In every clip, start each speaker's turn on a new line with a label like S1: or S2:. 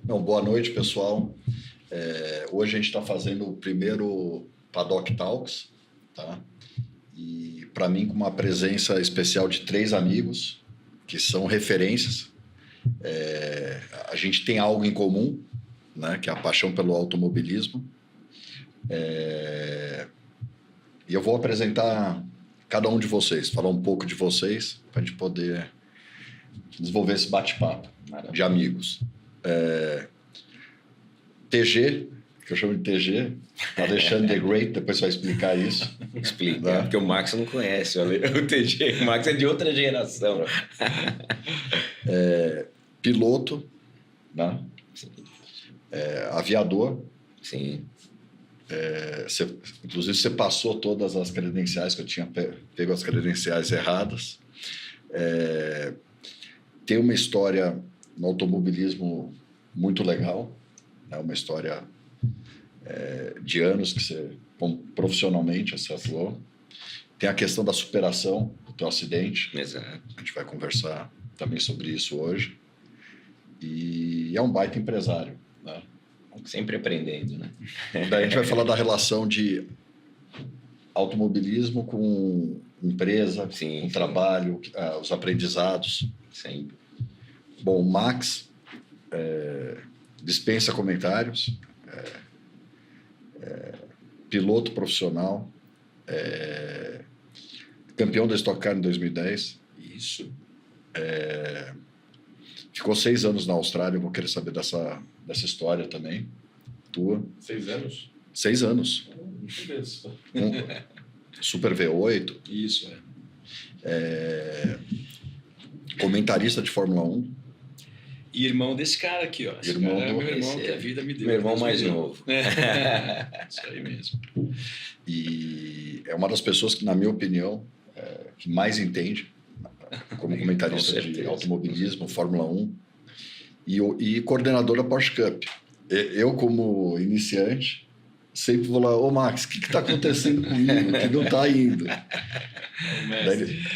S1: Não, boa noite, pessoal. Hoje a gente está fazendo o primeiro Paddock Talks, tá? E para mim, com uma presença especial de 3 amigos, que são referências. A gente tem algo em comum, né? Que é a paixão pelo automobilismo. E eu vou apresentar cada um de vocês, falar um pouco de vocês, para a gente poder desenvolver esse bate-papo de amigos. TG, que eu chamo de TG, Alexandre the Great, depois você vai explicar isso.
S2: Explica,
S1: Né?
S2: porque o Max não conhece o TG, o Max é de outra geração.
S1: Piloto, né? Aviador.
S2: Sim.
S1: Inclusive, você passou todas as credenciais, que eu tinha pego as credenciais erradas. Tem uma história no automobilismo muito legal, né? Uma história de anos que você, profissionalmente, você atuou. Tem a questão da superação do teu acidente.
S2: Exato.
S1: A gente vai conversar também sobre isso hoje. E é um baita empresário, né?
S2: Sempre aprendendo, né?
S1: Daí a gente vai falar da relação de automobilismo com empresa, com trabalho, os aprendizados.
S2: Sempre.
S1: Bom, o Max dispensa comentários, piloto profissional, campeão da Stock Car em 2010.
S2: Isso.
S1: Ficou 6 anos na Austrália, eu vou querer saber dessa história também, tua.
S3: 6 anos?
S1: 6 anos.
S3: Muito mesmo.
S1: Super V8.
S3: Isso,
S1: Comentarista de Fórmula 1.
S3: E irmão desse cara aqui, ó. Esse
S1: Irmão
S3: cara é
S1: do...
S3: meu irmão que a vida me deu.
S2: Meu irmão mais novo.
S3: Isso aí mesmo.
S1: E é uma das pessoas que, na minha opinião, que mais entende como comentarista de automobilismo, Fórmula 1, e coordenador da Porsche Cup. Eu, como iniciante, sempre vou lá, ô Max, o que está acontecendo comigo que não está indo?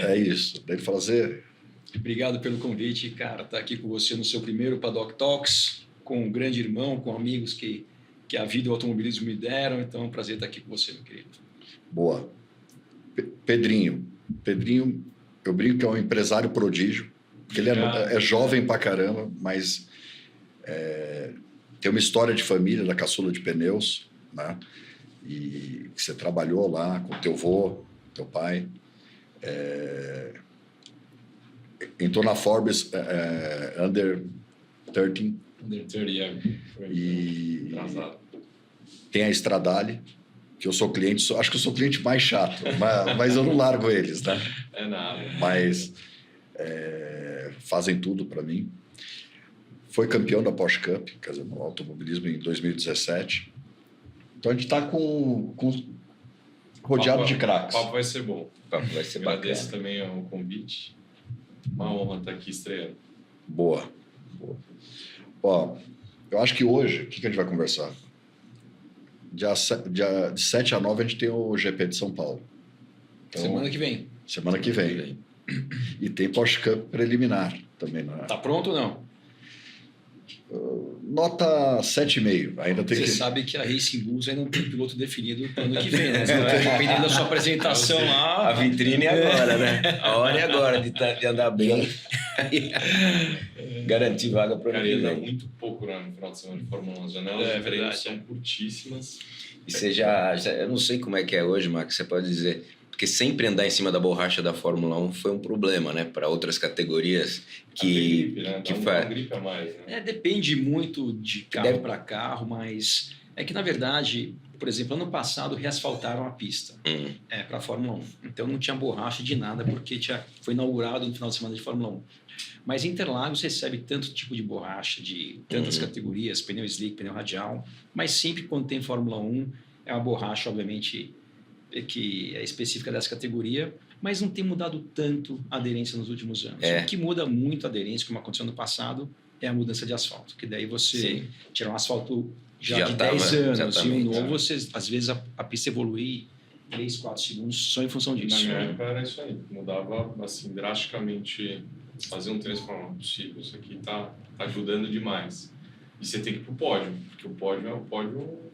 S1: É isso. Daí ele fala, Zé...
S3: Obrigado pelo convite, cara. Estar aqui com você no seu primeiro Paddock Talks, com um grande irmão, com amigos que a vida e o automobilismo me deram. Então, é um prazer estar aqui com você, meu querido.
S1: Boa. Pedrinho, eu brinco que é um empresário prodígio, porque ele é jovem pra caramba, mas tem uma história de família da caçula de pneus, né? E que você trabalhou lá com teu vô, teu pai. Entrou na Forbes Under 13.
S3: Under 30,
S1: E tem a Stradale, que eu sou cliente, acho que eu sou o cliente mais chato, mas eu não largo eles, né?
S3: É nada.
S1: Mas fazem tudo para mim. Foi campeão da Porsche Cup, quer dizer, no automobilismo em 2017. Então a gente está rodeado de craques.
S3: O papo vai ser bom.
S2: O papo vai ser bacana.
S3: Agradeço também o convite. Uma honra estar aqui estreando.
S1: Boa. Ó, eu acho que hoje, o que a gente vai conversar? Dia de 7 a 9 a gente tem o GP de São Paulo. Então, Semana que vem. E tem Porsche Cup preliminar também.
S3: Tá pronto ou não?
S1: Nota 7,5. Ainda tem
S3: Você sabe que a Racing Bulls ainda não tem piloto definido para o ano que vem, né? Dependendo da sua apresentação lá...
S2: A vitrine é agora, né? A hora é agora de andar bem. Garantir vaga para o ano que
S4: Ainda
S2: vem.
S4: muito pouco no final de semana de Fórmula 1. As janelas de treinos são curtíssimas.
S2: E você eu não sei como é que é hoje, Max, você pode dizer... Porque sempre andar em cima da borracha da Fórmula 1 foi um problema, né? Para outras categorias que...
S4: Gripe, né?
S2: que
S4: não gripe a mais, né?
S3: Depende muito de carro para carro, mas é que, na verdade, por exemplo, ano passado reasfaltaram a pista para a Fórmula 1. Então não tinha borracha de nada, porque foi inaugurado no final de semana de Fórmula 1. Mas Interlagos recebe tanto tipo de borracha, de tantas categorias, pneu slick, pneu radial, mas sempre quando tem Fórmula 1, é uma borracha, obviamente, que é específica dessa categoria, mas não tem mudado tanto a aderência nos últimos anos. O que muda muito a aderência, como aconteceu no passado, é a mudança de asfalto, que daí você tira um asfalto já de 10 anos e um novo, você, às vezes a pista evolui 3, 4 segundos só em função disso.
S4: Na minha época era isso aí, mudava assim drasticamente, fazia um treino e falava, não é possível, isso aqui tá ajudando demais. E você tem que ir pro pódio, porque o pódio é o pódio...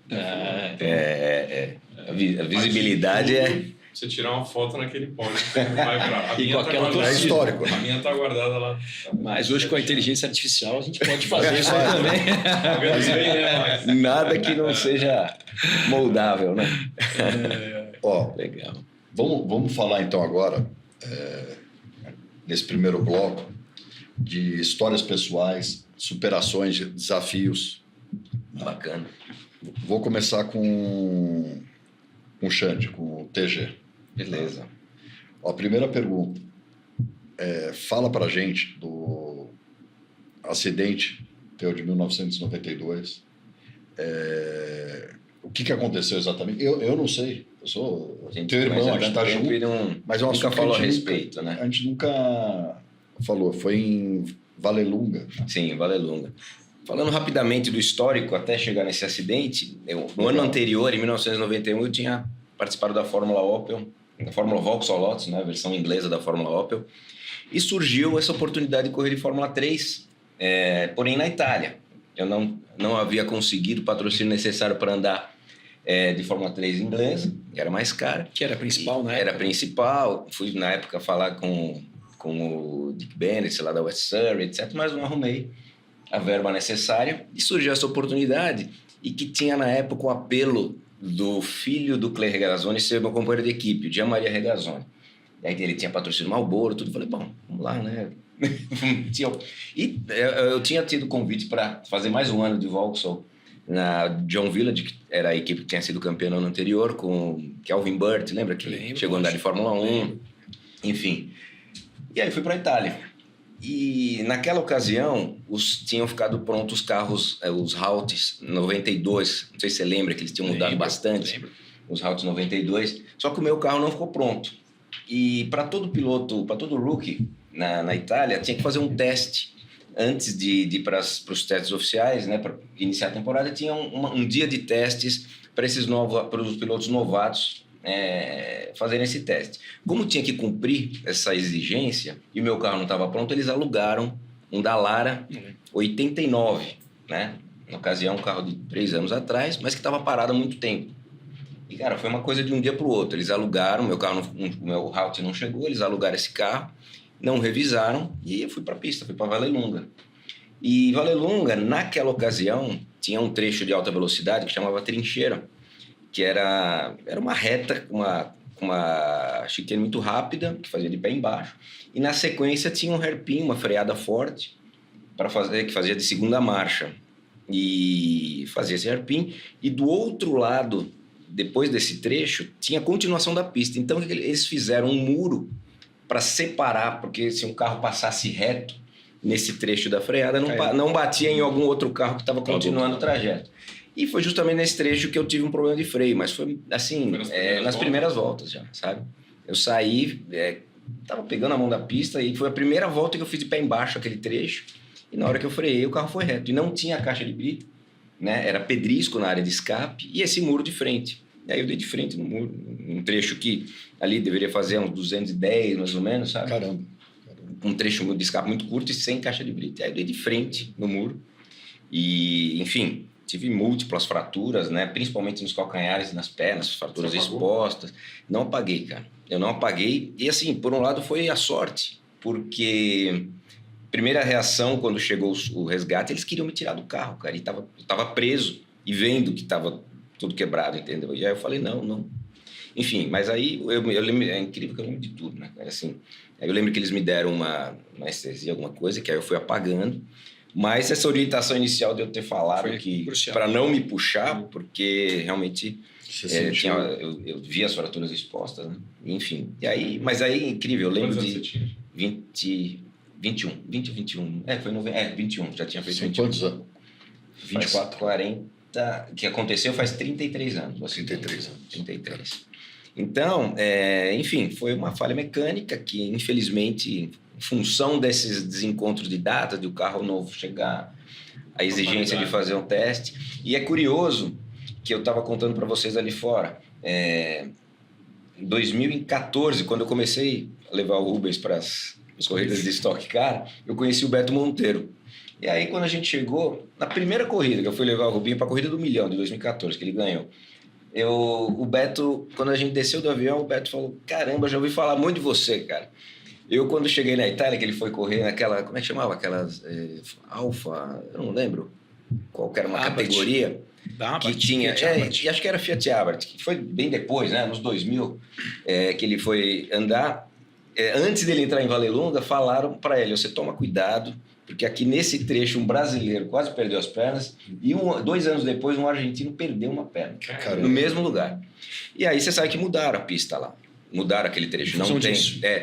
S2: A visibilidade é...
S4: Você tirar uma foto naquele pódio, você não vai pra...
S3: E com aquela
S1: torcida. É histórico.
S4: A minha tá guardada lá.
S3: Mas hoje com a inteligência artificial a gente pode fazer isso aí também.
S2: Nada que não seja moldável, né?
S1: Ó,
S2: Legal.
S1: vamos falar então agora, nesse primeiro bloco, de histórias pessoais, superações, desafios.
S2: Bacana.
S1: Vou começar com o Xande, com o TG.
S2: Beleza.
S1: Ó, a primeira pergunta. Fala pra gente do acidente teu de 1992. O que aconteceu exatamente? Eu não sei. Eu sou teu irmão, a gente tá junto. Mas é um
S2: nunca
S1: assunto
S2: falou a
S1: que a gente
S2: respeito, né?
S1: A gente nunca falou. Foi em Valelunga.
S2: Sim, Valelunga. Falando rapidamente do histórico, até chegar nesse acidente, no ano anterior, em 1991, eu tinha participado da Fórmula Opel, da Fórmula Vauxhall Lotus, né, a versão inglesa da Fórmula Opel, e surgiu essa oportunidade de correr de Fórmula 3, porém na Itália. Eu não havia conseguido o patrocínio necessário para andar de Fórmula 3 inglesa, que era mais cara.
S3: Que era a principal, né?
S2: Era a principal. Fui, na época, falar com o Dick Bennett, lá da West Surrey, etc., mas não arrumei a verba necessária. E surgiu essa oportunidade, e que tinha, na época, o apelo do filho do Clay Regazzoni ser meu companheiro de equipe, o Gian Maria Regazzoni. E aí ele tinha patrocínio Marlboro, tudo. Falei, bom, vamos lá, né? E eu tinha tido convite para fazer mais um ano de Vauxhall na John Village, que era a equipe que tinha sido campeã no ano anterior, com Kelvin Burt, lembra que chegou a andar de Fórmula 1? Enfim. E aí fui para a Itália. E naquela ocasião, tinham ficado prontos os carros, os Halts 92, não sei se você lembra que eles tinham mudado bastante, os Halts 92, só que o meu carro não ficou pronto. E para todo piloto, para todo rookie na Itália, tinha que fazer um teste antes de ir para os testes oficiais, né, para iniciar a temporada. Tinha um dia de testes para os pilotos novatos fazerem esse teste. Como tinha que cumprir essa exigência e o meu carro não estava pronto, eles alugaram um Dallara 89, né? Na ocasião, um carro de 3 anos atrás, mas que estava parado há muito tempo. E, cara, foi uma coisa de um dia para o outro. Eles alugaram, o meu Halt não chegou, eles alugaram esse carro, não revisaram e eu fui para a pista, fui para Valelunga. E Valelunga, naquela ocasião, tinha um trecho de alta velocidade que chamava Trincheira, que era uma reta com uma chicane muito rápida, que fazia de pé embaixo. E na sequência tinha um hairpin, uma freada forte, que fazia de segunda marcha. E fazia esse hairpin. E do outro lado, depois desse trecho, tinha a continuação da pista. Então eles fizeram um muro para separar, porque se um carro passasse reto nesse trecho da freada, não batia em algum outro carro que estava continuando o trajeto. E foi justamente nesse trecho que eu tive um problema de freio, mas foi assim, nas primeiras voltas já, sabe? Eu saí, tava pegando a mão da pista e foi a primeira volta que eu fiz de pé embaixo aquele trecho, e na hora que eu freiei o carro foi reto, e não tinha caixa de brita, né? Era pedrisco na área de escape e esse muro de frente. E aí eu dei de frente no muro, um trecho que ali deveria fazer uns 210 mais ou menos, sabe?
S1: Caramba.
S2: Um trecho de escape muito curto e sem caixa de brita. Aí eu dei de frente no muro e, enfim, tive múltiplas fraturas, né? Principalmente nos calcanhares e nas pernas, fraturas expostas. Não apaguei, cara. Eu não apaguei. E assim, por um lado foi a sorte, porque primeira reação quando chegou o resgate, eles queriam me tirar do carro, cara. E tava preso e vendo que tava tudo quebrado, entendeu? E aí eu falei, não. Enfim, mas aí eu lembro, é incrível que eu lembro de tudo, né? Assim, aí eu lembro que eles me deram uma anestesia, alguma coisa, que aí eu fui apagando. Mas essa orientação inicial de eu ter falado que para não me puxar, porque realmente eu vi as fraturas expostas, né? Enfim. E aí, mas aí é incrível, eu lembro de 21. Foi 21, já tinha feito 21.
S1: Quantos anos?
S2: 24, 40, que aconteceu faz 33 anos.
S1: 33 anos.
S2: 33. Então, enfim, foi uma falha mecânica que, infelizmente, em função desses desencontros de data, de o carro novo chegar, a exigência de fazer um teste. E é curioso que eu estava contando para vocês ali fora. Em 2014, quando eu comecei a levar o Rubens para as corridas de Stock Car, eu conheci o Beto Monteiro. E aí, quando a gente chegou, na primeira corrida, que eu fui levar o Rubinho para a corrida do milhão, de 2014, que ele ganhou, o Beto, quando a gente desceu do avião, o Beto falou, caramba, já ouvi falar muito de você, cara. Eu, quando cheguei na Itália, que ele foi correr naquela, como é que chamava? Aquelas Alfa, eu não lembro qual era uma categoria que tinha, e acho que era Fiat Abarth, que foi bem depois, né, nos 2000, que ele foi andar. Antes dele entrar em Vallelunga, falaram para ele, você toma cuidado, porque aqui nesse trecho um brasileiro quase perdeu as pernas e 2 anos depois um argentino perdeu uma perna, no mesmo lugar. E aí você sabe que mudaram a pista lá. Mudaram aquele trecho. Não tem,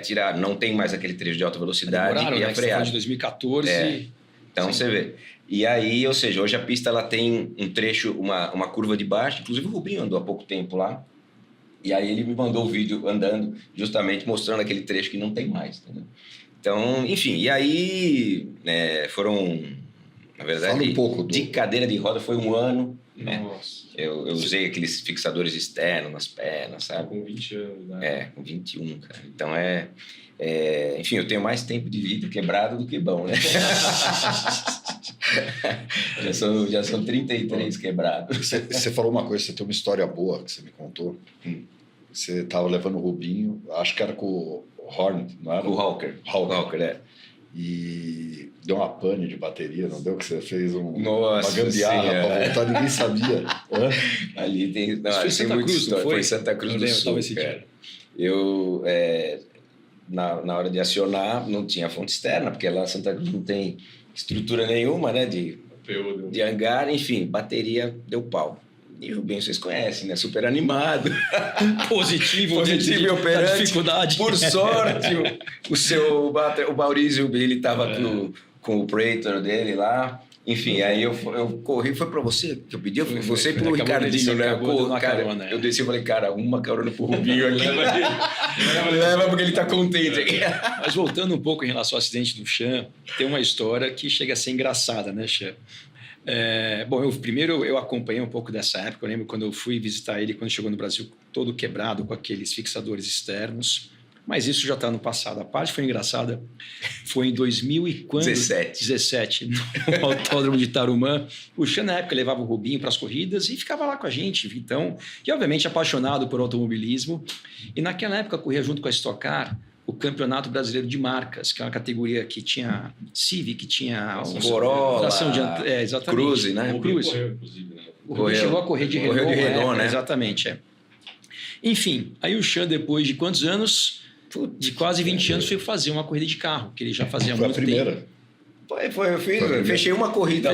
S2: tiraram, não tem mais aquele trecho de alta velocidade e a freada.
S3: De 2014.
S2: Então você vê. E aí, ou seja, hoje a pista ela tem um trecho, uma curva de baixo. Inclusive o Rubinho andou há pouco tempo lá. E aí ele me mandou o vídeo andando, justamente mostrando aquele trecho que não tem mais. Entendeu? Então, enfim, e aí foram, na verdade, de cadeira de roda foi 1 ano.
S4: Nossa.
S2: Eu usei aqueles fixadores externos nas pernas, sabe?
S4: Com 20 anos, né?
S2: Com 21, cara. Então enfim, eu tenho mais tempo de vida quebrado do que bom, né? já são 33 quebrados.
S1: Você falou uma coisa, você tem uma história boa que você me contou. Você estava levando o Rubinho, acho que era com o Horn, não era?
S2: O Hawker,
S1: E deu uma pane de bateria, não deu? Que você fez
S2: uma
S1: gambiarra para voltar, ninguém sabia.
S2: Ali tem... Não,
S3: foi Santa Cruz, não foi?
S2: Foi Santa Cruz do Sul, cara. Eu, na hora de acionar, não tinha fonte externa, porque lá em Santa Cruz não tem estrutura nenhuma, né? De hangar, enfim, bateria deu pau. E o Rubinho, vocês conhecem, né? Super animado.
S3: Positivo
S2: e operante.
S3: Dificuldade.
S2: Por sorte, o Maurício, ele estava com o Praetor dele lá. Enfim, aí eu corri, foi para você que eu pedi, você e pro Ricardinho, né? Cara, eu desci e falei, cara, uma carona pro Rubinho aqui. Leva porque ele tá contente.
S3: Mas voltando um pouco em relação ao acidente do Chan, tem uma história que chega a ser engraçada, né, Chan? Bom, eu acompanhei um pouco dessa época. Eu lembro quando eu fui visitar ele, quando chegou no Brasil todo quebrado com aqueles fixadores externos. Mas isso já está no passado. A parte foi engraçada. Foi em 2017, no Autódromo de Tarumã. O Chan, na época, levava o Rubinho para as corridas e ficava lá com a gente. Então, e obviamente apaixonado por automobilismo. E naquela época corria junto com a Stock Car o Campeonato Brasileiro de Marcas, que é uma categoria que tinha Civic, tinha
S2: Corolla,
S3: exatamente.
S2: Cruze, né?
S3: Cruze. O Rubinho chegou a correr de Renault,
S2: né?
S3: Exatamente, Enfim, aí o Chan, depois de quantos anos? De quase 20 anos, foi fazer uma corrida de carro, que ele já fazia muito tempo.
S2: Eu fechei uma corrida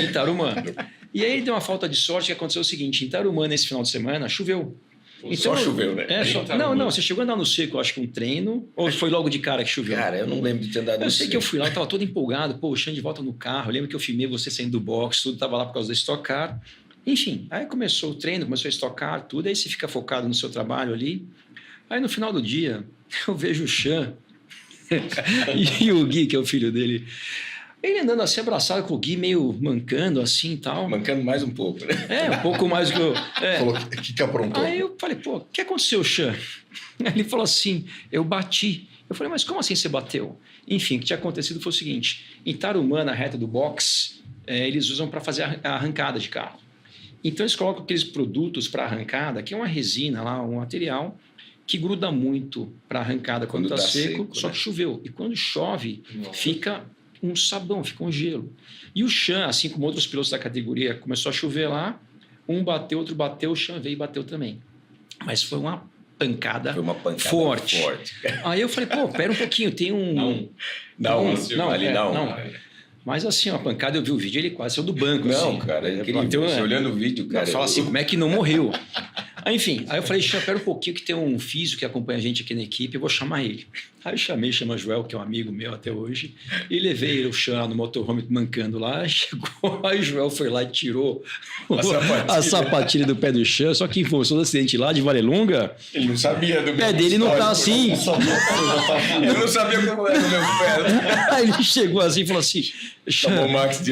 S3: em Tarumã. E aí deu uma falta de sorte, que aconteceu o seguinte, em Tarumã, nesse final de semana, choveu.
S2: Então, só choveu, né?
S3: Não, você chegou a andar no seco, acho que um treino, ou foi logo de cara que choveu?
S2: Cara, eu não lembro de ter andado no seco.
S3: Eu sei que eu fui lá, eu tava todo empolgado, o Chan de volta no carro, eu lembro que eu filmei você saindo do box, tudo tava lá por causa da Stock Car. Enfim, aí começou o treino, começou a Stock Car, tudo, aí você fica focado no seu trabalho ali. Aí no final do dia, eu vejo o Chan e o Gui, que é o filho dele, ele andando assim, abraçado com o Gui, meio mancando assim e tal.
S2: Mancando mais um pouco, né?
S3: Um pouco mais do que eu...
S1: Falou, o que aprontou?
S3: Aí eu falei, o que aconteceu, Chan? Aí ele falou assim, eu bati. Eu falei, mas como assim você bateu? Enfim, o que tinha acontecido foi o seguinte, em Tarumã, na reta do box, eles usam para fazer a arrancada de carro. Então eles colocam aqueles produtos para arrancada, que é uma resina lá, um material que gruda muito para arrancada quando está seco, só que choveu. E quando chove, fica um sabão, fica um gelo. E o Chan, assim como outros pilotos da categoria, começou a chover lá, um bateu, outro bateu, o Chan veio e bateu também. Mas foi uma pancada, forte. Aí eu falei, pera um pouquinho, tem um...
S2: Não.
S3: Mas assim, uma pancada, eu vi o vídeo, ele quase saiu do banco.
S2: Não, assim, cara, você olhando o vídeo, cara...
S3: Fala assim, como é que não morreu? Enfim, aí eu falei, espera um pouquinho que tem um físico que acompanha a gente aqui na equipe, eu vou chamar ele. Aí eu chama Joel, que é um amigo meu até hoje, e levei ele, o Chan, no motorhome mancando lá, chegou, aí o Joel foi lá e tirou a sapatilha do pé do Chan, só que em função do acidente lá de Vallelunga,
S2: ele não sabia do meu
S3: pé dele não tá assim.
S2: Eu não sabia como era o meu pé.
S3: Aí ele chegou assim e falou assim, Chan,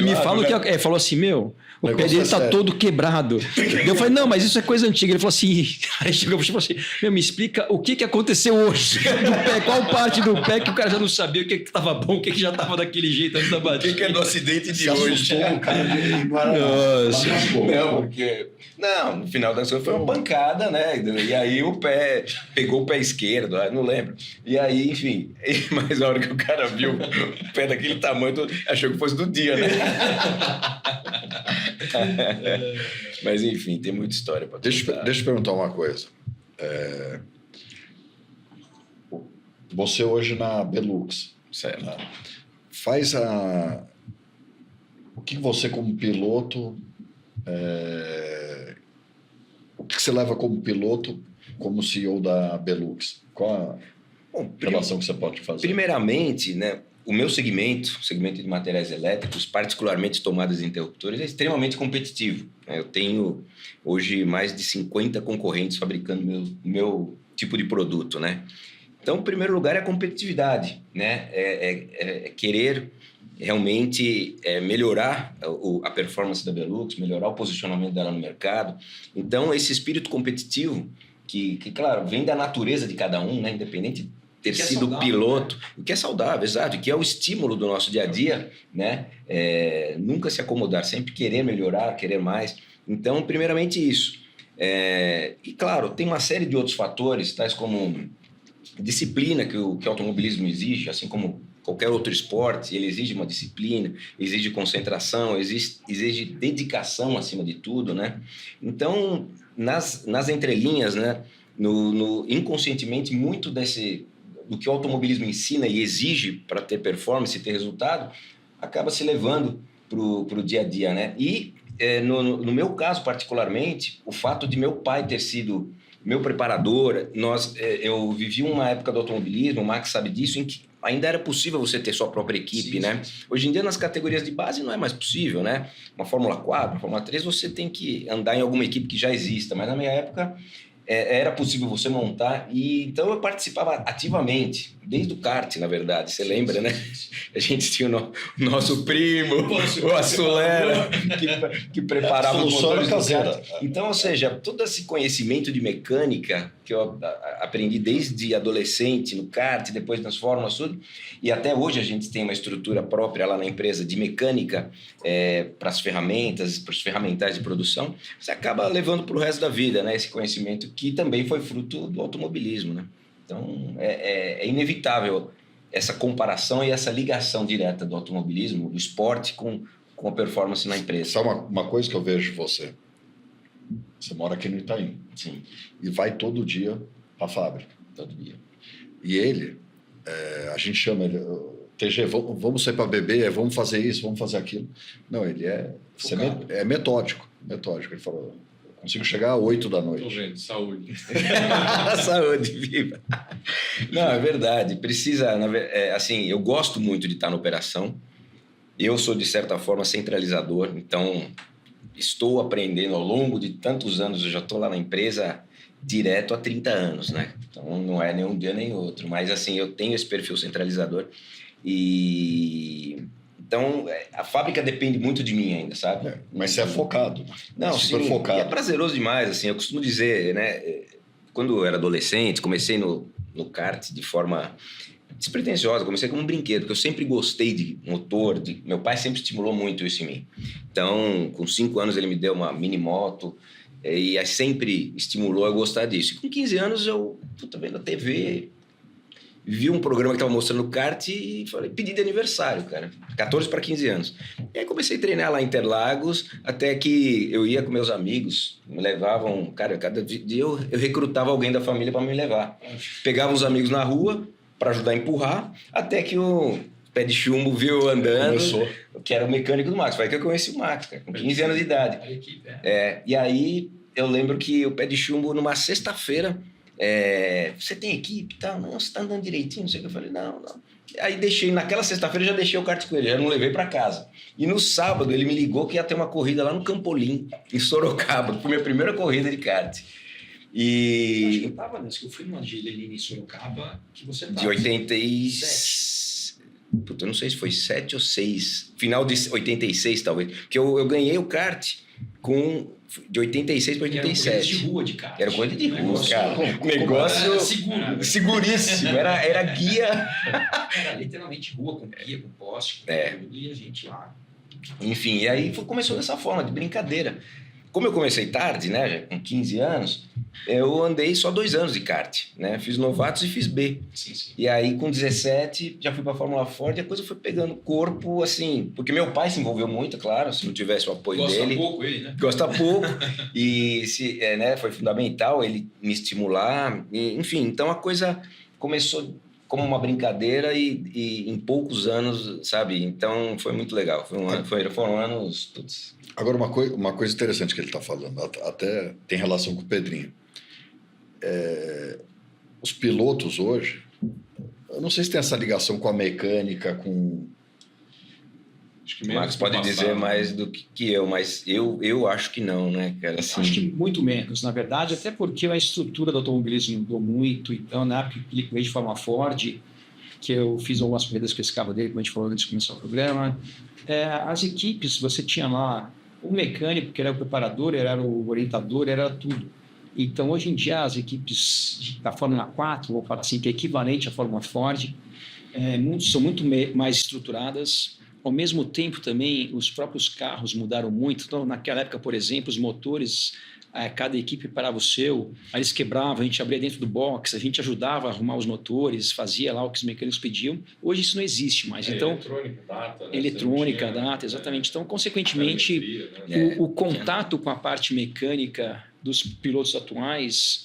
S3: me fala o que... falou assim, o pé dele tá todo quebrado. Eu falei, não, mas isso é coisa antiga. Ele falou assim, assim? Aí chegou e falou assim, me explica o que aconteceu hoje do pé, qual parte do pé que o cara já não sabia o que estava bom, o que já estava daquele jeito antes da batida.
S2: O que é do acidente de
S1: Se
S2: hoje?
S1: assustou com o cara de Guaraná.
S3: Nossa.
S2: Não, porque... Não, no final das contas foi uma pancada, né? E aí o pé... Pegou o pé esquerdo, não lembro. E aí, enfim... Mas a hora que o cara viu o pé daquele tamanho, achou que fosse do dia, né? Mas, enfim, tem muita história para
S1: Deixa eu perguntar uma coisa. Você hoje na Belux,
S2: Certo.
S1: né? Faz a... O que você como piloto... O que você leva como piloto, como CEO da Belux? Qual a relação que você pode fazer?
S2: Primeiramente, né, o meu segmento de materiais elétricos, particularmente tomadas e interruptores, é extremamente competitivo. Eu tenho hoje mais de 50 concorrentes fabricando meu tipo de produto, né? Então, em primeiro lugar, é a competitividade, né? É querer realmente melhorar a performance da Belux, melhorar o posicionamento dela no mercado. Então, esse espírito competitivo, que claro, vem da natureza de cada um, né? Independente de ter sido saudável, piloto, o que é saudável, exato, que é o estímulo do nosso dia a dia, né? Nunca se acomodar, sempre querer melhorar, querer mais. Então, primeiramente isso. E claro, tem uma série de outros fatores, tais como disciplina que o automobilismo exige, assim como qualquer outro esporte, ele exige uma disciplina, exige concentração, exige dedicação acima de tudo, né? Então, nas entrelinhas, né? Inconscientemente, muito do que o automobilismo ensina e exige para ter performance e ter resultado, acaba se levando para o dia a dia, né? E, no meu caso, particularmente, o fato de meu pai ter sido meu preparador, eu vivi uma época do automobilismo, o Max sabe disso, em que ainda era possível você ter sua própria equipe, sim, né? Sim. Hoje em dia, nas categorias de base, não é mais possível, né? Uma Fórmula 4, uma Fórmula 3, você tem que andar em alguma equipe que já exista, mas na minha época era possível você montar, e então eu participava ativamente, desde o kart, na verdade, você lembra, né? A gente tinha o nosso primo, o Assulera, que preparava os motores do kart. Então, ou seja, todo esse conhecimento de mecânica que eu aprendi desde adolescente no kart, depois nas fórmulas, tudo, e até hoje a gente tem uma estrutura própria lá na empresa de mecânica para as ferramentas, para os ferramentais de produção, você acaba levando para o resto da vida, né? Esse conhecimento que também foi fruto do automobilismo, né? Então, é inevitável essa comparação e essa ligação direta do automobilismo, do esporte, com a performance na empresa.
S1: Só uma coisa que eu vejo de você. Você mora aqui no Itaim.
S2: Sim.
S1: E vai todo dia para a fábrica.
S2: Todo dia.
S1: E ele, a gente chama ele... TG, vamos sair para beber, vamos fazer isso, vamos fazer aquilo. Não, ele é metódico. Ele falou... Consigo chegar às 8 da noite.
S4: Tô vendo, saúde.
S2: Saúde, viva. Não, é verdade. Precisa... assim, eu gosto muito de estar na operação. Eu sou, de certa forma, centralizador. Então, estou aprendendo ao longo de tantos anos. Eu já estou lá na empresa direto há 30 anos, né? Então, não é nem um dia nem outro. Mas, assim, eu tenho esse perfil centralizador. Então, a fábrica depende muito de mim ainda, sabe?
S1: Mas você é focado.
S2: Não,
S1: super
S2: sim,
S1: focado.
S2: E é prazeroso demais, assim. Eu costumo dizer, né? Quando eu era adolescente, comecei no kart de forma despretensiosa. Comecei como um brinquedo, porque eu sempre gostei de motor. Meu pai sempre estimulou muito isso em mim. Então, com 5 anos, ele me deu uma mini moto. E sempre estimulou a gostar disso. E com 15 anos, eu tô vendo a TV... Vi um programa que estava mostrando kart e falei, pedi de aniversário, cara. 14 para 15 anos. E aí comecei a treinar lá em Interlagos, até que eu ia com meus amigos, me levavam... Cara, cada dia eu recrutava alguém da família para me levar. Pegava os amigos na rua para ajudar a empurrar, até que o Pé de Chumbo viu andando, que era o mecânico do Max. Foi aí que eu conheci o Max, cara, com 15 anos de idade. E aí eu lembro que o Pé de Chumbo, numa sexta-feira... você tem equipe e tal? Não, você tá andando direitinho, não sei o que. Eu falei, não. Aí naquela sexta-feira já deixei o kart com ele, já não levei para casa. E no sábado ele me ligou que ia ter uma corrida lá no Campolim, em Sorocaba, que foi minha primeira corrida de kart.
S3: E... Acho que eu tava nessa, que eu fui numa de Lenine em Sorocaba, que você tava.
S2: De 87. puta, eu não sei se foi 7 ou 6, final de 86 talvez, porque eu ganhei o kart de 86 para 87.
S3: Era coisa de rua de kart.
S2: Era coisa de rua, cara.
S3: Negócio
S2: Negócio
S3: seguro.
S2: seguríssimo. Era guia.
S3: Era literalmente rua, com guia, com poste, com tudo, e a gente lá.
S2: Enfim, e aí começou dessa forma, de brincadeira. Como eu comecei tarde, né, já com 15 anos, eu andei só 2 anos de kart, né? Fiz novatos e fiz B.
S3: Sim, sim.
S2: E aí, com 17, já fui para a Fórmula Ford e a coisa foi pegando corpo, assim... Porque meu pai se envolveu muito, claro, se não tivesse o apoio dele...
S3: Gosta pouco ele, né?
S2: Gosta pouco. E né, foi fundamental ele me estimular. Enfim, então a coisa começou como uma brincadeira e em poucos anos, sabe? Então, foi muito legal. Foram anos... Putz.
S1: Agora, uma coisa interessante que ele está falando, até tem relação com o Pedrinho. Os pilotos hoje, eu não sei se tem essa ligação com a mecânica, com...
S4: Acho que
S2: O Marcos pode dizer mais do que eu, mas eu acho que não, né, cara? Assim,
S3: acho que muito menos, na verdade, até porque a estrutura do automobilismo mudou muito. Então, na época que ele veio de forma Ford, que eu fiz algumas corridas com esse carro dele, como a gente falou antes de começar o programa, as equipes, você tinha lá o mecânico, que era o preparador, era o orientador, era tudo. Então, hoje em dia, as equipes da Fórmula 4, vou falar assim, que é equivalente à Fórmula Ford, são muito mais estruturadas. Ao mesmo tempo, também, os próprios carros mudaram muito. Então, naquela época, por exemplo, os motores, cada equipe parava o seu, aí eles quebravam, a gente abria dentro do box, a gente ajudava a arrumar os motores, fazia lá o que os mecânicos pediam. Hoje isso não existe mais. Então,
S4: eletrônica, data. Né?
S3: Eletrônica, data, exatamente. Então, consequentemente, o contato com a parte mecânica dos pilotos atuais,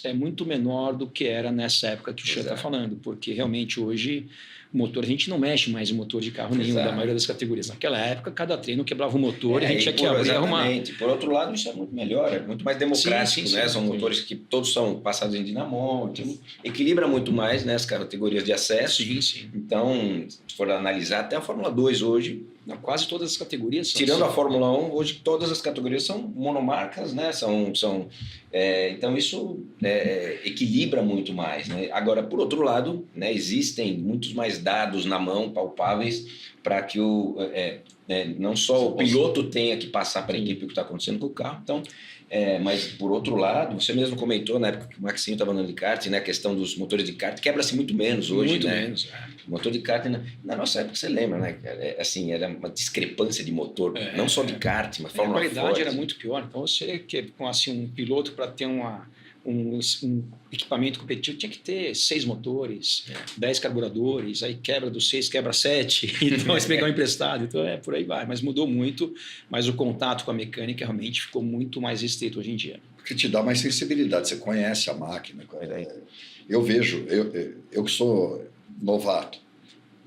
S3: é muito menor do que era nessa época que o Chan está falando, porque realmente hoje o motor, a gente não mexe mais em motor de carro nenhum, da maioria das categorias. Naquela época, cada treino quebrava o motor e a gente tinha que abrir e arrumar.
S2: Por outro lado, isso é muito melhor, é muito mais democrático, né? São motores que todos são passados em dinamômetro, equilibra muito mais, né, as categorias de acesso.
S3: Sim.
S2: Então, se for analisar, até a Fórmula 2 hoje...
S3: Quase todas as categorias são...
S2: Tirando a Fórmula 1, hoje todas as categorias são monomarcas, né? Então, isso equilibra muito mais, né? Agora, por outro lado, né, existem muitos mais dados na mão, palpáveis, para que não só o piloto tenha que passar para a equipe o que está acontecendo com o carro. Então, mas, por outro lado, você mesmo comentou, na época que o Maxinho estava andando de kart, né, a questão dos motores de kart, quebra-se muito menos hoje,
S3: muito
S2: né?
S3: menos.
S2: O motor de kart, na nossa época, você lembra, né? Assim, era uma discrepância de motor, não só de kart, mas
S3: a qualidade
S2: forte.
S3: era muito pior. Então, você com assim, um piloto para ter um equipamento competitivo tinha que ter 6 motores, 10 carburadores, aí quebra dos 6, quebra 7, então você pegar um emprestado, então por aí vai. Mas mudou muito, mas o contato com a mecânica realmente ficou muito mais restrito hoje em dia.
S1: Porque te dá mais sensibilidade, você conhece a máquina. Eu vejo, eu que sou novato,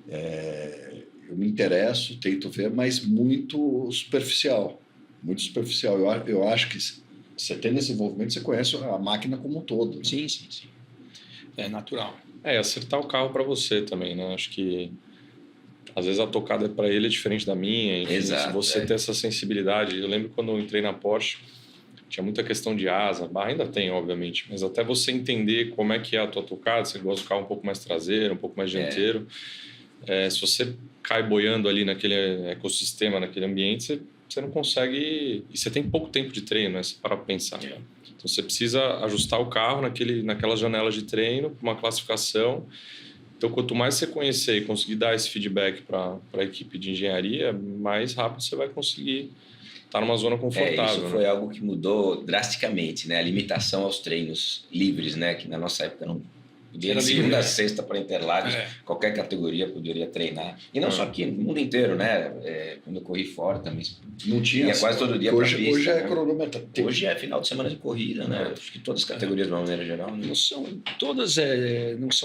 S1: eu me interesso, tento ver, mas muito superficial. Muito superficial. Eu acho que você tendo esse envolvimento, você conhece a máquina como um todo. Né?
S3: Sim. É natural.
S4: Acertar o carro para você também, né? Acho que às vezes a tocada para ele é diferente da minha. Enfim,
S2: Exato,
S4: se você ter essa sensibilidade. Eu lembro quando eu entrei na Porsche, tinha muita questão de asa, ainda tem, obviamente, mas até você entender como é que é a tua tocada, você gosta do carro um pouco mais traseiro, um pouco mais dianteiro. Se você cai boiando ali naquele ecossistema, naquele ambiente, você não consegue... E você tem pouco tempo de treino, né? Você para pensar. Então, você precisa ajustar o carro naquelas janelas de treino, uma classificação. Então, quanto mais você conhecer e conseguir dar esse feedback para a equipe de engenharia, mais rápido você vai conseguir estar numa zona confortável.
S2: Isso foi algo que mudou drasticamente, né? A limitação aos treinos livres, né? Que na nossa época não... Podia de segunda a sexta para Interlagos, qualquer categoria poderia treinar. E não só aqui, no mundo inteiro, né? Quando eu corri fora também.
S1: Não tinha.
S2: Quase todo dia para pista.
S1: Hoje é cronômetro.
S2: Hoje é final de semana de corrida, né? Acho que todas as categorias, de uma maneira geral. Né?
S3: Não são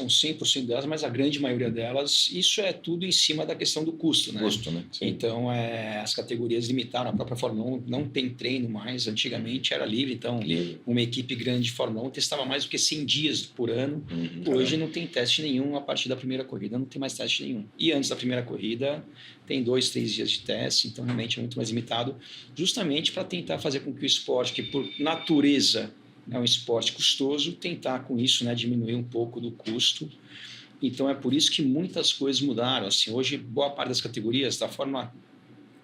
S3: 100% delas, mas a grande maioria delas, isso é tudo em cima da questão do custo, né?
S2: Custo, né?
S3: Sim. Então, as categorias limitaram. A própria Fórmula 1 não tem treino mais. Antigamente era livre, então uma equipe grande de Fórmula 1 testava mais do que 100 dias por ano. Hoje não tem teste nenhum a partir da primeira corrida, não tem mais teste nenhum. E antes da primeira corrida tem 2, 3 dias de teste, então realmente é muito mais limitado, justamente para tentar fazer com que o esporte, que por natureza é um esporte custoso, tentar com isso, né, diminuir um pouco do custo Então, é por isso que muitas coisas mudaram. Assim, hoje, boa parte das categorias da Fórmula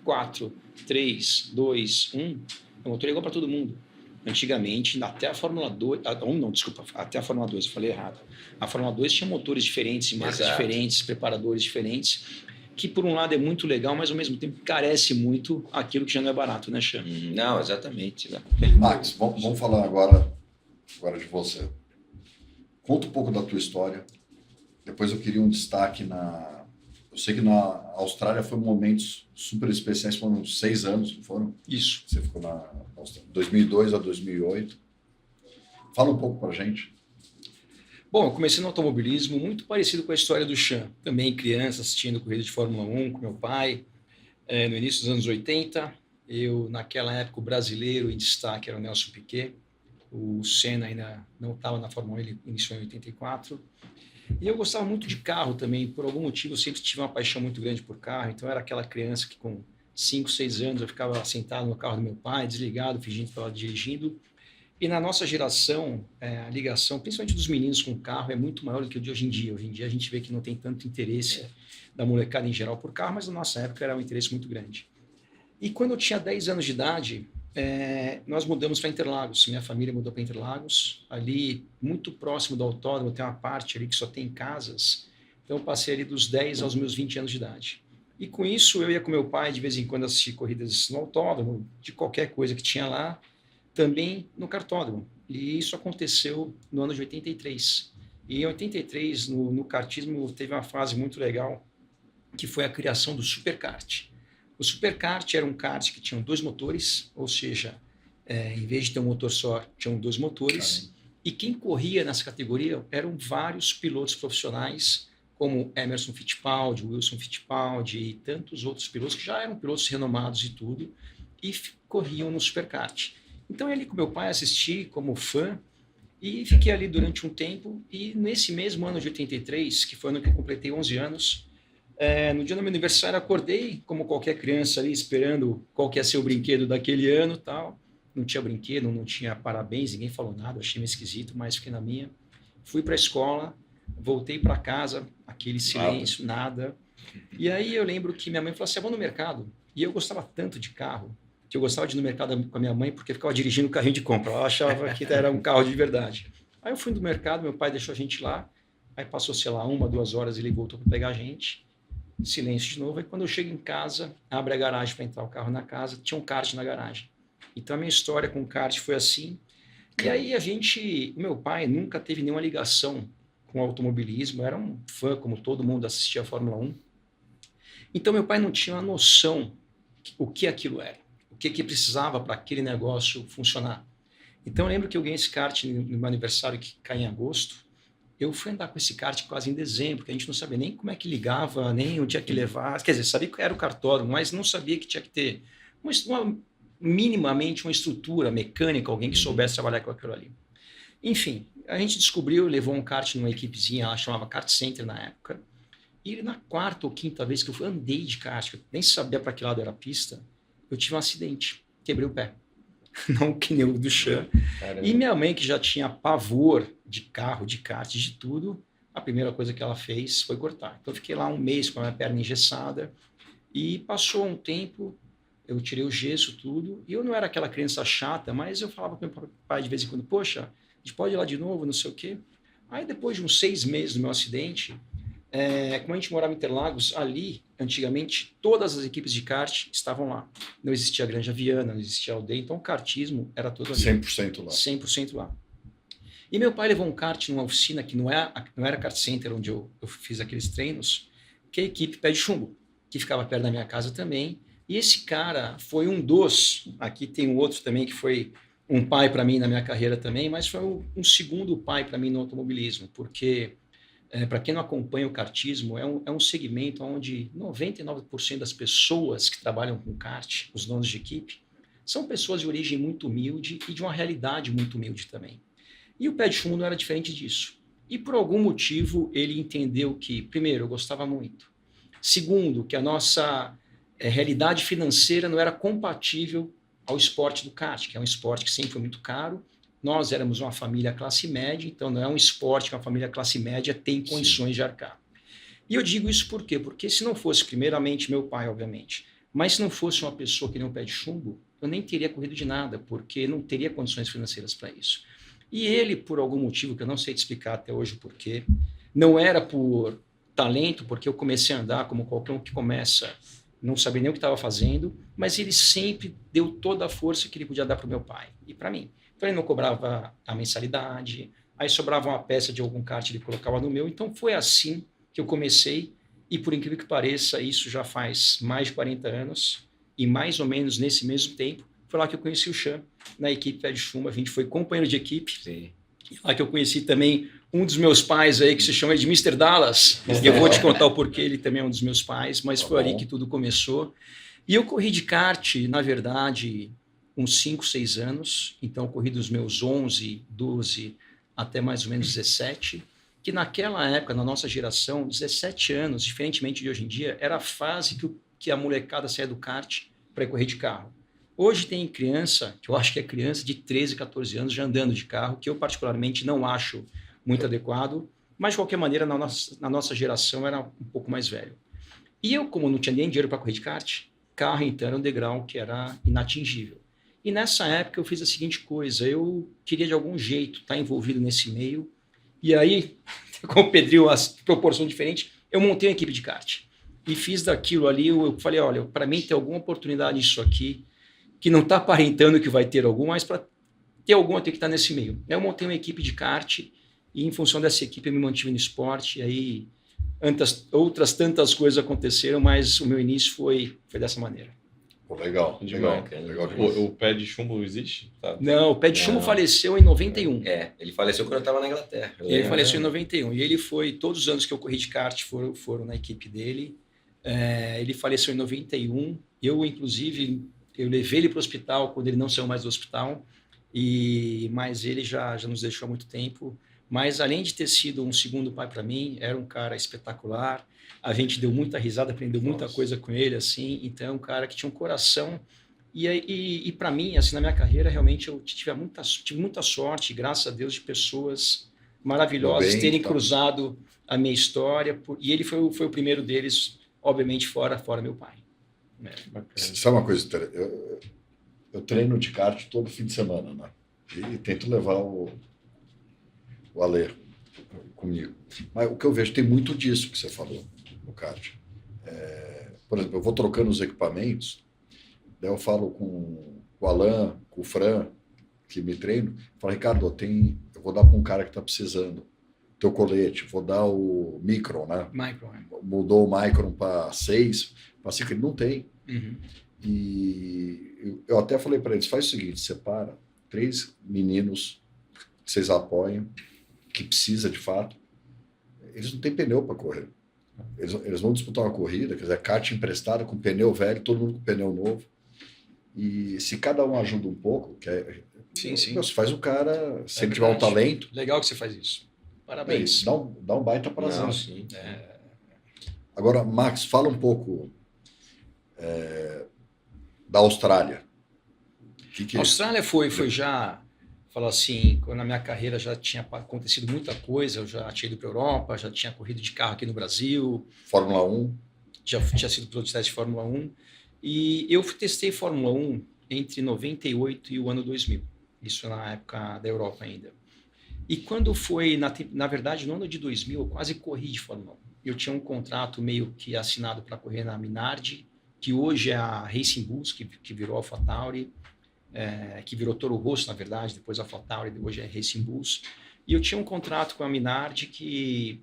S3: 4, 3, 2, 1, é motor igual para todo mundo. Antigamente, até a Fórmula 2... até a Fórmula 2, eu falei errado. A Fórmula 2 tinha motores diferentes, marcas diferentes, preparadores diferentes, que por um lado é muito legal, mas ao mesmo tempo carece muito aquilo que já não é barato, né, Xan?
S2: Não, exatamente.
S1: Max, vamos falar agora de você. Conta um pouco da tua história. Depois eu queria um destaque Eu sei que na Austrália foi momentos super especiais, foram 6 anos, não foram?
S3: Isso.
S1: Você ficou na Austrália, 2002 a 2008. Fala um pouco pra gente.
S3: Bom, eu comecei no automobilismo muito parecido com a história do Xan. Também criança, assistindo corrida de Fórmula 1 com meu pai. No início dos anos 80, naquela época, o brasileiro em destaque era o Nelson Piquet. O Senna ainda não estava na Fórmula 1, ele iniciou em 84. E eu gostava muito de carro também. Por algum motivo, eu sempre tive uma paixão muito grande por carro. Então, eu era aquela criança que com 5, 6 anos eu ficava sentado no carro do meu pai, desligado, fingindo que estava dirigindo. E na nossa geração, a ligação, principalmente dos meninos com carro, é muito maior do que o de hoje em dia. Hoje em dia a gente vê que não tem tanto interesse da molecada em geral por carro, mas na nossa época era um interesse muito grande. E quando eu tinha 10 anos de idade, nós mudamos para Interlagos. Minha família mudou para Interlagos. Ali, muito próximo do autódromo, tem uma parte ali que só tem casas. Então eu passei ali dos 10 aos meus 20 anos de idade. E com isso eu ia com meu pai de vez em quando assistir corridas no autódromo, de qualquer coisa que tinha lá, também no kartódromo. E isso aconteceu no ano de 83. E em 83, no kartismo, teve uma fase muito legal, que foi a criação do superkart. O superkart era um kart que tinha 2 motores, ou seja, em vez de ter um motor só, tinham 2 motores. Caramba. E quem corria nessa categoria eram vários pilotos profissionais, como Emerson Fittipaldi, Wilson Fittipaldi e tantos outros pilotos que já eram pilotos renomados e tudo, e corriam no superkart. Então, eu ali com meu pai assisti como fã e fiquei ali durante um tempo. E nesse mesmo ano de 83, que foi o ano que eu completei 11 anos, no dia do meu aniversário, acordei como qualquer criança ali, esperando qual que ia ser o brinquedo daquele ano, tal. Não tinha brinquedo, não tinha parabéns, ninguém falou nada, achei meio esquisito, mas fiquei na minha. Fui para a escola, voltei para casa, aquele silêncio, nada. E aí eu lembro que minha mãe falou assim, vamos no mercado. E eu gostava tanto de carro, que eu gostava de ir no mercado com a minha mãe porque ficava dirigindo o carrinho de compra. Ela achava que era um carro de verdade. Aí eu fui no mercado, meu pai deixou a gente lá, aí passou, sei lá, 1, 2 horas, ele voltou para pegar a gente. Silêncio de novo. Aí quando eu chego em casa, abre a garagem para entrar o carro na casa, tinha um kart na garagem. Então a minha história com o kart foi assim. E aí o meu pai nunca teve nenhuma ligação com o automobilismo, era um fã, como todo mundo assistia a Fórmula 1. Então meu pai não tinha uma noção o que aquilo era, o que precisava para aquele negócio funcionar. Então eu lembro que eu ganhei esse kart no meu aniversário, que cai em agosto. Eu fui andar com esse kart quase em dezembro, porque a gente não sabia nem como é que ligava, nem onde tinha que levar. Quer dizer, sabia que era o cartódromo, mas não sabia que tinha que ter minimamente uma estrutura mecânica, alguém que soubesse trabalhar com aquilo ali. Enfim, a gente descobriu, levou um kart numa equipezinha, ela chamava Kart Center na época, e na 4ª ou 5ª vez que eu andei de kart, eu nem sabia para que lado era a pista, eu tive um acidente, quebrei o pé. Não que nem o do Xan. E minha mãe, que já tinha pavor de carro, de kart, de tudo, a primeira coisa que ela fez foi cortar. Então eu fiquei lá um mês com a minha perna engessada, e passou um tempo, eu tirei o gesso, tudo, e eu não era aquela criança chata, mas eu falava com meu pai de vez em quando, poxa, a gente pode ir lá de novo, não sei o quê. Aí depois de uns 6 meses do meu acidente, como a gente morava em Interlagos, ali, antigamente, todas as equipes de kart estavam lá. Não existia Granja Viana, não existia Aldeia, então o kartismo era todo ali.
S1: 100% lá.
S3: 100% lá. E meu pai levou um kart numa oficina que não era kart center, onde eu fiz aqueles treinos, que é a equipe Pé de Chumbo, que ficava perto da minha casa também. E esse cara foi um dos... Aqui tem um outro também que foi um pai para mim na minha carreira também, mas foi um segundo pai para mim no automobilismo, porque... para quem não acompanha o kartismo, é um segmento onde 99% das pessoas que trabalham com kart, os donos de equipe, são pessoas de origem muito humilde e de uma realidade muito humilde também. E o Pé de Chumbo não era diferente disso. E por algum motivo ele entendeu que, primeiro, eu gostava muito. Segundo, que a nossa realidade financeira não era compatível ao esporte do kart, que é um esporte que sempre foi muito caro, nós éramos uma família classe média, então não é um esporte que uma família classe média tem condições de arcar. E eu digo isso por quê? Porque se não fosse, primeiramente, meu pai, obviamente, mas se não fosse uma pessoa que nem um pé de chumbo, eu nem teria corrido de nada, porque não teria condições financeiras para isso. E ele, por algum motivo que eu não sei te explicar até hoje o porquê, não era por talento, porque eu comecei a andar como qualquer um que começa, não sabia nem o que estava fazendo, mas ele sempre deu toda a força que ele podia dar para o meu pai e para mim. Então ele não cobrava a mensalidade, aí sobrava uma peça de algum kart, ele colocava no meu. Então foi assim que eu comecei, e por incrível que pareça, isso já faz mais de 40 anos, e mais ou menos nesse mesmo tempo, foi lá que eu conheci o Chan, na equipe Pé de Chumbo. A gente foi companheiro de equipe.
S2: Sim.
S3: Lá que eu conheci também um dos meus pais aí, que se chama de Mr. Dallas. E eu vou te contar o porquê, ele também é um dos meus pais, mas foi ali que tudo começou. E eu corri de kart, na verdade, uns 5, 6 anos. Então, eu corri dos meus 11, 12 até mais ou menos 17, que naquela época, na nossa geração, 17 anos, diferentemente de hoje em dia, era a fase que a molecada saía do kart para correr de carro. Hoje tem criança, que eu acho que é criança de 13, 14 anos já andando de carro, que eu particularmente não acho muito adequado, mas de qualquer maneira na nossa geração era um pouco mais velho. E eu, como não tinha nem dinheiro para correr de kart, carro então era um degrau que era inatingível. E nessa época eu fiz a seguinte coisa, eu queria de algum jeito estar envolvido nesse meio, e aí, com o Pedrinho, a proporção diferente, eu montei uma equipe de kart. E fiz daquilo ali, eu falei, olha, para mim ter alguma oportunidade nisso aqui, que não está aparentando que vai ter algum, mas para ter algum eu tenho que estar nesse meio. Eu montei uma equipe de kart e em função dessa equipe eu me mantive no esporte, e aí outras tantas coisas aconteceram, mas o meu início foi dessa maneira.
S1: Pô, legal.
S4: O Pé de Chumbo existe? Tá.
S3: Não, o Pé de Chumbo faleceu em 91.
S2: Ele faleceu quando eu estava na Inglaterra.
S3: Ele faleceu em 91. E ele foi, todos os anos que eu corri de kart foram na equipe dele. Ele faleceu em 91. Eu, inclusive, eu levei ele para o hospital quando ele não saiu mais do hospital, mas ele já nos deixou há muito tempo. Mas, além de ter sido um segundo pai para mim, era um cara espetacular. A gente deu muita risada, aprendeu muita coisa com ele, assim. Então, é um cara que tinha um coração. E para mim, assim, na minha carreira, realmente, eu tive muita sorte, graças a Deus, de pessoas maravilhosas terem cruzado a minha história. E ele foi o primeiro deles, obviamente, fora meu pai.
S1: Sabe uma coisa? Eu treino de kart todo fim de semana, né? E tento levar o Alê comigo. Mas o que eu vejo, tem muito disso que você falou no kart. Por exemplo, eu vou trocando os equipamentos, daí eu falo com o Alan, com o Fran, que me treino, falo, Ricardo, eu vou dar para um cara que está precisando teu colete, vou dar o Micron, né?
S3: Micron.
S1: Mudou o Micron para 6, para 5, ele não tem.
S3: Uhum.
S1: E eu até falei para eles, faz o seguinte, separa 3 meninos que vocês apoiam, que precisa de fato, eles não têm pneu para correr. Eles vão disputar uma corrida, quer dizer, kart emprestado com pneu velho, todo mundo com pneu novo. E se cada um ajuda um pouco,
S3: sim.
S1: Você faz o cara, se ele tiver um talento...
S3: Legal que você faz isso. Parabéns.
S1: Dá um baita prazer.
S2: Não, sim.
S1: Agora, Max, fala um pouco da Austrália.
S3: A Austrália foi já... Fala assim, quando na minha carreira já tinha acontecido muita coisa, eu já tinha ido para a Europa, já tinha corrido de carro aqui no Brasil.
S1: Fórmula 1. Já
S3: tinha sido piloto de teste de Fórmula 1. E eu testei Fórmula 1 entre 98 e o ano 2000. Isso na época da Europa ainda. E quando foi, na verdade, no ano de 2000, eu quase corri de Fórmula 1. Eu tinha um contrato meio que assinado para correr na Minardi, que hoje é a Racing Bulls, que virou AlphaTauri. Que virou Toro Rosso, na verdade, depois a AlphaTauri, hoje é Racing Bulls. E eu tinha um contrato com a Minardi que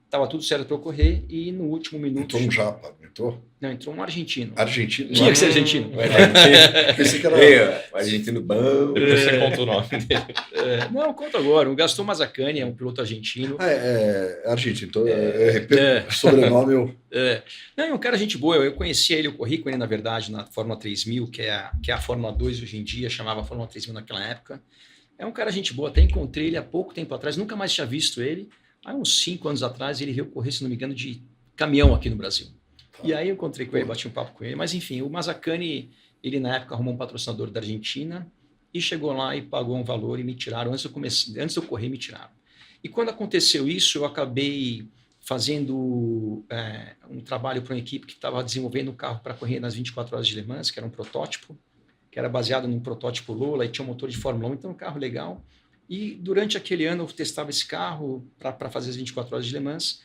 S3: estava tudo certo para eu correr, e no último minuto...
S1: Entrou um japa, entrou?
S3: Não, entrou um argentino.
S1: Argentino?
S3: Tinha que ser argentino.
S1: Pensei que era...
S2: O argentino bom.
S4: Você conta o nome dele.
S3: Não, conta agora. O Gaston Mazzacani é um piloto argentino.
S1: É argentino, então sobrenome eu...
S3: Não, é um cara gente boa. Eu conhecia ele, eu corri com ele, na verdade, na Fórmula 3000, que é a Fórmula 2 hoje em dia, chamava Fórmula 3000 naquela época. É um cara gente boa, até encontrei ele há pouco tempo atrás, nunca mais tinha visto ele. Há uns 5 anos atrás, ele veio correr, se não me engano, de caminhão aqui no Brasil. E aí eu encontrei com ele, bati um papo com ele. Mas enfim, o Mazzacani, ele na época arrumou um patrocinador da Argentina, e chegou lá e pagou um valor e me tiraram. Antes de eu correr, me tiraram. E quando aconteceu isso, eu acabei fazendo um trabalho para uma equipe que estava desenvolvendo um carro para correr nas 24 horas de Le Mans, que era um protótipo, que era baseado num protótipo Lola e tinha um motor de Fórmula 1, então um carro legal. E durante aquele ano eu testava esse carro para fazer as 24 horas de Le Mans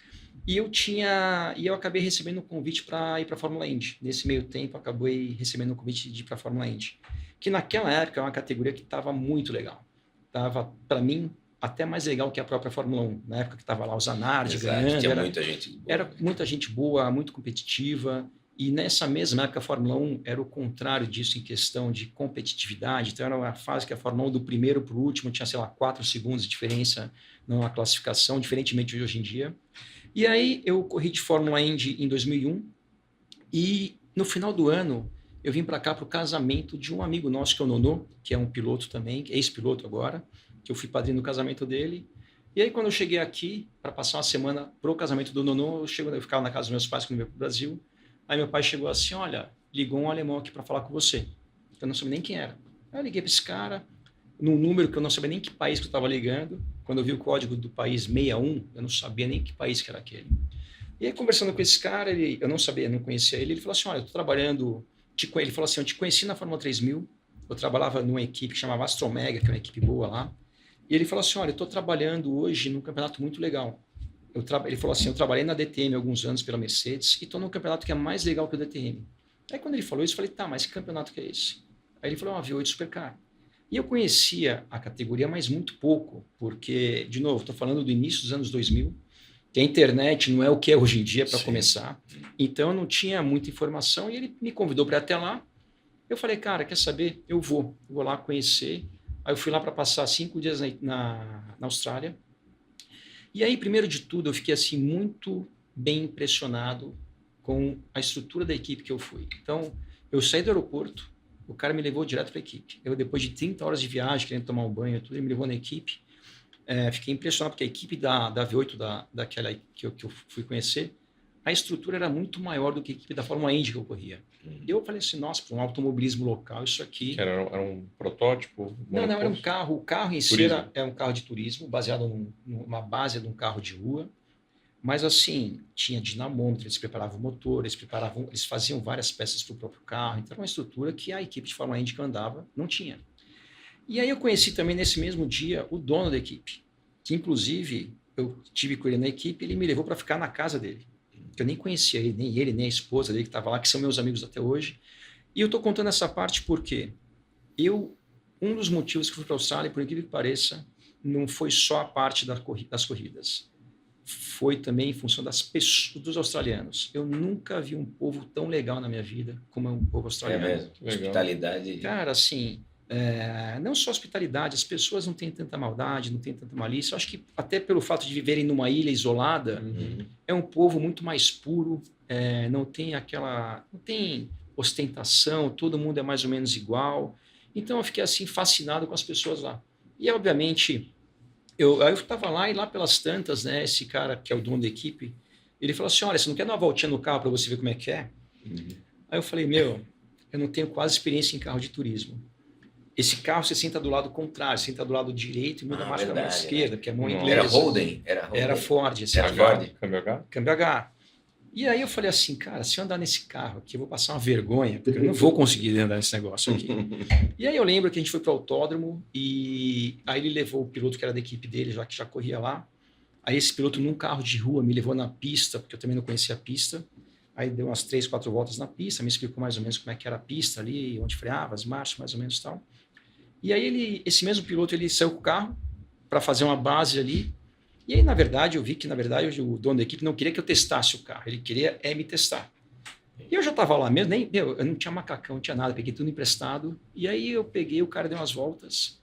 S3: e eu acabei recebendo um convite para ir para a Fórmula Indy. Nesse meio tempo, acabei recebendo um convite de ir para a Fórmula Indy, que naquela época é uma categoria que estava muito legal. Estava, para mim, até mais legal que a própria Fórmula 1. Na época que estava lá o Zanardi ganhando.
S2: Tinha muita gente boa.
S3: Era muita gente boa, muito competitiva. E nessa mesma época a Fórmula 1 era o contrário disso em questão de competitividade. Então era uma fase que a Fórmula 1 do primeiro para o último tinha, sei lá, 4 segundos de diferença na classificação, diferentemente de hoje em dia. E aí eu corri de Fórmula Indy em 2001 e no final do ano eu vim para cá para o casamento de um amigo nosso que é o Nonô, que é um piloto também, ex-piloto agora, que eu fui padrinho do casamento dele. E aí, quando eu cheguei aqui, para passar uma semana pro casamento do Nonô, eu ficava na casa dos meus pais quando eu veio para o Brasil. Aí meu pai chegou assim, olha, ligou um alemão aqui para falar com você. Eu não sabia nem quem era. Aí eu liguei para esse cara, num número que eu não sabia nem que país que eu estava ligando. Quando eu vi o código do país 61, eu não sabia nem que país que era aquele. E aí, conversando com esse cara, eu não sabia, não conhecia ele, ele falou assim, olha, eu estou trabalhando... Ele falou assim, eu te conheci na Fórmula 3000, eu trabalhava numa equipe que chamava Astromega, que é uma equipe boa lá. E ele falou assim, olha, eu estou trabalhando hoje num campeonato muito legal. Ele falou assim, eu trabalhei na DTM há alguns anos pela Mercedes e estou num campeonato que é mais legal que o DTM. Aí quando ele falou isso, eu falei, tá, mas que campeonato que é esse? Aí ele falou, V8 Supercar. E eu conhecia a categoria, mas muito pouco, porque, de novo, estou falando do início dos anos 2000, que a internet não é o que é hoje em dia para começar. Então eu não tinha muita informação e ele me convidou para ir até lá. Eu falei, cara, quer saber? Eu vou lá conhecer. Aí eu fui lá para passar 5 dias na Austrália. E aí, primeiro de tudo, eu fiquei assim muito bem impressionado com a estrutura da equipe que eu fui. Então, eu saí do aeroporto, o cara me levou direto para a equipe. Eu, depois de 30 horas de viagem, querendo tomar um banho, tudo, ele me levou na equipe. Fiquei impressionado porque a equipe da V8, daquela que eu fui conhecer, a estrutura era muito maior do que a equipe da Fórmula Indy que eu corria. E eu falei assim, nossa, para um automobilismo local, isso aqui...
S4: Era um protótipo?
S3: Não, era um carro. O carro em si é um carro de turismo, baseado numa base de um carro de rua. Mas assim, tinha dinamômetro, eles preparavam o motor, eles faziam várias peças para o próprio carro. Então era uma estrutura que a equipe de Fórmula Indy que andava não tinha. E aí eu conheci também nesse mesmo dia o dono da equipe, que inclusive eu tive com ele na equipe, ele me levou para ficar na casa dele. Eu nem conhecia ele, nem a esposa dele que estava lá, que são meus amigos até hoje. E eu estou contando essa parte porque um dos motivos que fui para a Austrália, por incrível que pareça, não foi só a parte das corridas. Foi também em função das pessoas, dos australianos. Eu nunca vi um povo tão legal na minha vida como é um povo australiano.
S2: É mesmo? Hospitalidade.
S3: Cara, assim, não só hospitalidade, as pessoas não têm tanta maldade, não têm tanta malícia. Eu acho que até pelo fato de viverem numa ilha isolada, é um povo muito mais puro, não tem ostentação, todo mundo é mais ou menos igual. Então eu fiquei assim fascinado com as pessoas lá. E obviamente, eu estava lá e lá pelas tantas, né, esse cara que é o dono da equipe, ele falou assim, olha, você não quer dar uma voltinha no carro para você ver como é que é? Aí eu falei, eu não tenho quase experiência em carro de turismo. Esse carro você senta do lado contrário, senta do lado direito e muda a marcha para a mão esquerda, que é mão inglesa.
S2: Era Holden?
S3: Era Ford.
S2: Era Ford?
S4: Câmbio H?
S3: Câmbio H. E aí eu falei assim, cara, se eu andar nesse carro aqui, eu vou passar uma vergonha, porque eu não vou conseguir andar nesse negócio aqui. E aí eu lembro que a gente foi para o autódromo e aí ele levou o piloto que era da equipe dele, que já corria lá. Aí esse piloto num carro de rua me levou na pista, porque eu também não conhecia a pista. Aí deu umas 3, 4 voltas na pista, me explicou mais ou menos como é que era a pista ali, onde freava, as marchas, mais ou menos e tal. E aí esse mesmo piloto, ele saiu com o carro para fazer uma base ali. E aí, na verdade, eu vi que, o dono da equipe não queria que eu testasse o carro. Ele queria me testar. E eu já estava lá mesmo, eu não tinha macacão, não tinha nada, peguei tudo emprestado. E aí eu peguei, o cara deu umas voltas.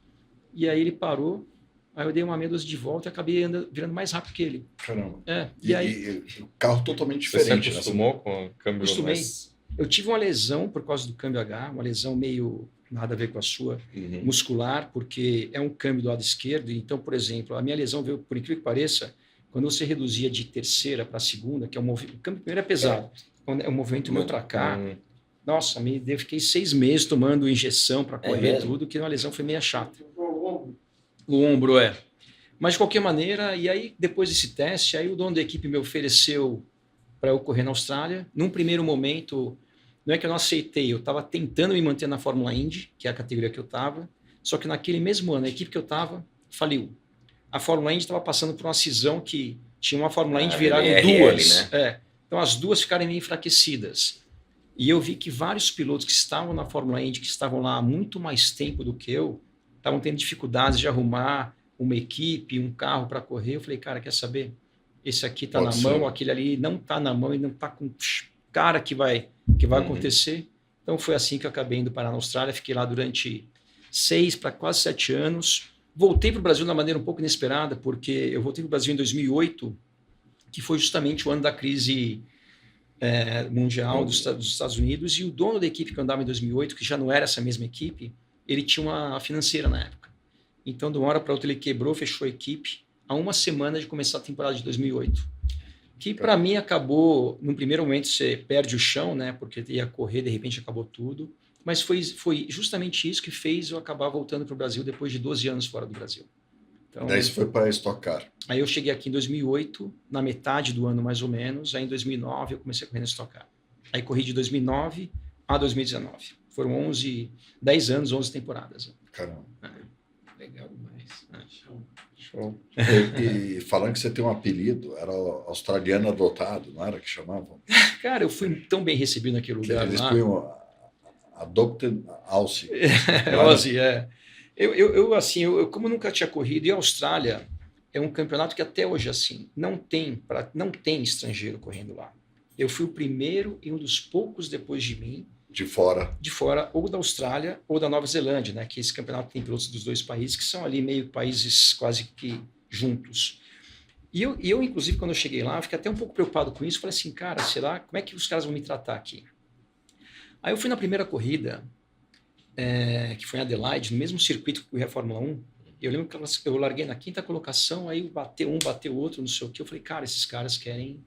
S3: E aí ele parou. Aí eu dei uma meia dúzia de volta e acabei virando mais rápido que ele.
S1: Caramba.
S3: E aí,
S1: o carro totalmente diferente.
S4: Você acostumou com o câmbio?
S3: Acostumei. Eu tive uma lesão por causa do câmbio H, uma lesão meio nada a ver com a sua, muscular, porque é um câmbio do lado esquerdo. Então, por exemplo, a minha lesão veio, por incrível que pareça, quando você reduzia de terceira para segunda, que é o câmbio primeiro é pesado, quando é o movimento meu para cá, Nossa, eu fiquei 6 meses tomando injeção para correr tudo, que uma lesão foi meio chata. O ombro, Mas, de qualquer maneira, e aí, depois desse teste, aí o dono da equipe me ofereceu para eu correr na Austrália. Num primeiro momento, não é que eu não aceitei, eu estava tentando me manter na Fórmula Indy, que é a categoria que eu estava, só que naquele mesmo ano, a equipe que eu estava faliu. A Fórmula Indy estava passando por uma cisão que tinha uma Fórmula Indy virada em duas. Né? Então, as duas ficaram meio enfraquecidas. E eu vi que vários pilotos que estavam na Fórmula Indy, que estavam lá há muito mais tempo do que eu, estavam tendo dificuldades de arrumar uma equipe, um carro para correr. Eu falei, cara, quer saber? Esse aqui está na mão, aquele ali não está na mão e não está com cara que vai acontecer. Então foi assim que eu acabei indo parar na Austrália. Fiquei lá durante 6 para quase 7 anos. Voltei para o Brasil de uma maneira um pouco inesperada, porque eu voltei para o Brasil em 2008, que foi justamente o ano da crise mundial dos Estados Unidos, e o dono da equipe que eu andava em 2008, que já não era essa mesma equipe, ele tinha uma financeira na época. Então, de uma hora para outra, ele quebrou, fechou a equipe, há uma semana de começar a temporada de 2008. Que, para mim, acabou, num primeiro momento, você perde o chão, né? Porque ia correr, de repente acabou tudo. Mas foi justamente isso que fez eu acabar voltando para o Brasil depois de 12 anos fora do Brasil. Então,
S1: daí você foi para Stock Car.
S3: Aí eu cheguei aqui em 2008, na metade do ano mais ou menos. Aí em 2009 eu comecei a correr na Stock Car. Aí corri de 2009 a 2019. Foram 10 anos, 11 temporadas.
S1: Caramba.
S2: Legal demais.
S4: Show.
S1: E falando que você tem um apelido, era australiano adotado, não era que chamavam?
S3: Cara, eu fui tão bem recebido naquele lugar
S1: eles
S3: lá.
S1: punham Adopted Aussie.
S3: Aussie, Eu, assim, eu como nunca tinha corrido, e a Austrália é um campeonato que até hoje, assim, não tem estrangeiro correndo lá. Eu fui o primeiro e um dos poucos depois de mim.
S1: De fora,
S3: ou da Austrália ou da Nova Zelândia, né? Que esse campeonato tem pilotos dos dois países, que são ali meio países quase que juntos. E eu, inclusive, quando eu cheguei lá, eu fiquei até um pouco preocupado com isso. Falei assim, cara, sei lá, como é que os caras vão me tratar aqui? Aí eu fui na primeira corrida, que foi em Adelaide, no mesmo circuito que eu corri a Fórmula 1. Eu lembro que eu larguei na 5ª colocação, aí bateu um, bateu outro, não sei o quê. Eu falei, cara, esses caras querem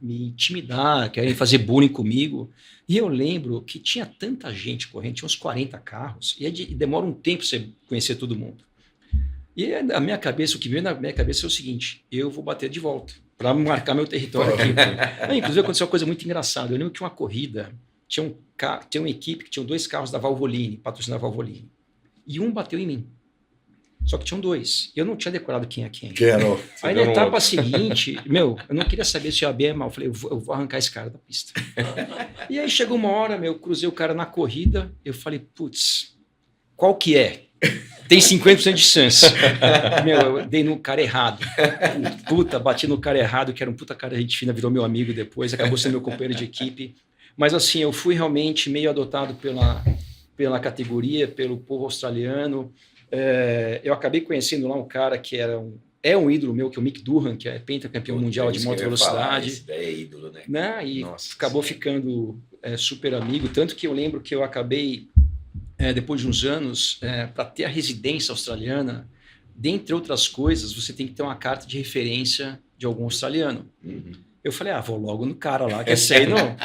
S3: me intimidar, querem fazer bullying comigo. E eu lembro que tinha tanta gente correndo, tinha uns 40 carros, e demora um tempo você conhecer todo mundo. E a minha cabeça, o que veio na minha cabeça é o seguinte, eu vou bater de volta, para marcar meu território aqui. Inclusive aconteceu uma coisa muito engraçada, eu lembro que uma corrida, tinha uma equipe que tinha 2 carros da Valvoline, patrocinada Valvoline, e um bateu em mim. Só que tinham 2. Eu não tinha decorado quem é quem. Aí na etapa seguinte, eu não queria saber se ia bem ou mal. Eu falei, eu vou arrancar esse cara da pista. E aí chegou uma hora, eu cruzei o cara na corrida, eu falei, putz, qual que é? Tem 50% de chance. Eu dei no cara errado. Puta, bati no cara errado, que era um puta cara de gente fina, virou meu amigo depois, acabou sendo meu companheiro de equipe. Mas assim, eu fui realmente meio adotado pela categoria, pelo povo australiano. Eu acabei conhecendo lá um cara que é um ídolo meu, que é o Mick Durham, que é pentacampeão mundial de moto velocidade.
S2: Esse daí é ídolo, né?
S3: E acabou ficando super amigo. Tanto que eu lembro que eu acabei, depois de uns anos, para ter a residência australiana, dentre outras coisas, você tem que ter uma carta de referência de algum australiano. Uhum. Eu falei, vou logo no cara lá, que eu sei, não.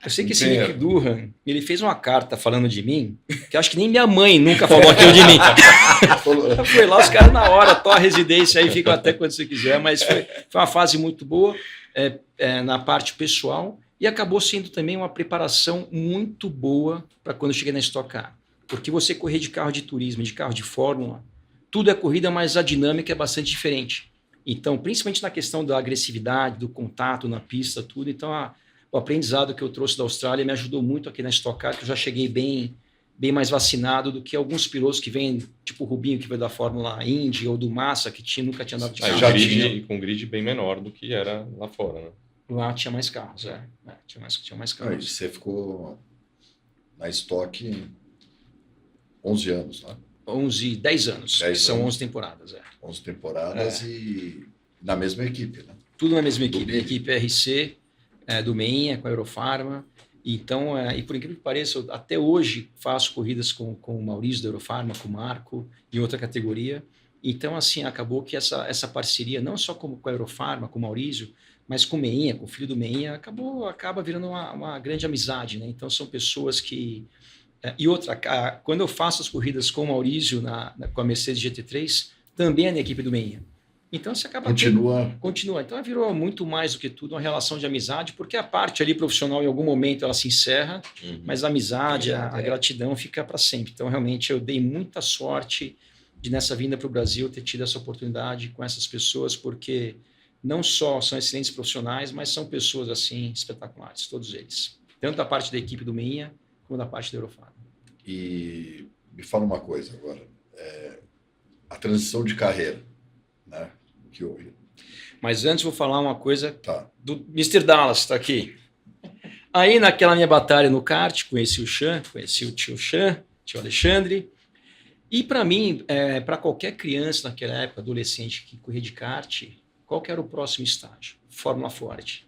S3: Eu sei que esse Mick Durham, ele fez uma carta falando de mim, que acho que nem minha mãe nunca falou aquilo de mim. Foi lá, os caras na hora, a residência aí, fica até quando você quiser, mas foi uma fase muito boa na parte pessoal, e acabou sendo também uma preparação muito boa para quando eu cheguei na Stock Car. Porque você correr de carro de turismo, de carro de fórmula, tudo é corrida, mas a dinâmica é bastante diferente. Então, principalmente na questão da agressividade, do contato na pista, tudo. Então, o aprendizado que eu trouxe da Austrália me ajudou muito aqui na Stock Car, que eu já cheguei bem mais vacinado do que alguns pilotos que vêm, tipo o Rubinho, que veio da Fórmula Indy, ou do Massa, que nunca tinha andado de carro.
S4: Com grid bem menor do que era lá fora, né?
S3: Lá tinha mais carros, tinha mais carros.
S1: Você ficou na Stock 11 anos, né?
S3: 10 anos, são 11 temporadas.
S1: 11 temporadas e na mesma equipe, né?
S3: Tudo na mesma equipe. A equipe RC, do Meinha, com a Eurofarma. Então, e por incrível que pareça, eu até hoje faço corridas com o Maurício da Eurofarma, com o Marco, em outra categoria. Então, assim, acabou que essa parceria, não só com a Eurofarma, com o Maurício, mas com o Meinha, com o filho do Meinha, acaba virando uma grande amizade, né? Então são pessoas que... E outra, quando eu faço as corridas com o Maurício, com a Mercedes GT3, também é na equipe do Meinha. Então você acaba... Continua. Então virou muito mais do que tudo uma relação de amizade, porque a parte ali profissional, em algum momento, ela se encerra, mas a amizade, a gratidão fica para sempre. Então, realmente, eu dei muita sorte de, nessa vinda para o Brasil, ter tido essa oportunidade com essas pessoas, porque não só são excelentes profissionais, mas são pessoas, assim, espetaculares, todos eles. Tanto da parte da equipe do Meinha, como da parte da Eurofado.
S1: E me fala uma coisa agora. A transição de carreira, né? Que houve.
S3: Mas antes vou falar uma coisa do Mr. Dallas, está aqui. Aí, naquela minha batalha no kart, conheci o tio Alexandre. E para mim, para qualquer criança naquela época, adolescente que corria de kart, qual que era o próximo estágio? Fórmula Ford.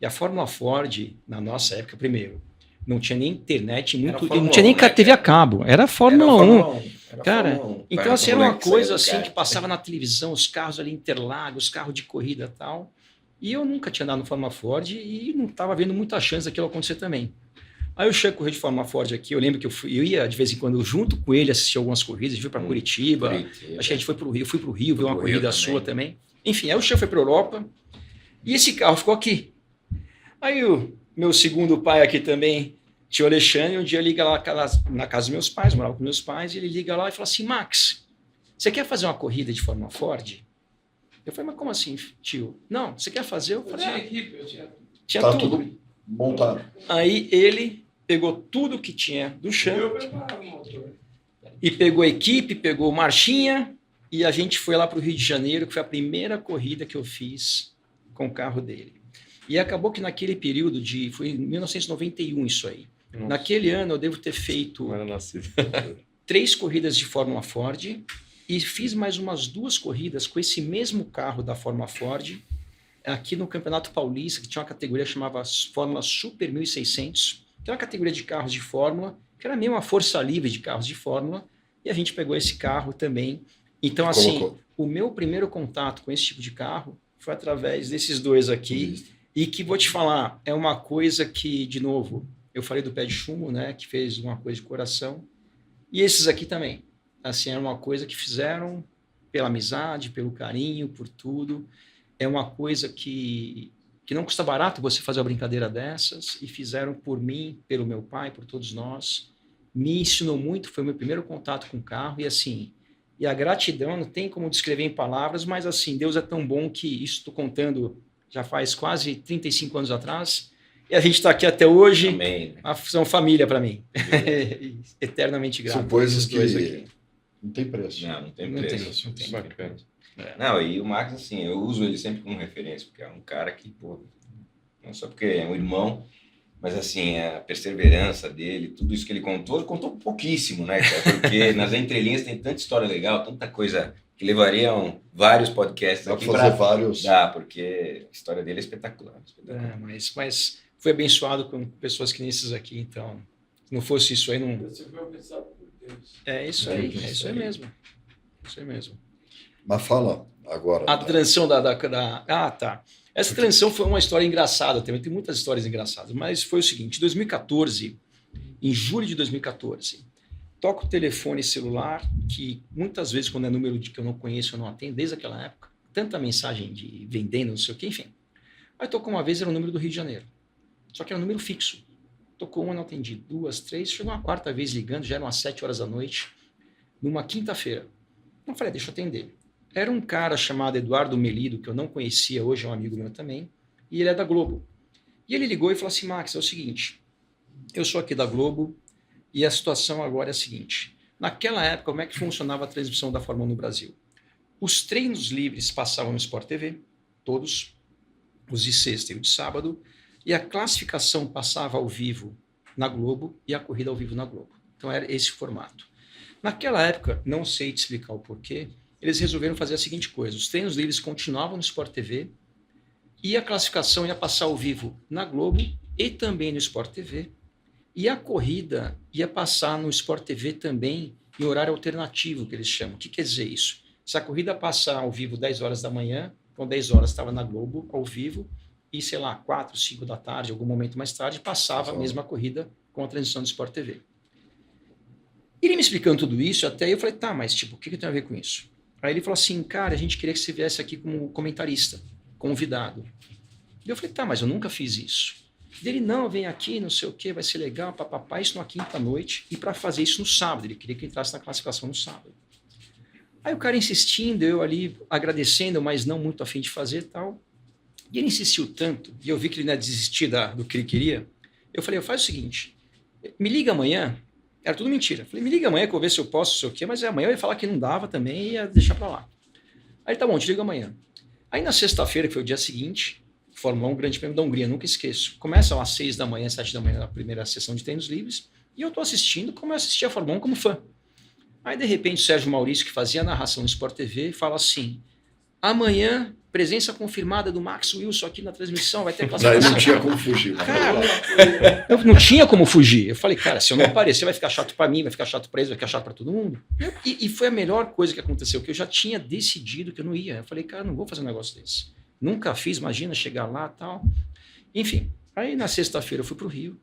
S3: E a Fórmula Ford, na nossa época, primeiro, não tinha nem internet, não tinha nem TV a cabo, era Fórmula 1. Cara, então assim, era uma coisa assim que passava na televisão, os carros ali Interlagos, carro de corrida e tal. E eu nunca tinha andado no Fórmula Ford e não estava vendo muita chance daquilo acontecer também. Aí eu cheguei a correr de Fórmula Ford aqui, eu lembro que eu ia de vez em quando junto com ele assistir algumas corridas, a gente foi para Curitiba, acho que a gente foi para o Rio, fui para o Rio, ver uma corrida sua também. Enfim, aí o chefe foi para a Europa e esse carro ficou aqui. Aí o meu segundo pai aqui também, tio Alexandre, um dia liga lá na casa dos meus pais, morava com meus pais, e ele liga lá e fala assim, Max, você quer fazer uma corrida de Fórmula Ford? Eu falei, mas como assim, tio? Não, você quer fazer? Eu falei,
S5: tinha equipe, eu tinha
S1: tudo montado.
S3: Aí ele pegou tudo que tinha do chão e pegou a equipe, pegou marchinha, e a gente foi lá para o Rio de Janeiro, que foi a primeira corrida que eu fiz com o carro dele. E acabou que naquele período foi em 1991 isso aí. Nossa. Naquele ano eu devo ter feito 3 corridas de Fórmula Ford e fiz mais umas 2 corridas com esse mesmo carro da Fórmula Ford aqui no Campeonato Paulista, que tinha uma categoria que chamava Fórmula Super 1600, que era uma categoria de carros de Fórmula, que era meio uma força livre de carros de Fórmula, e a gente pegou esse carro também. Então, assim, o meu primeiro contato com esse tipo de carro foi através desses 2 aqui. E que, vou te falar, é uma coisa que, de novo, eu falei do Pé de Chumbo, né, que fez uma coisa de coração, e esses aqui também. Assim, é uma coisa que fizeram pela amizade, pelo carinho, por tudo. É uma coisa que não custa barato você fazer uma brincadeira dessas, e fizeram por mim, pelo meu pai, por todos nós. Me ensinou muito, foi o meu primeiro contato com o carro, e assim, e a gratidão não tem como descrever em palavras, mas assim, Deus é tão bom que isso estou contando... já faz quase 35 anos atrás, e a gente está aqui até hoje.
S2: Amém.
S3: São família para mim. Eternamente grato.
S1: São coisas que aqui. Não tem preço.
S2: Não tem preço.
S3: Não tem.
S4: Bacana.
S2: Não, e o Max, assim, eu uso ele sempre como referência, porque é um cara que, pô, não só porque é um irmão, mas assim, a perseverança dele, tudo isso que ele contou pouquíssimo, né, cara? Porque nas entrelinhas tem tanta história legal, tanta coisa... que levariam vários podcasts aqui para fazer vários. Dá, porque a história dele é espetacular.
S3: Mas foi abençoado com pessoas que nem esses aqui, então, se não fosse isso aí, não...
S5: Você foi abençoado por Deus.
S3: É isso aí mesmo. Isso aí mesmo.
S1: Mas fala agora.
S3: A transição tá. Essa transição foi uma história engraçada também, tem muitas histórias engraçadas, mas foi o seguinte, em 2014, em julho de 2014, toco o telefone celular, que muitas vezes, quando é número que eu não conheço, eu não atendo, desde aquela época. Tanta mensagem de vendendo, não sei o quê, enfim. Aí tocou uma vez, era o número do Rio de Janeiro. Só que era um número fixo. Tocou uma, não atendi. 2, 3, chegou uma 4ª vez ligando, já eram às 7 horas da noite, numa quinta-feira. Eu falei, deixa eu atender. Era um cara chamado Eduardo Melido, que eu não conhecia, hoje é um amigo meu também, e ele é da Globo. E ele ligou e falou assim, Max, é o seguinte, eu sou aqui da Globo, e a situação agora é a seguinte. Naquela época, como é que funcionava a transmissão da Fórmula 1 no Brasil? Os treinos livres passavam no Sport TV, todos, os de sexta e o de sábado, e a classificação passava ao vivo na Globo e a corrida ao vivo na Globo. Então era esse o formato. Naquela época, não sei te explicar o porquê, eles resolveram fazer a seguinte coisa. Os treinos livres continuavam no Sport TV e a classificação ia passar ao vivo na Globo e também no Sport TV. E a corrida ia passar no Sport TV também em horário alternativo, que eles chamam. O que quer dizer isso? Se a corrida passar ao vivo 10 horas da manhã, então 10 horas estava na Globo, ao vivo, e, sei lá, 4, 5 da tarde, algum momento mais tarde, passava a mesma corrida com a transmissão do Sport TV. Ele me explicando tudo isso, até eu falei, tá, mas tipo, o que tem a ver com isso? Aí ele falou assim, cara, a gente queria que você viesse aqui como comentarista, convidado. E eu falei, tá, mas eu nunca fiz isso. Ele, não, vem aqui, não sei o que, vai ser legal, papapá, isso na quinta-noite, e para fazer isso no sábado, ele queria que eu entrasse na classificação no sábado. Aí o cara insistindo, eu ali agradecendo, mas não muito a fim de fazer e tal. E ele insistiu tanto, e eu vi que ele não ia desistir do que ele queria. Eu falei, faz o seguinte, me liga amanhã. Era tudo mentira. Eu falei, me liga amanhã que eu vou ver se eu posso, não sei o quê, mas amanhã eu ia falar que não dava também e ia deixar para lá. Aí tá bom, te ligo amanhã. Aí na sexta-feira, que foi o dia seguinte, Fórmula 1, Grande Prêmio da Hungria, nunca esqueço. Começa às 6 da manhã, 7 da manhã, na primeira sessão de treinos livres, e eu tô assistindo como eu assistia a Fórmula 1 como fã. Aí, de repente, o Sérgio Maurício, que fazia a narração no Sport TV, fala assim, amanhã, presença confirmada do Max Wilson aqui na transmissão, vai ter classificação.
S1: Daí não tinha como fugir.
S3: Cara, eu não tinha como fugir. Eu falei, cara, se eu não aparecer, vai ficar chato para mim, vai ficar chato para eles, vai ficar chato para todo mundo. E foi a melhor coisa que aconteceu, que eu já tinha decidido que eu não ia. Eu falei, cara, não vou fazer um negócio desse. Nunca fiz, imagina chegar lá e tal. Enfim, aí na sexta-feira eu fui para o Rio.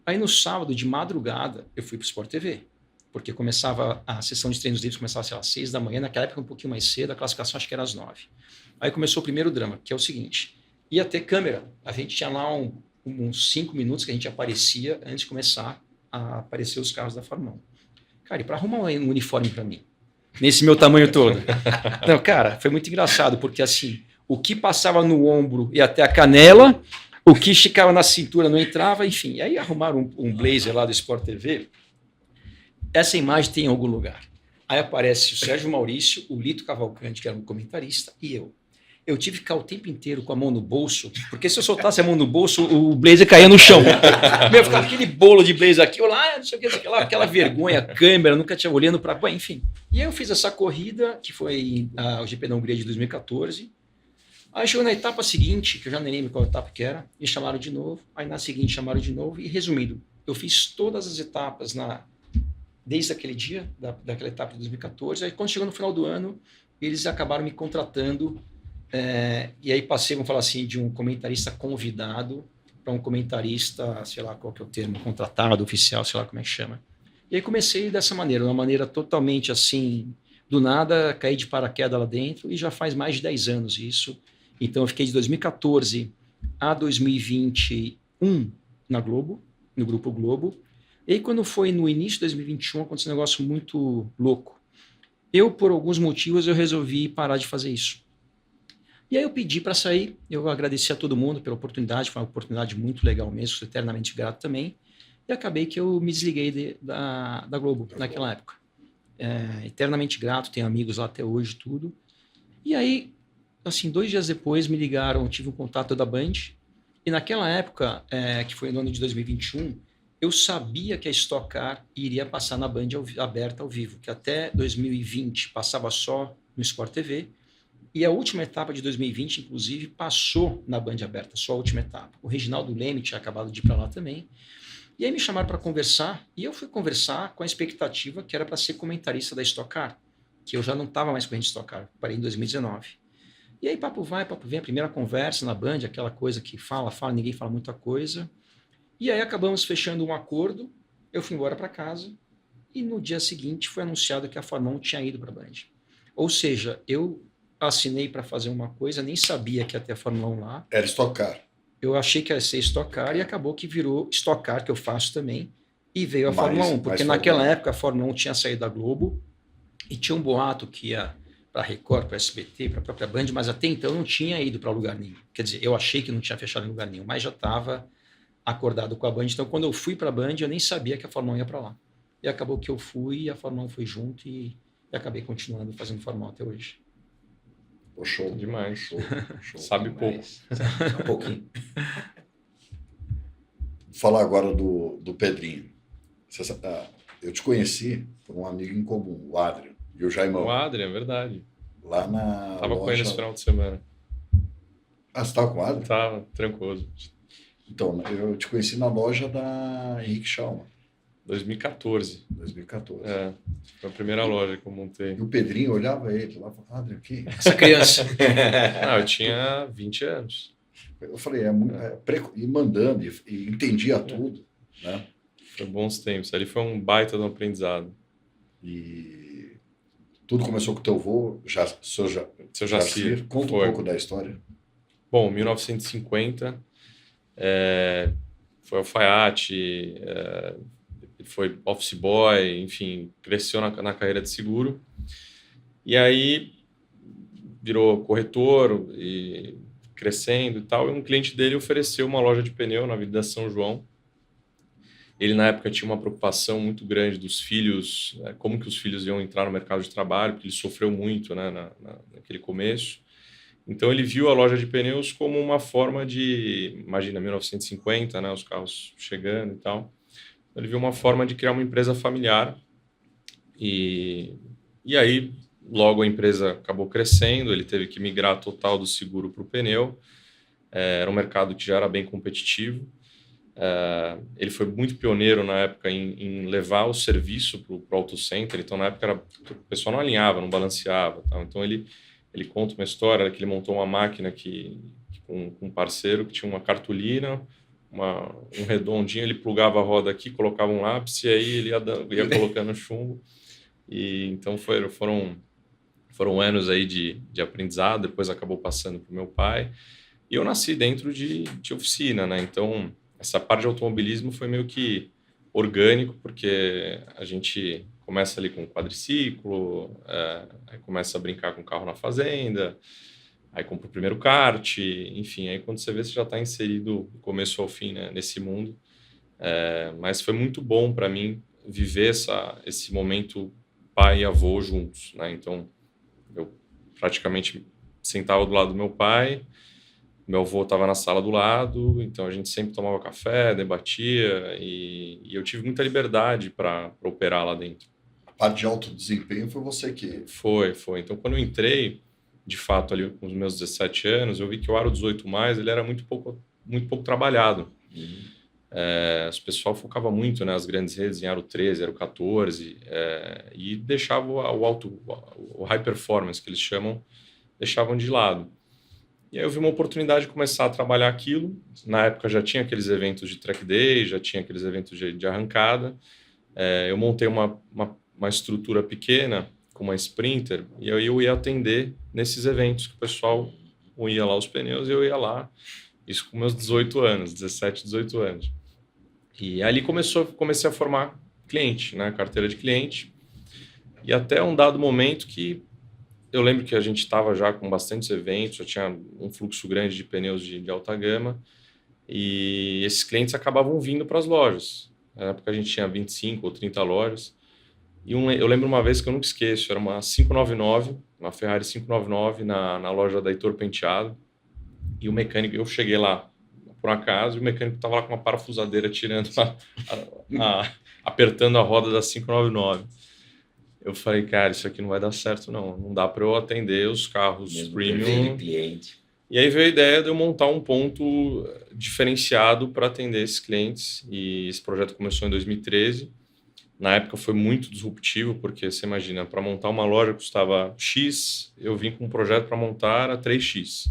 S3: Aí no sábado, de madrugada, eu fui para o Sport TV. Porque começava a sessão de treinos livres, começava, sei lá, às 6 da manhã, naquela época um pouquinho mais cedo, a classificação acho que era às 9. Aí começou o primeiro drama, que é o seguinte, ia ter câmera, a gente tinha lá uns 5 minutos que a gente aparecia antes de começar a aparecer os carros da Fórmula 1. Cara, e para arrumar um uniforme para mim, nesse meu tamanho todo? Não, cara, foi muito engraçado, porque assim, o que passava no ombro e até a canela, o que ficava na cintura não entrava, enfim. E aí arrumaram um blazer lá do Sport TV. Essa imagem tem em algum lugar. Aí aparece o Sérgio Maurício, o Lito Cavalcante, que era um comentarista, e eu. Eu tive que ficar o tempo inteiro com a mão no bolso, porque se eu soltasse a mão no bolso, o blazer caía no chão. Meu, ficava aquele bolo de blazer aqui, eu lá, não sei o que, aquela vergonha, câmera, nunca tinha olhando para... Bom, enfim. E aí eu fiz essa corrida, que foi o GP da Hungria de 2014. Aí chegou na etapa seguinte, que eu já nem lembro qual etapa que era, me chamaram de novo. Aí na seguinte chamaram de novo. E resumindo, eu fiz todas as etapas desde aquele dia, daquela etapa de 2014. Aí quando chegou no final do ano, eles acabaram me contratando. E aí passei, vamos falar assim, de um comentarista convidado para um comentarista, sei lá qual que é o termo, contratado, oficial, sei lá como é que chama. E aí comecei dessa maneira, uma maneira totalmente assim, do nada, caí de paraquedas lá dentro, e já faz mais de 10 anos isso. Então eu fiquei de 2014 a 2021 na Globo, no Grupo Globo. E aí quando foi no início de 2021, aconteceu um negócio muito louco. Eu, por alguns motivos, eu resolvi parar de fazer isso. E aí eu pedi para sair, eu agradeci a todo mundo pela oportunidade, foi uma oportunidade muito legal mesmo, sou eternamente grato também. E acabei que eu me desliguei da Globo naquela época. Eternamente grato, tenho amigos lá até hoje, tudo. E aí, assim, 2 dias depois me ligaram, tive um contato da Band, e naquela época, que foi no ano de 2021, eu sabia que a Stock Car iria passar na Band aberta ao vivo, que até 2020 passava só no Sport TV, e a última etapa de 2020, inclusive, passou na Band aberta, só a última etapa. O Reginaldo Leme tinha acabado de ir para lá também. E aí me chamaram para conversar, e eu fui conversar com a expectativa que era para ser comentarista da Stock Car, que eu já não estava mais correndo de Stock Car, parei em 2019. E aí papo vai, papo vem, a primeira conversa na Band, aquela coisa que fala, ninguém fala muita coisa. E aí acabamos fechando um acordo, eu fui embora para casa, e no dia seguinte foi anunciado que a Fórmula 1 tinha ido para a Band. Ou seja, eu assinei para fazer uma coisa, nem sabia que ia ter a Fórmula 1 lá.
S1: Era Stock Car.
S3: Eu achei que ia ser Stock Car e acabou que virou Stock Car, que eu faço também, e veio a Fórmula 1, porque naquela época a Fórmula 1 tinha saído da Globo e tinha um boato que ia para a Record, para a SBT, para a própria Band, mas até então não tinha ido para lugar nenhum. Quer dizer, eu achei que não tinha fechado em lugar nenhum, mas já estava acordado com a Band. Então, quando eu fui para a Band, eu nem sabia que a Fórmula 1 ia para lá. E acabou que eu fui e a Fórmula 1 foi junto e acabei continuando fazendo Fórmula 1 até hoje.
S1: Show.
S4: Demais.
S1: Show.
S4: Sabe pouco.
S2: Um pouquinho.
S1: Vou falar agora do Pedrinho. Eu te conheci por um amigo em comum, o Adrian e o Jaimão.
S4: O Adrian, é verdade.
S1: Lá na
S4: Tava
S1: loja...
S4: com ele esse final de semana.
S1: Ah, você estava com o Adrian?
S4: Tava, tranquilo.
S1: Então, eu te conheci na loja da Henrique Schaumann.
S4: 2014.
S1: 2014.
S4: Foi a primeira loja que eu montei.
S1: E o Pedrinho olhava ele lá e falava, Adrian, o que?
S3: Essa criança.
S4: Eu tinha 20 anos.
S1: Eu falei, e mandando, e entendia tudo, né?
S4: Foi bons tempos. Ali foi um baita de um aprendizado.
S1: E tudo começou com o teu avô,
S4: Seu Jacir.
S1: Conta um pouco da história.
S4: Bom, 1950, foi alfaiate, foi office boy, enfim, cresceu na carreira de seguro. E aí virou corretor e crescendo e tal. E um cliente dele ofereceu uma loja de pneu na Avenida São João. Ele, na época, tinha uma preocupação muito grande dos filhos, como que os filhos iam entrar no mercado de trabalho, porque ele sofreu muito, né, naquele começo. Então, ele viu a loja de pneus como uma forma de, imagina, 1950, né, os carros chegando e tal. Ele viu uma forma de criar uma empresa familiar. E aí, logo a empresa acabou crescendo, ele teve que migrar total do seguro para o pneu. Era um mercado que já era bem competitivo. Ele foi muito pioneiro na época em levar o serviço para o auto center. Então, na época, o pessoal não alinhava, não balanceava. Tal. Então, ele conta uma história que ele montou uma máquina com um parceiro que tinha uma cartolina, um redondinho, ele plugava a roda aqui, colocava um lápis e aí ele ia colocando chumbo. E então foram anos aí de aprendizado. Depois acabou passando para o meu pai. E eu nasci dentro de oficina, né? Então, essa parte de automobilismo foi meio que orgânico, porque a gente começa ali com quadriciclo, aí começa a brincar com carro na fazenda, aí compra o primeiro kart, enfim, aí quando você vê, você já está inserido do começo ao fim, né, nesse mundo. Mas foi muito bom para mim viver esse momento pai e avô juntos, né? Então, eu praticamente sentava do lado do meu pai, meu avô estava na sala do lado, então a gente sempre tomava café, debatia, e eu tive muita liberdade para operar lá dentro.
S1: A parte de alto desempenho foi você que...
S4: Foi. Então, quando eu entrei, de fato, ali com os meus 17 anos, eu vi que o Aro 18+, ele era muito pouco trabalhado. Os pessoal focava muito, né, as grandes redes em Aro 13, Aro 14, e deixava o high performance, que eles chamam, deixavam de lado. E aí eu vi uma oportunidade de começar a trabalhar aquilo. Na época já tinha aqueles eventos de track day, já tinha aqueles eventos de arrancada. Eu montei uma estrutura pequena com uma Sprinter e aí eu ia atender nesses eventos que o pessoal ia lá os pneus e eu ia lá. Isso com meus 18 anos, 17, 18 anos. E ali comecei a formar cliente, né, carteira de cliente. E até um dado momento que eu lembro que a gente estava já com bastantes eventos, já tinha um fluxo grande de pneus de alta gama e esses clientes acabavam vindo para as lojas. Na época a gente tinha 25 ou 30 lojas. E eu lembro uma vez que eu nunca esqueço, era uma 599, uma Ferrari 599 na loja da Heitor Penteado. E o mecânico, eu cheguei lá por acaso e o mecânico estava lá com uma parafusadeira tirando, apertando a roda da 599. Eu falei, cara, isso aqui não vai dar certo, não dá para eu atender os carros
S2: mesmo
S4: premium.
S2: Cliente.
S4: E aí veio a ideia de eu montar um ponto diferenciado para atender esses clientes. E esse projeto começou em 2013. Na época foi muito disruptivo, porque você imagina, para montar uma loja custava X, eu vim com um projeto para montar a 3X.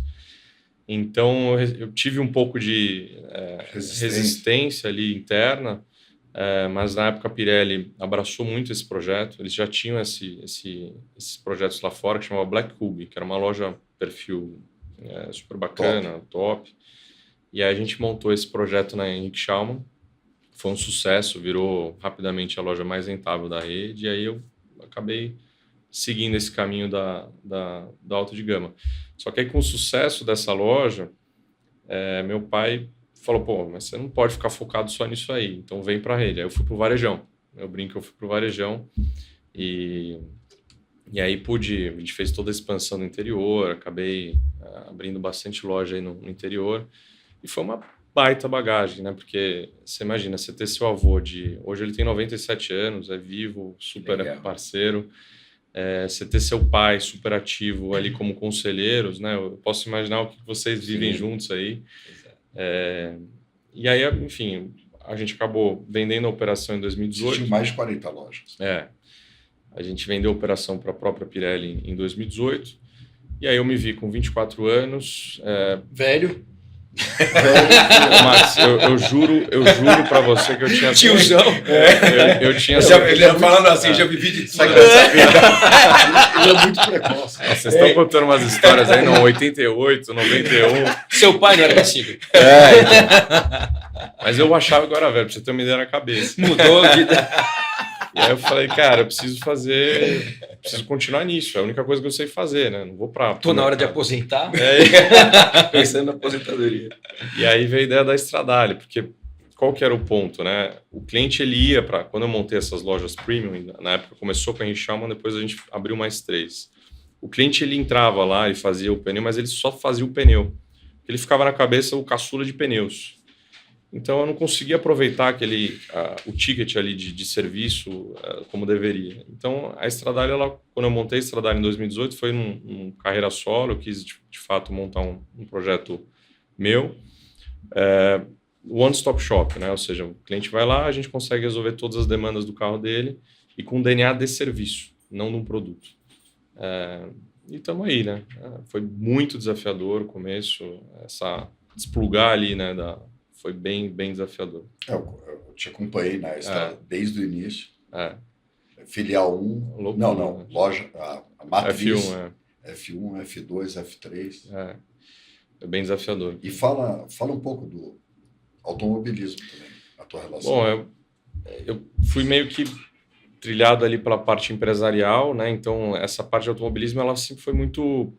S4: Então eu tive um pouco de resistência ali interna. Mas na época a Pirelli abraçou muito esse projeto. Eles já tinham esses projetos lá fora que chamava Black Cube, que era uma loja perfil super bacana, top. E aí a gente montou esse projeto na Henrique Schaumann. Foi um sucesso, virou rapidamente a loja mais rentável da rede. E aí eu acabei seguindo esse caminho da alta de gama. Só que aí com o sucesso dessa loja, meu pai falou, pô, mas você não pode ficar focado só nisso aí, então vem para a rede. Aí eu fui para o varejão, eu fui para o varejão e aí a gente fez toda a expansão no interior, acabei abrindo bastante loja aí no interior e foi uma baita bagagem, né? Porque você imagina, você ter seu avô hoje ele tem 97 anos, é vivo, super
S2: Legal.
S4: Parceiro, você ter seu pai super ativo ali como conselheiros, né? Eu posso imaginar o que vocês vivem juntos aí. E aí, enfim, a gente acabou vendendo a operação em 2018.
S1: Tinha mais de 40 lojas.
S4: A gente vendeu a operação para a própria Pirelli em 2018. E aí eu me vi com 24 anos.
S1: Velho?
S4: Max, eu juro para você que eu tinha...
S3: Tiozão.
S4: Eu tinha...
S2: Ele falando assim, já vivi de tudo.
S1: Sabe essa vida? Ele é muito precoce.
S4: Vocês estão contando umas histórias aí, não, 88, 91.
S3: Seu pai não era cacique.
S4: Mas eu achava que eu era velho, pra você ter uma ideia na cabeça.
S3: Mudou a vida.
S4: E aí eu falei, cara, eu preciso continuar nisso. É a única coisa que eu sei fazer, né? Não vou pra...
S3: Tô na hora de aposentar.
S2: Pensando na aposentadoria.
S4: E aí veio a ideia da Stradale, porque qual que era o ponto, né? O cliente, ele ia para... Quando eu montei essas lojas premium, na época começou com a Henry Schaumann, depois a gente abriu mais 3. O cliente, ele entrava lá e fazia o pneu, mas ele só fazia o pneu. Ele ficava na cabeça o caçula de pneus. Então, eu não conseguia aproveitar o ticket ali de serviço como deveria. Então, a Stradale, quando eu montei a Stradale em 2018, foi num carreira solo. Eu quis, de fato, montar um projeto meu. One-stop shop, né? Ou seja, o cliente vai lá, a gente consegue resolver todas as demandas do carro dele e com DNA de serviço, não de um produto. E estamos aí, né? Foi muito desafiador o começo, desplugar ali, né? Foi bem, bem desafiador.
S1: Eu te acompanhei na Estrada desde o início. Filial 1.
S4: Loucura,
S1: não.
S4: Né?
S1: Loja, a matriz.
S4: F1,
S1: F2, F3.
S4: É bem desafiador.
S1: E fala um pouco do automobilismo também, a tua relação.
S4: Bom, eu fui meio que trilhado ali pela parte empresarial, né? Então, essa parte de automobilismo, ela sempre foi muito...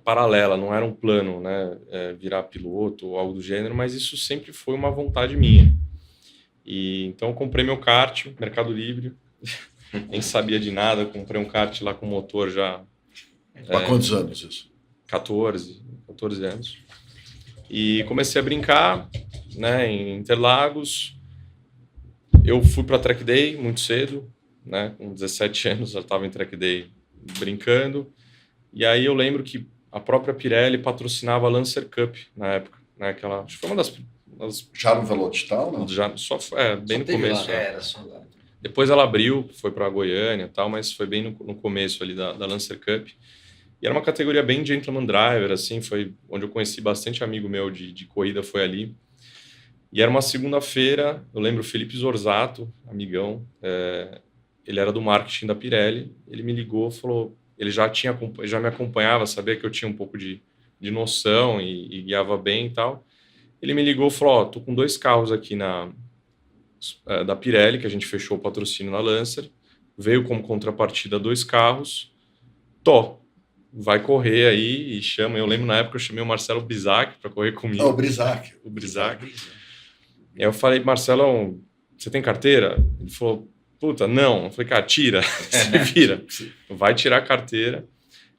S4: paralela, não era um plano, né, virar piloto ou algo do gênero, mas isso sempre foi uma vontade minha. E então eu comprei meu kart, Mercado Livre, nem sabia de nada, comprei um kart lá com motor já...
S1: Há quantos anos isso? 14
S4: anos. E comecei a brincar, né, em Interlagos. Eu fui para Track Day muito cedo, né, com 17 anos, já estava em Track Day brincando. E aí eu lembro que a própria Pirelli patrocinava a Lancer Cup na época, né? Acho que foi uma das
S1: já no Velotital, não?
S4: Já bem no começo.
S2: Era só lá.
S4: Depois ela abriu, foi para a Goiânia e tal, mas foi bem no começo ali da Lancer Cup. E era uma categoria bem gentleman driver, assim, foi onde eu conheci bastante amigo meu de corrida, foi ali. E era uma segunda-feira, eu lembro o Felipe Zorzato, amigão, ele era do marketing da Pirelli, ele me ligou, falou... Ele já me acompanhava, sabia que eu tinha um pouco de noção e guiava bem e tal. Ele me ligou e falou, tô com 2 carros aqui da Pirelli, que a gente fechou o patrocínio na Lancer. Veio como contrapartida 2 carros. Vai correr aí e chama. Eu lembro na época eu chamei o Marcelo Brisac para correr comigo.
S1: O Brisac.
S4: O Brisac. E aí eu falei, Marcelo, você tem carteira? Ele falou... Puta, não. Eu falei, cara, tira, se vira. Vai tirar a carteira.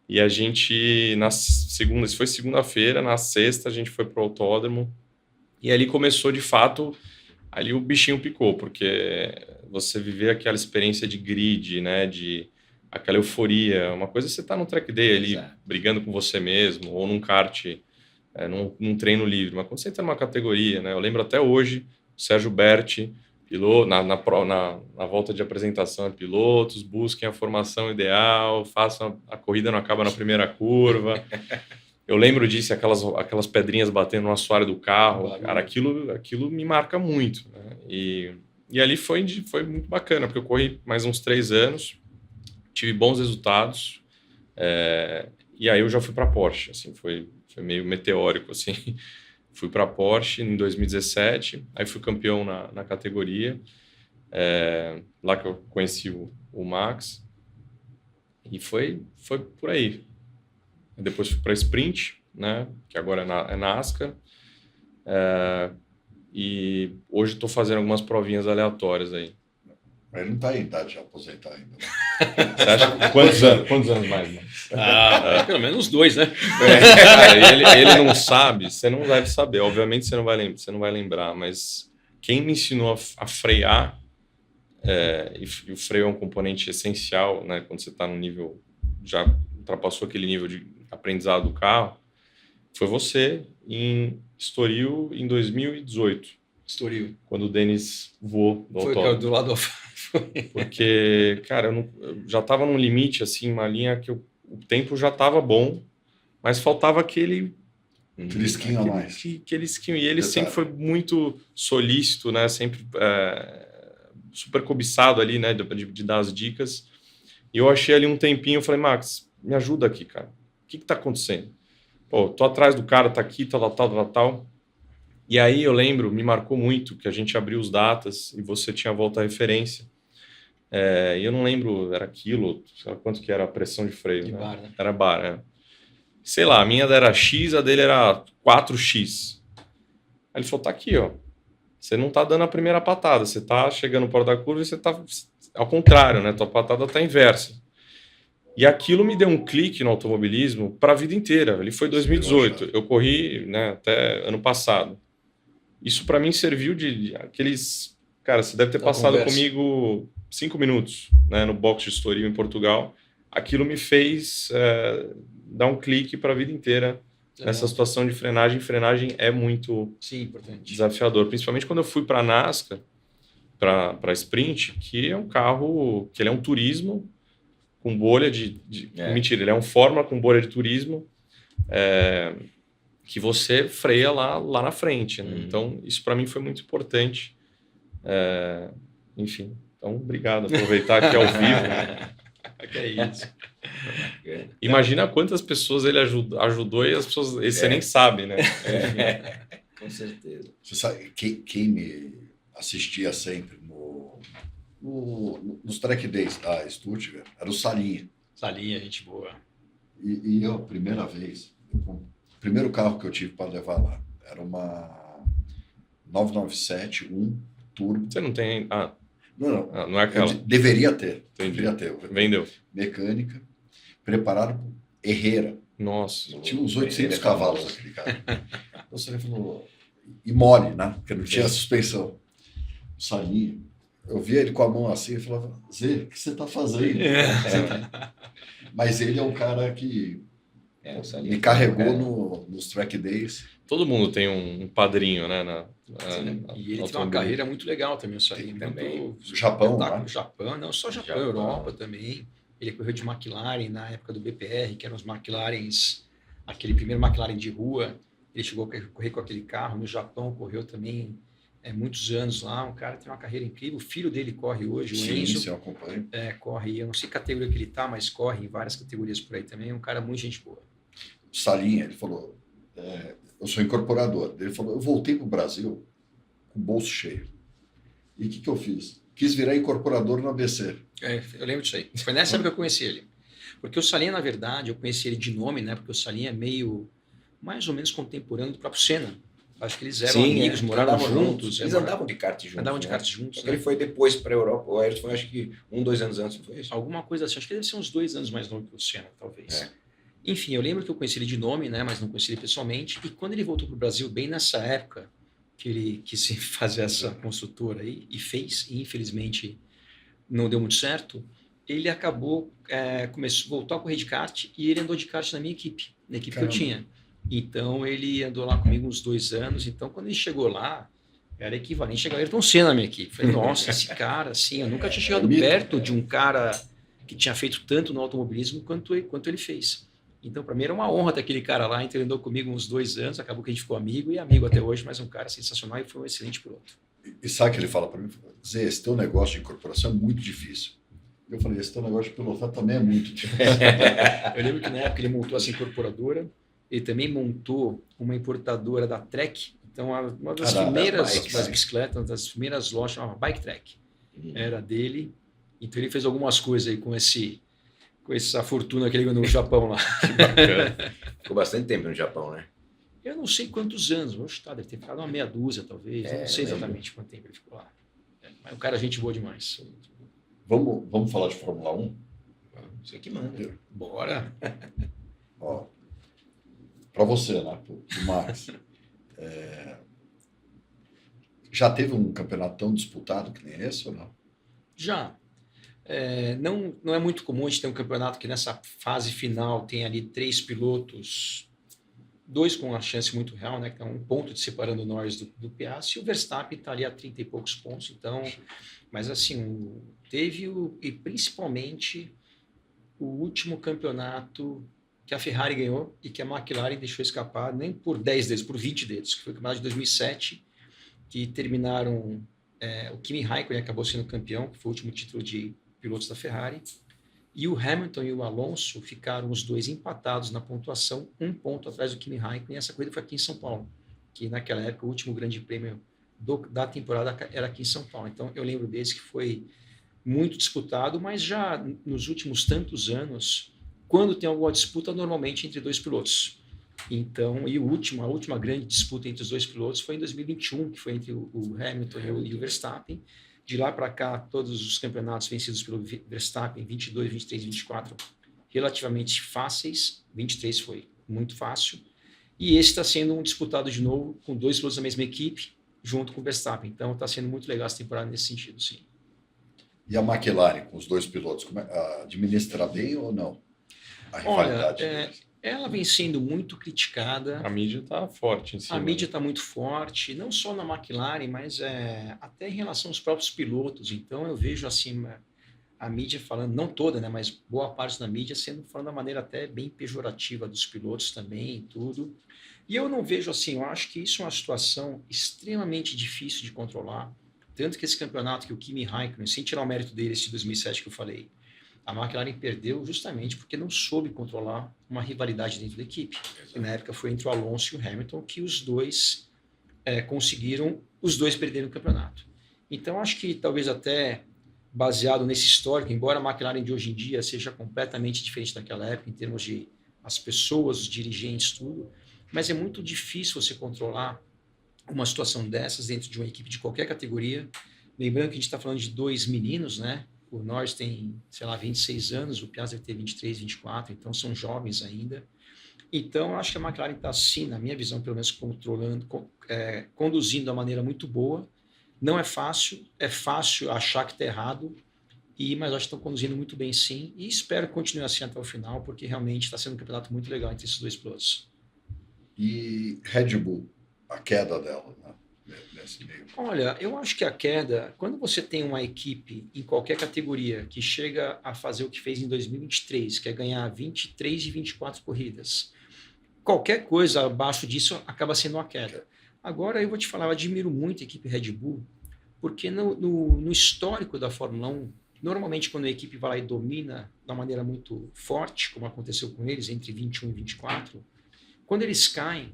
S4: E a gente, isso foi segunda-feira, na sexta a gente foi pro autódromo. E ali começou, de fato, ali o bichinho picou, porque você viver aquela experiência de grid, né, de aquela euforia. Uma coisa é você tá no track day ali, brigando com você mesmo, ou num kart, num treino livre. Mas quando você entra numa categoria, né, eu lembro até hoje, o Sérgio Berti, piloto, na volta de apresentação, pilotos, busquem a formação ideal, façam a corrida, não acaba na primeira curva. Eu lembro disso, aquelas pedrinhas batendo no assoalho do carro. Cara, aquilo me marca muito, né? E ali foi muito bacana, porque eu corri mais uns 3 anos, tive bons resultados, e aí eu já fui para a Porsche, assim, foi meio meteórico, assim. Fui para a Porsche em 2017, aí fui campeão na categoria, lá que eu conheci o Max, e foi por aí. Depois fui para Sprint, né, que agora é NASCAR, e hoje estou fazendo algumas provinhas aleatórias aí.
S1: Mas ele não está em idade de aposentar ainda.
S4: Você acha quantos anos mais?
S3: Pelo menos 2, né?
S4: Cara, ele não sabe, você não deve saber. Obviamente você não vai lembrar, mas quem me ensinou a frear, e o freio é um componente essencial, né? Quando você está no nível, já ultrapassou aquele nível de aprendizado do carro, foi você em Estoril em 2018.
S3: Estoril.
S4: Quando o Denis voou do autódromo.
S3: Foi do lado...
S4: Porque, cara, eu já estava num limite, assim, uma linha que o tempo já estava bom, mas faltava
S1: Trisquinho a mais.
S4: Aquele esquinho. E ele
S1: Detalhe.
S4: sempre foi muito solícito, né? Sempre super cobiçado ali, né? De dar as dicas. E eu achei ali um tempinho, eu falei, Max, me ajuda aqui, cara. O que tá acontecendo? Pô, tô atrás do cara, tá aqui, tal. E aí eu lembro, me marcou muito, que a gente abriu os datas e você tinha volta à referência. E eu não lembro, era quilo, sei lá quanto que era a pressão de freio.
S3: De
S4: né?
S3: bar, né?
S4: Era bar, né? Sei lá, a minha era X, a dele era 4X. Aí ele falou, tá aqui, ó. Você não tá dando a primeira patada, você tá chegando no porta da curva e você tá ao contrário, né? Tua patada tá inversa. E aquilo me deu um clique no automobilismo para a vida inteira. Ele foi 2018, eu corri, né, até ano passado. Isso para mim serviu de aqueles... Cara, você deve ter passado comigo 5 minutos, né, no box de Estoril, em Portugal. Aquilo me fez dar um clique para a vida inteira nessa situação de frenagem. Frenagem é muito
S3: importante.
S4: Desafiador, principalmente quando eu fui para a NASCAR, para sprint, que é um carro, que ele é um turismo com bolha Mentira, ele é um Fórmula com bolha de turismo, que você freia lá na frente. Né? Então, isso para mim foi muito importante. Enfim, então, obrigado. Aproveitar aqui ao vivo. Né?
S3: Que é isso.
S4: Imagina quantas pessoas ele ajudou e as pessoas você nem sabe, né?
S2: Com certeza.
S1: Você sabe, quem me assistia sempre nos track days da Stuttgart era o Salinha.
S3: Salinha, gente boa.
S1: E eu, primeira vez, o primeiro carro que eu tive para levar lá era uma 997 turbo.
S4: Você não tem...
S1: Não
S4: é aquela.
S1: Deveria ter.
S4: Entendi.
S1: Deveria ter.
S4: Vendeu.
S1: Mecânica, preparado por Herrera.
S4: Nossa.
S1: Tinha uns 800 cavalos aquele cara. Então você falou... E mole, né? Porque não tinha suspensão. O Salinha. Eu via ele com a mão assim e falava, Zé, o que você está fazendo? Mas ele é um cara que me carregou nos track days.
S4: Todo mundo tem um padrinho, né?
S3: E ele tem uma carreira muito legal também, o Salinha.
S1: Também. Japão, né?
S3: Japão, não só Japão, Europa também. Ele correu de McLaren na época do BPR, que eram os McLarens, aquele primeiro McLaren de rua. Ele chegou a correr com aquele carro. No Japão, correu também muitos anos lá. Um cara que tem uma carreira incrível. O filho dele corre hoje, o Enzo.
S1: Sim, eu acompanho.
S3: Corre, eu não sei que categoria que ele tá, mas corre em várias categorias por aí também. É um cara muito gente boa.
S1: Salinha, ele falou, eu sou incorporador. Ele falou, eu voltei para o Brasil com o bolso cheio. E o que eu fiz? Quis virar incorporador no ABC.
S3: Eu lembro disso aí. Foi nessa época que eu conheci ele. Porque o Salinha, na verdade, eu conheci ele de nome, né? Porque o Salinha é meio, mais ou menos contemporâneo do próprio Senna. Acho que eles eram amigos, moraram juntos.
S2: Eles andavam de kart juntos.
S3: Andavam de kart juntos.
S2: Ele foi depois para a Europa. O Ayrton foi, acho que 2 anos antes, não foi isso?
S3: Alguma coisa assim. Acho que deve ser uns 2 anos mais novo que o Senna, talvez. Enfim, eu lembro que eu conheci ele de nome, né? Mas não conheci ele pessoalmente. E quando ele voltou para o Brasil, bem nessa época que ele quis fazer essa construtora aí, e fez, e infelizmente não deu muito certo, ele acabou, voltou a correr de kart, e ele andou de kart na minha equipe, na equipe
S1: Caramba.
S3: que eu tinha. Então, ele andou lá comigo uns 2 anos. Então, quando ele chegou lá, era equivalente a Ayrton Senna na minha equipe. Falei, nossa, esse cara, assim, eu nunca tinha chegado perto de um cara que tinha feito tanto no automobilismo quanto ele fez. Então, para mim, era uma honra ter aquele cara lá. Então, ele andou comigo uns 2 anos, acabou que a gente ficou amigo, e amigo até hoje, mas um cara sensacional e foi um excelente piloto.
S1: E sabe o que ele fala para mim? Zé, esse teu negócio de incorporação é muito difícil. Eu falei, esse teu negócio de pilotar também é muito difícil.
S3: Eu lembro que na época ele montou essa incorporadora, ele também montou uma importadora da Trek. Então, uma das primeiras das bicicletas, uma das primeiras lojas, chamava Bike Trek. Era dele. Então, ele fez algumas coisas aí com essa fortuna que ele ganhou no Japão lá.
S4: Que bacana.
S2: Ficou bastante tempo no Japão, né?
S3: Eu não sei quantos anos, vou chutar, deve ter ficado uma meia dúzia, talvez. Não sei exatamente quanto tempo ele ficou lá. Mas o cara é gente boa demais.
S1: Vamos falar de Fórmula 1?
S2: Você que manda.
S3: Bora!
S1: Ó, para você, né, pro Max. Já teve um campeonato tão disputado que nem esse ou não?
S3: Já. Não é muito comum a gente ter um campeonato que nessa fase final tem ali 3 pilotos, 2 com uma chance muito real, né, que é um ponto de separando o Norris do Piastri, e o Verstappen está ali a 30 e poucos pontos. Então, mas assim, teve e principalmente o último campeonato que a Ferrari ganhou e que a McLaren deixou escapar nem por 10 dedos, por 20 dedos, que foi o campeonato de 2007, que terminaram... o Kimi Raikkonen acabou sendo campeão, que foi o último título de pilotos da Ferrari, e o Hamilton e o Alonso ficaram os dois empatados na pontuação, 1 ponto atrás do Kimi Raikkonen, e essa corrida foi aqui em São Paulo, que naquela época o último grande prêmio da temporada era aqui em São Paulo. Então eu lembro desse que foi muito disputado, mas já nos últimos tantos anos, quando tem alguma disputa, normalmente entre dois pilotos. Então, e a última grande disputa entre os dois pilotos foi em 2021, que foi entre o Hamilton e o Verstappen. De lá para cá, todos os campeonatos vencidos pelo Verstappen, 22, 23, 24, relativamente fáceis. 23 foi muito fácil. E esse está sendo disputado de novo com dois pilotos da mesma equipe, junto com o Verstappen. Então, está sendo muito legal essa temporada nesse sentido, sim.
S1: E a McLaren, com os dois pilotos, administra bem ou não? A rivalidade deles?
S3: Ela vem sendo muito criticada.
S4: A mídia está forte em cima.
S3: A mídia está muito forte, não só na McLaren, mas até em relação aos próprios pilotos. Então eu vejo assim a mídia falando, não toda, né, mas boa parte da mídia falando da maneira até bem pejorativa dos pilotos também, tudo. E eu não vejo assim, eu acho que isso é uma situação extremamente difícil de controlar. Tanto que esse campeonato que o Kimi Raikkonen, sem tirar o mérito dele, esse de 2007 que eu falei, a McLaren perdeu justamente porque não soube controlar uma rivalidade dentro da equipe. E na época foi entre o Alonso e o Hamilton que os dois conseguiram, os dois perderam o campeonato. Então acho que talvez até baseado nesse histórico, embora a McLaren de hoje em dia seja completamente diferente daquela época em termos de as pessoas, os dirigentes, tudo, mas é muito difícil você controlar uma situação dessas dentro de uma equipe de qualquer categoria. Lembrando que a gente está falando de dois meninos, né? O Norris tem, 26 anos, o Piastri deve ter 23, 24, então são jovens ainda. Então, eu acho que a McLaren está, sim, na minha visão, pelo menos conduzindo de uma maneira muito boa. Não é fácil achar que está errado, mas acho que estão conduzindo muito bem, sim, e espero que continue assim até o final, porque realmente está sendo um campeonato muito legal entre esses dois pilotos.
S1: E Red Bull, a queda dela, né? Nesse meio.
S3: Olha, eu acho que a queda, quando você tem uma equipe em qualquer categoria que chega a fazer o que fez em 2023, que é ganhar 23 de 24 corridas, qualquer coisa abaixo disso acaba sendo uma queda. Agora, eu vou te falar, eu admiro muito a equipe Red Bull, porque no histórico da Fórmula 1, normalmente quando a equipe vai lá e domina de uma maneira muito forte, como aconteceu com eles entre 21 e 24, quando eles caem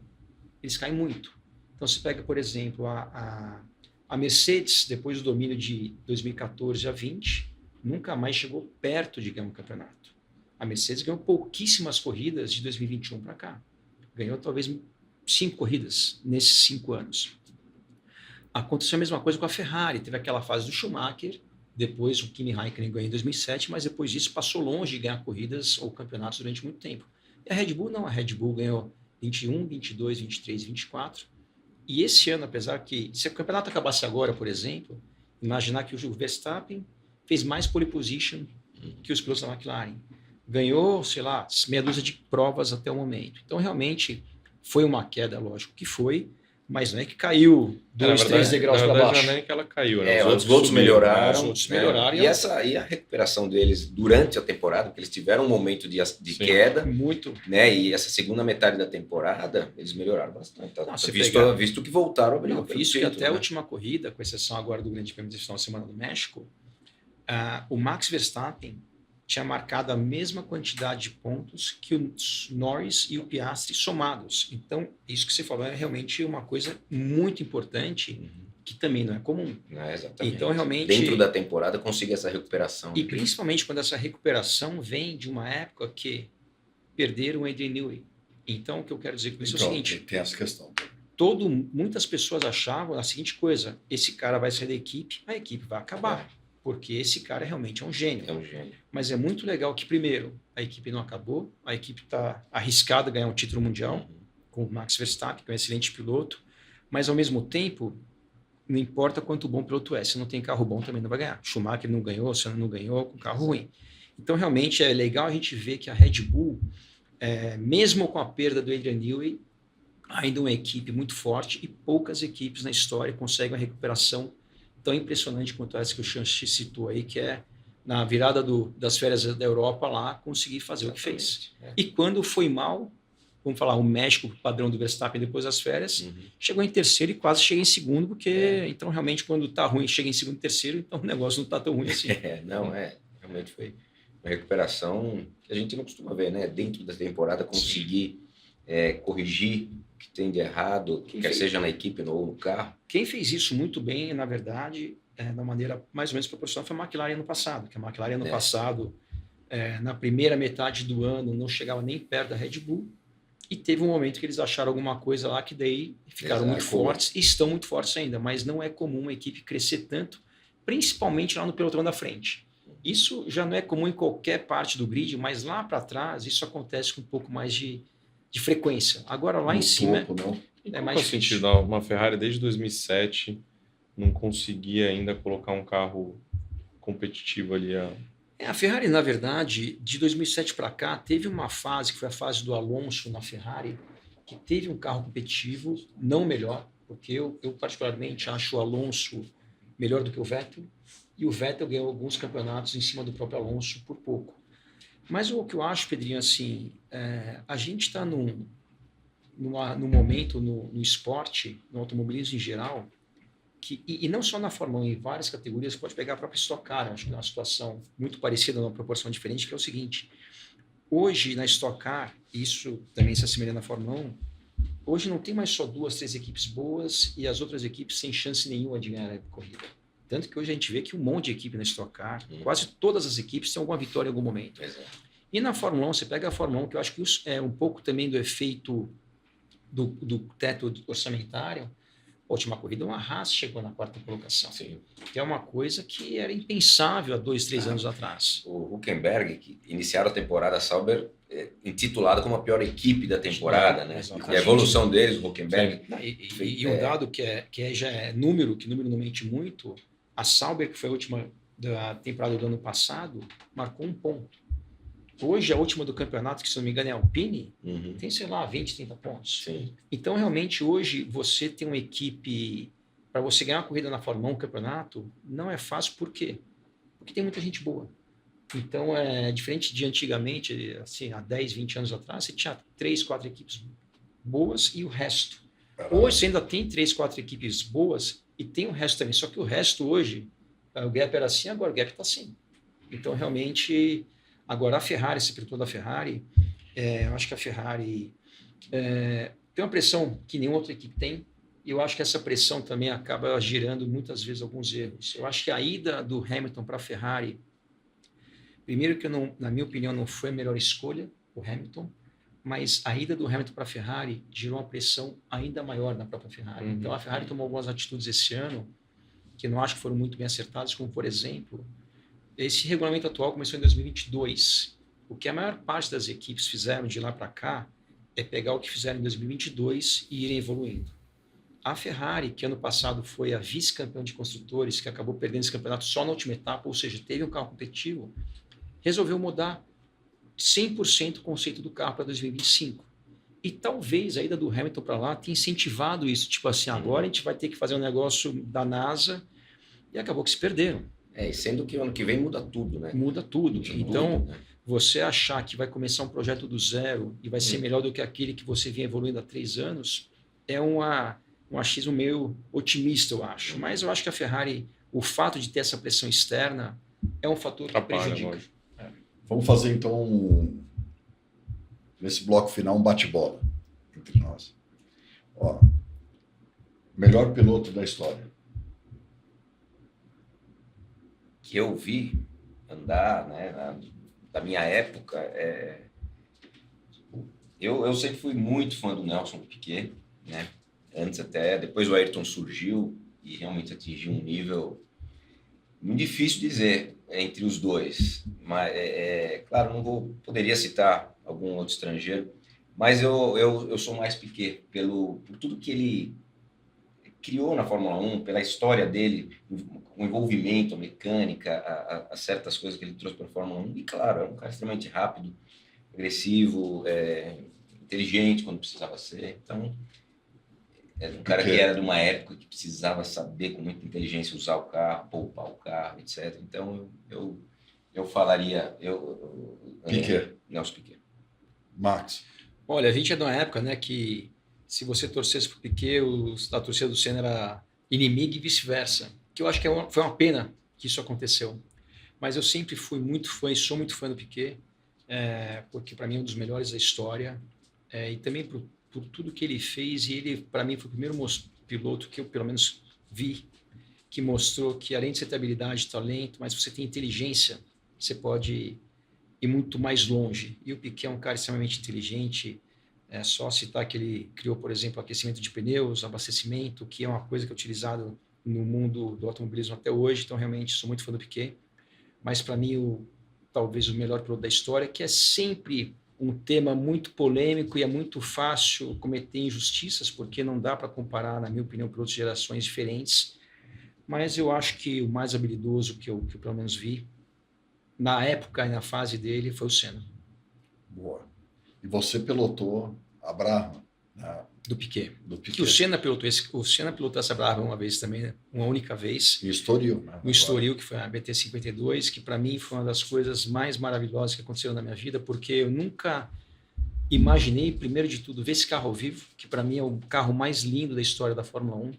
S3: muito. Então, se pega, por exemplo, a Mercedes, depois do domínio de 2014 a 20, nunca mais chegou perto de ganhar um campeonato. A Mercedes ganhou pouquíssimas corridas de 2021 para cá. Ganhou talvez 5 corridas nesses 5 anos. Aconteceu a mesma coisa com a Ferrari. Teve aquela fase do Schumacher, depois o Kimi Raikkonen ganhou em 2007, mas depois disso passou longe de ganhar corridas ou campeonatos durante muito tempo. E a Red Bull não. A Red Bull ganhou 21, 22, 23, 24. E esse ano, apesar que, se o campeonato acabasse agora, por exemplo, imaginar que o Verstappen fez mais pole position que os pilotos da McLaren. Ganhou, meia dúzia de provas até o momento. Então, realmente, foi uma queda, lógico que foi, mas não é que caiu 2, 3 degraus para baixo.
S4: Não é que ela caiu, né?
S2: Os outros melhoraram.
S3: Os outros melhoraram.
S2: E a recuperação deles durante a temporada, porque eles tiveram um momento de queda.
S3: Muito.
S2: Né? E essa segunda metade da temporada, eles melhoraram bastante. Visto que voltaram a brigar.
S3: Visto que até a última corrida, com exceção agora do Grande Prêmio de final de semana do México, o Max Verstappen tinha marcado a mesma quantidade de pontos que o Norris e o Piastri somados. Então, isso que você falou é realmente uma coisa muito importante, que também não é comum.
S2: Exatamente.
S3: Então, realmente,
S2: dentro da temporada, conseguir essa recuperação.
S3: E principalmente quando essa recuperação vem de uma época que perderam o Adrian Newey. Então, o que eu quero dizer com isso é o seguinte...
S1: Tem essa questão.
S3: Muitas pessoas achavam a seguinte coisa: esse cara vai sair da equipe, a equipe vai acabar. Porque esse cara realmente é um gênio. Mas é muito legal que, primeiro, a equipe não acabou, a equipe está arriscada a ganhar um título mundial, com o Max Verstappen, que é um excelente piloto, mas, ao mesmo tempo, não importa quanto bom piloto é, se não tem carro bom, também não vai ganhar. Schumacher não ganhou, Senna não ganhou, com carro ruim. Então, realmente, é legal a gente ver que a Red Bull, mesmo com a perda do Adrian Newey, ainda uma equipe muito forte, e poucas equipes na história conseguem uma recuperação tão impressionante quanto essa que o Chan citou aí, que é na virada das férias da Europa lá, conseguir fazer o que fez. E quando foi mal, vamos falar, o México, padrão do Verstappen depois das férias, chegou em terceiro e quase chega em segundo, porque então realmente quando está ruim, chega em segundo e terceiro, então o negócio não está tão ruim assim.
S2: Realmente foi uma recuperação que a gente não costuma ver, né? Dentro da temporada, conseguir corrigir o que tem de errado, quer seja na equipe ou no carro.
S3: Quem fez isso muito bem, na verdade, da maneira mais ou menos proporcional, foi a McLaren ano passado, que a McLaren ano passado, na primeira metade do ano, não chegava nem perto da Red Bull, e teve um momento que eles acharam alguma coisa lá que daí ficaram muito fortes, e estão muito fortes ainda, mas não é comum uma equipe crescer tanto, principalmente lá no pelotão da frente. Isso já não é comum em qualquer parte do grid, mas lá para trás isso acontece com um pouco mais de frequência. Agora lá em cima
S4: é mais difícil. Sentido, uma Ferrari desde 2007 não conseguia ainda colocar um carro competitivo ali.
S3: A Ferrari, na verdade, de 2007 para cá, teve uma fase, que foi a fase do Alonso na Ferrari, que teve um carro competitivo, não melhor, porque eu particularmente acho o Alonso melhor do que o Vettel, e o Vettel ganhou alguns campeonatos em cima do próprio Alonso por pouco. Mas o que eu acho, Pedrinho, assim, a gente está num momento no esporte, no automobilismo em geral, e não só na Fórmula 1, em várias categorias, você pode pegar a própria Stock Car, acho que é uma situação muito parecida, numa proporção diferente, que é o seguinte: hoje na Stock Car, isso também se assemelha na Fórmula 1, hoje não tem mais só 2, 3 equipes boas e as outras equipes sem chance nenhuma de ganhar a corrida. Tanto que hoje a gente vê que um monte de equipe na Stock Car, quase todas as equipes têm alguma vitória em algum momento. E na Fórmula 1, você pega a Fórmula 1, que eu acho que isso é um pouco também do efeito do teto orçamentário. A última corrida, uma Haas chegou na 4ª colocação. Sim. Que é uma coisa que era impensável há 2, 3 anos atrás.
S2: O Huckenberg, que iniciaram a temporada Sauber intitulada como a pior equipe da temporada, né? E a evolução deles, o Huckenberg.
S3: E um dado que já é número, que número não mente muito, a Sauber, que foi a última da temporada do ano passado, marcou 1 ponto. Hoje, a última do campeonato, que se não me engano é a Alpine, tem, sei lá, 20, 30 pontos.
S2: Sim.
S3: Então, realmente, hoje, você tem uma equipe... Para você ganhar uma corrida na Fórmula 1, um campeonato, não é fácil. Por quê? Porque tem muita gente boa. Então, é diferente de antigamente, assim, há 10, 20 anos atrás, você tinha 3, 4 equipes boas e o resto. Hoje, você ainda tem 3, 4 equipes boas e tem o resto também. Só que o resto, hoje, o gap era assim, agora o gap está assim. Então, realmente... Agora, a Ferrari, esse piloto da Ferrari, eu acho que a Ferrari tem uma pressão que nenhuma outra equipe tem, e eu acho que essa pressão também acaba gerando muitas vezes alguns erros. Eu acho que a ida do Hamilton para a Ferrari, primeiro que na minha opinião não foi a melhor escolha, o Hamilton, mas a ida do Hamilton para a Ferrari gerou uma pressão ainda maior na própria Ferrari. Então a Ferrari tomou algumas atitudes esse ano que eu não acho que foram muito bem acertadas, como por exemplo... Esse regulamento atual começou em 2022. O que a maior parte das equipes fizeram de lá para cá é pegar o que fizeram em 2022 e irem evoluindo. A Ferrari, que ano passado foi a vice-campeã de construtores, que acabou perdendo esse campeonato só na última etapa, ou seja, teve um carro competitivo, resolveu mudar 100% o conceito do carro para 2025. E talvez a ida do Hamilton para lá tenha incentivado isso. Tipo assim, agora a gente vai ter que fazer um negócio da NASA, e acabou que se perderam.
S2: E sendo que o ano que vem muda tudo, né?
S3: Muda tudo. Então, você achar que vai começar um projeto do zero e vai ser melhor do que aquele que você vinha evoluindo há 3 anos, é um achismo meio otimista, eu acho. Mas eu acho que a Ferrari, o fato de ter essa pressão externa, é um fator que prejudica.
S1: Vamos fazer, então, nesse bloco final, um bate-bola entre nós. Melhor piloto da história.
S2: Que eu vi andar, né, da minha época, eu sempre fui muito fã do Nelson Piquet, né? Antes até, depois o Ayrton surgiu e realmente atingiu um nível muito difícil de dizer entre os dois, mas claro, poderia citar algum outro estrangeiro, mas eu sou mais Piquet por tudo que ele criou na Fórmula 1, pela história dele, o envolvimento, a mecânica, a certas coisas que ele trouxe para a Fórmula 1. E, claro, é um cara extremamente rápido, agressivo, inteligente quando precisava ser. Então, é um cara que era de uma época que precisava saber com muita inteligência usar o carro, poupar o carro, etc. Então, eu Eu falaria...
S1: Piquet.
S2: Nelson Piquet.
S1: Max.
S3: Olha, a gente é de uma época, né, que se você torcesse para o Piquet, a torcida do Senna era inimiga e vice-versa. Que eu acho que foi uma pena que isso aconteceu. Mas eu sempre fui muito fã e sou muito fã do Piquet, porque para mim é um dos melhores da história, e também por tudo que ele fez. E ele, para mim, foi o primeiro piloto que eu, pelo menos, vi que mostrou que, além de você ter habilidade, talento, mas você tem inteligência, você pode ir muito mais longe. E o Piquet é um cara extremamente inteligente. É só citar que ele criou, por exemplo, aquecimento de pneus, abastecimento, que é uma coisa que é utilizada no mundo do automobilismo até hoje. Então, realmente, sou muito fã do Piquet. Mas, para mim, talvez o melhor piloto da história, que é sempre um tema muito polêmico e é muito fácil cometer injustiças, porque não dá para comparar, na minha opinião, pilotos de gerações diferentes. Mas eu acho que o mais habilidoso que eu pelo menos vi, na época e na fase dele, foi o Senna.
S1: Boa. E você pilotou a Brabham, né?
S3: Do Piquet.
S1: Do Piquet.
S3: Que o Senna pilotou essa Brabham uma vez também, né? Uma única vez.
S1: Em Estoril, né?
S3: No Estoril, que foi a BT-52, que para mim foi uma das coisas mais maravilhosas que aconteceram na minha vida, porque eu nunca imaginei, primeiro de tudo, ver esse carro ao vivo, que para mim é o carro mais lindo da história da Fórmula 1.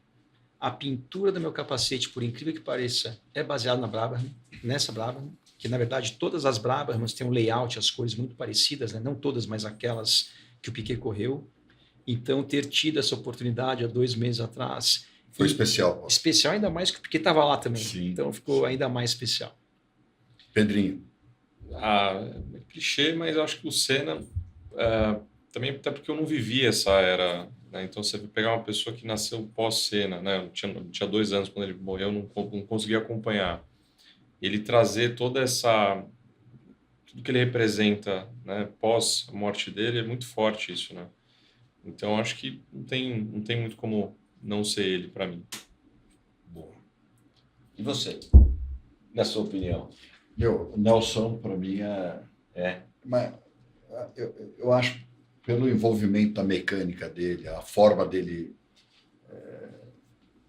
S3: A pintura do meu capacete, por incrível que pareça, é baseada na Brabham, nessa Brabham, que na verdade todas as Brabhams têm um layout, as cores muito parecidas, né? Não todas, mas aquelas que o Piquet correu. Então, ter tido essa oportunidade há 2 meses atrás...
S1: Foi especial, pô.
S3: Especial ainda mais que o Piquet estava lá também.
S1: Sim.
S3: Então, ficou ainda mais especial.
S1: Pedrinho.
S4: É clichê, mas eu acho que o Senna, também até porque eu não vivi essa era, né? Então, você pegar uma pessoa que nasceu pós-Senna, né? Eu tinha 2 anos quando ele morreu, não conseguia acompanhar. Ele trazer toda essa... Tudo que ele representa, né? Pós a morte dele, é muito forte isso, né? Então, acho que não tem muito como não ser ele, para mim.
S1: Boa.
S2: E você? Na sua opinião?
S1: O Nelson, para mim, Mas eu acho, pelo envolvimento da mecânica dele, a forma dele,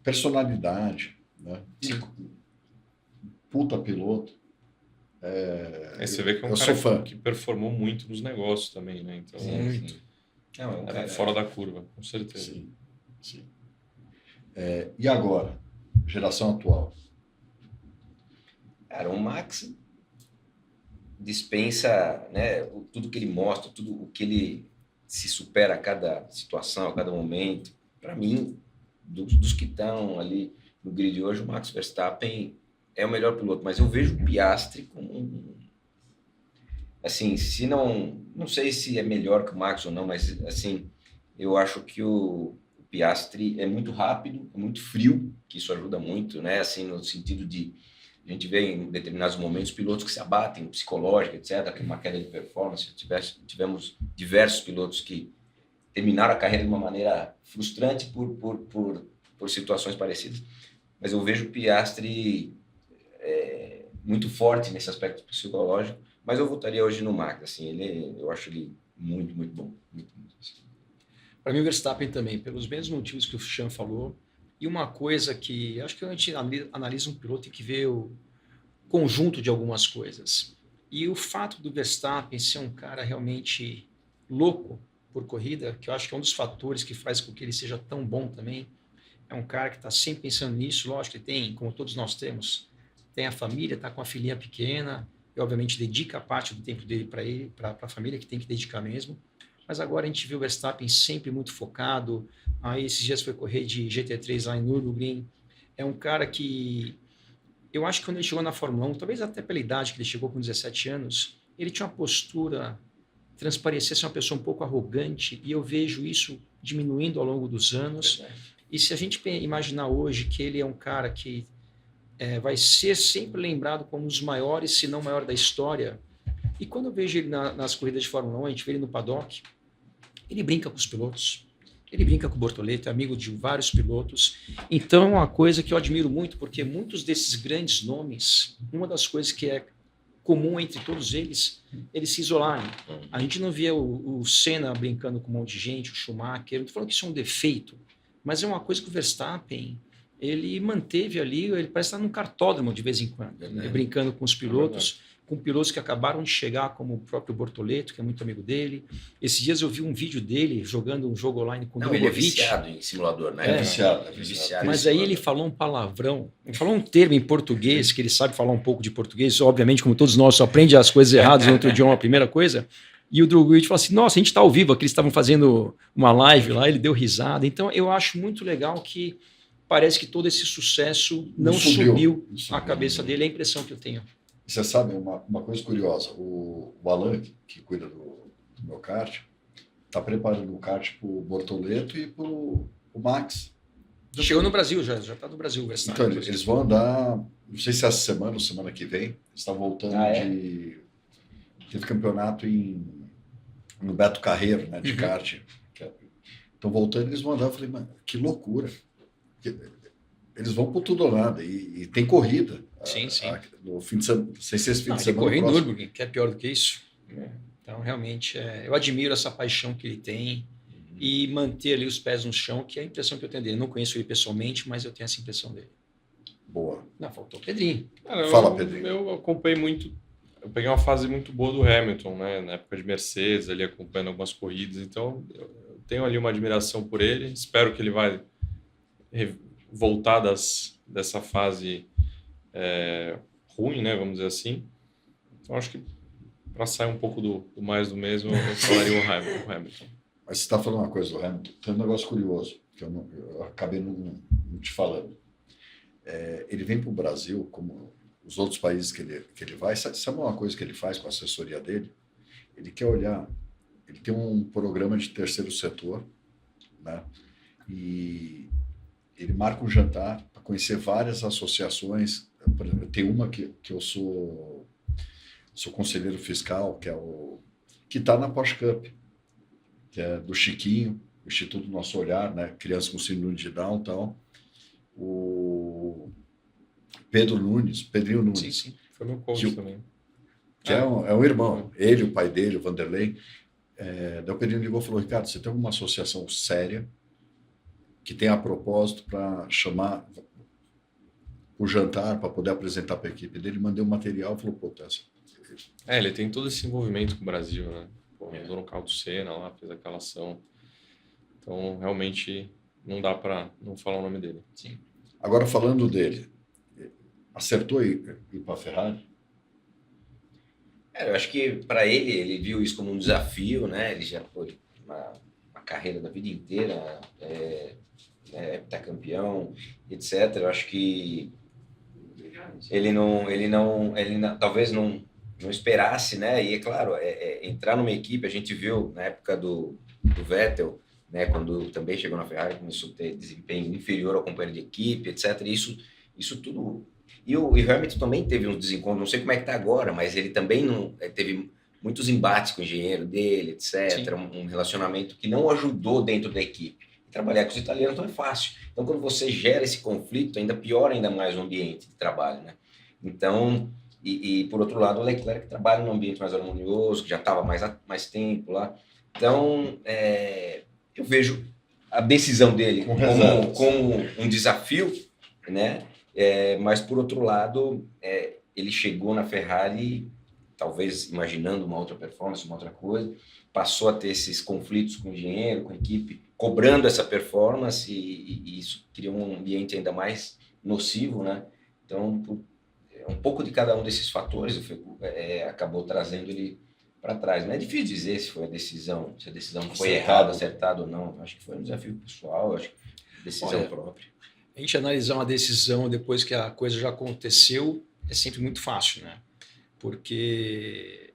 S1: personalidade, né? Puta piloto.
S4: Você vê que é um cara que performou muito nos negócios também, né? Então,
S2: Sim. Não,
S4: era fora da curva, com certeza.
S1: Sim. E agora? Geração atual?
S2: Cara, o Max dispensa, né, tudo que ele mostra, tudo o que ele se supera a cada situação, a cada momento. Para mim, dos que estão ali no grid hoje, o Max Verstappen é o melhor piloto, mas eu vejo o Piastri como assim, se não sei se é melhor que o Max ou não, mas assim, eu acho que o Piastri é muito rápido, é muito frio, que isso ajuda muito, né? Assim, no sentido de a gente vê em determinados momentos pilotos que se abatem, psicológica, etc., que uma queda de performance. Tivemos diversos pilotos que terminaram a carreira de uma maneira frustrante por situações parecidas. Mas eu vejo o Piastri muito forte nesse aspecto psicológico, mas eu votaria hoje no Max. Assim, eu acho ele muito, muito bom. Muito, muito, assim.
S3: Para mim, o Verstappen também, pelos mesmos motivos que o Sean falou. E uma coisa que acho que a gente analisa um piloto tem que ver o conjunto de algumas coisas. E o fato do Verstappen ser um cara realmente louco por corrida, que eu acho que é um dos fatores que faz com que ele seja tão bom também, é um cara que está sempre pensando nisso. Lógico que tem, como todos nós temos, tem a família, está com a filhinha pequena, e obviamente dedica parte do tempo dele para a família, que tem que dedicar mesmo. Mas agora a gente vê o Verstappen sempre muito focado. Aí esses dias foi correr de GT3 lá em Nürburgring. É um cara que, eu acho que quando ele chegou na Fórmula 1, talvez até pela idade que ele chegou com 17 anos, ele tinha uma postura, transparecia ser uma pessoa um pouco arrogante, e eu vejo isso diminuindo ao longo dos anos. E se a gente imaginar hoje que ele é um cara que vai ser sempre lembrado como um dos maiores, se não o maior da história, e quando eu vejo ele nas corridas de Fórmula 1, a gente vê ele no paddock, ele brinca com os pilotos, ele brinca com o Bortoleto, é amigo de vários pilotos. Então é uma coisa que eu admiro muito, porque muitos desses grandes nomes, uma das coisas que é comum entre todos eles se isolarem. A gente não via o Senna brincando com um monte de gente, o Schumacher, não estou falando que isso é um defeito, mas é uma coisa que o Verstappen, ele manteve ali, ele parece estar num cartódromo de vez em quando, brincando com os pilotos, com pilotos que acabaram de chegar, como o próprio Bortoleto, que é muito amigo dele. Esses dias eu vi um vídeo dele jogando um jogo online com o
S2: Não, ele é
S3: Drogovic.
S2: viciado em simulador, né?
S3: É
S2: viciado.
S3: Mas aí ele falou um palavrão, ele falou um termo em português, que ele sabe falar um pouco de português, obviamente, como todos nós, só aprende as coisas erradas no outro idioma, a primeira coisa. E o Drogovic falou assim, nossa, a gente está ao vivo, aqui eles estavam fazendo uma live lá, ele deu risada. Então eu acho muito legal que parece que todo esse sucesso não subiu a cabeça dele, é a impressão que eu tenho.
S1: Você sabe, uma coisa curiosa, o Alan, que cuida do meu kart, está preparando o kart para o Bortoleto e para o Max.
S3: Chegou no Brasil já está no Brasil.
S1: Então, eles vão andar, não sei se essa semana ou semana que vem, eles estão voltando de... Teve campeonato no Beto Carreiro, né, de kart. Estão voltando, eles vão andar. Eu falei, mano, que loucura. Eles vão por tudo ou nada. E tem corrida.
S3: Sim.
S1: No fim de semana, sem ser esse fim de semana.
S3: Correr em Nürburgring, que é pior do que isso. Então, realmente, eu admiro essa paixão que ele tem e manter ali os pés no chão, que é a impressão que eu tenho dele. Não conheço ele pessoalmente, mas eu tenho essa impressão dele.
S1: Boa.
S3: Não, faltou o Pedrinho.
S1: Fala, Pedrinho.
S4: Eu acompanhei muito. Eu peguei uma fase muito boa do Hamilton, né? Na época de Mercedes, ali acompanhando algumas corridas. Então, eu tenho ali uma admiração por ele. Espero que ele vai voltar dessa fase ruim, né? Vamos dizer assim. Então, acho que para sair um pouco do mais do mesmo, eu falaria o Hamilton.
S1: Mas você está falando uma coisa do Hamilton. Tem um negócio curioso, que eu acabei não te falando. Ele vem para o Brasil, como os outros países que ele vai. Sabe uma coisa que ele faz com a assessoria dele? Ele quer olhar... Ele tem um programa de terceiro setor, né? E ele marca um jantar para conhecer várias associações. Por exemplo, tem uma que eu sou conselheiro fiscal, que está na Porsche Cup, que é do Chiquinho, o Instituto Nosso Olhar, né? Crianças com síndrome de Down e tal. O Pedrinho Nunes.
S4: Sim. Foi meu coach também.
S1: Que é um irmão. Ele, o pai dele, o Vanderlei. Daí o Pedrinho ligou e falou, Ricardo, você tem alguma associação séria que tem a propósito para chamar o jantar, para poder apresentar para a equipe dele? Mandei um material e falou, pô, essa...
S4: Ele tem todo esse envolvimento com o Brasil, né? Andou no carro do Senna lá, fez aquela ação. Então, realmente, não dá para não falar o nome dele.
S3: Sim.
S1: Agora, falando dele, acertou ir para a Ferrari?
S2: Eu acho que para ele viu isso como um desafio, né? Ele já foi uma carreira da vida inteira, heptacampeão, etc. Eu acho que ele talvez não esperasse, né? E é claro, entrar numa equipe, a gente viu na época do Vettel, né? Quando também chegou na Ferrari, começou a ter desempenho inferior ao companheiro de equipe, etc. E isso tudo. E o Hamilton também teve uns desencontros, não sei como é que está agora, mas ele também teve muitos embates com o engenheiro dele, etc. Um relacionamento que não ajudou dentro da equipe. E trabalhar com os italianos não é fácil. Então, quando você gera esse conflito, piora ainda mais o ambiente de trabalho, né? Então, e por outro lado, o Leclerc trabalha num ambiente mais harmonioso, que já estava mais tempo lá. Então, eu vejo a decisão dele como um desafio, né? Mas, por outro lado, ele chegou na Ferrari, talvez imaginando uma outra performance, uma outra coisa, passou a ter esses conflitos com o engenheiro, com a equipe, cobrando essa performance e isso cria um ambiente ainda mais nocivo, né? Então, um pouco de cada um desses fatores acabou trazendo ele para trás. Mas é difícil dizer se a decisão foi errada, acertada ou não. Acho que foi um desafio pessoal, acho que decisão própria.
S3: A gente analisar uma decisão depois que a coisa já aconteceu é sempre muito fácil, né? Porque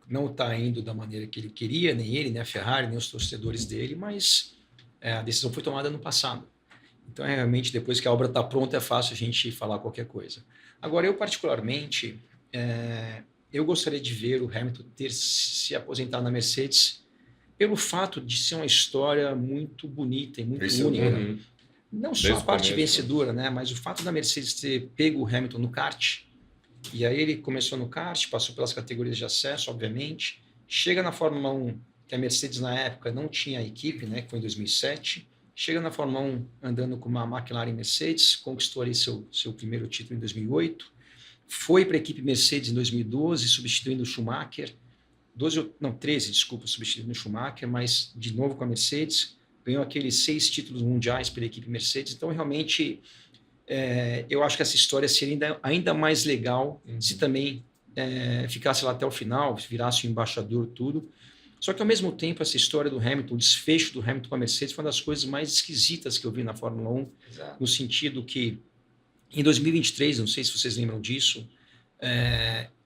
S3: não está indo da maneira que ele queria, nem ele, nem a Ferrari, nem os torcedores dele, mas a decisão foi tomada no passado. Então, realmente, depois que a obra está pronta, é fácil a gente falar qualquer coisa. Agora, eu particularmente, eu gostaria de ver o Hamilton ter se aposentado na Mercedes pelo fato de ser uma história muito bonita e muito única. Não só a parte vencedora, né? Mas o fato da Mercedes ter pego o Hamilton no kart, e aí ele começou no kart, passou pelas categorias de acesso, obviamente, chega na Fórmula 1, que a Mercedes na época não tinha equipe, né? Que foi em 2007, chega na Fórmula 1 andando com uma McLaren Mercedes, conquistou ali seu primeiro título em 2008, foi para a equipe Mercedes em 2012, substituindo o Schumacher. 13, desculpa, substituindo o Schumacher, mas de novo com a Mercedes. Ganhou aqueles 6 títulos mundiais pela equipe Mercedes. Então, realmente, eu acho que essa história seria ainda mais legal se também ficasse lá até o final, virasse um embaixador, tudo. Só que, ao mesmo tempo, essa história do Hamilton, o desfecho do Hamilton com a Mercedes, foi uma das coisas mais esquisitas que eu vi na Fórmula 1,
S2: Exato.
S3: no sentido que, em 2023, não sei se vocês lembram disso,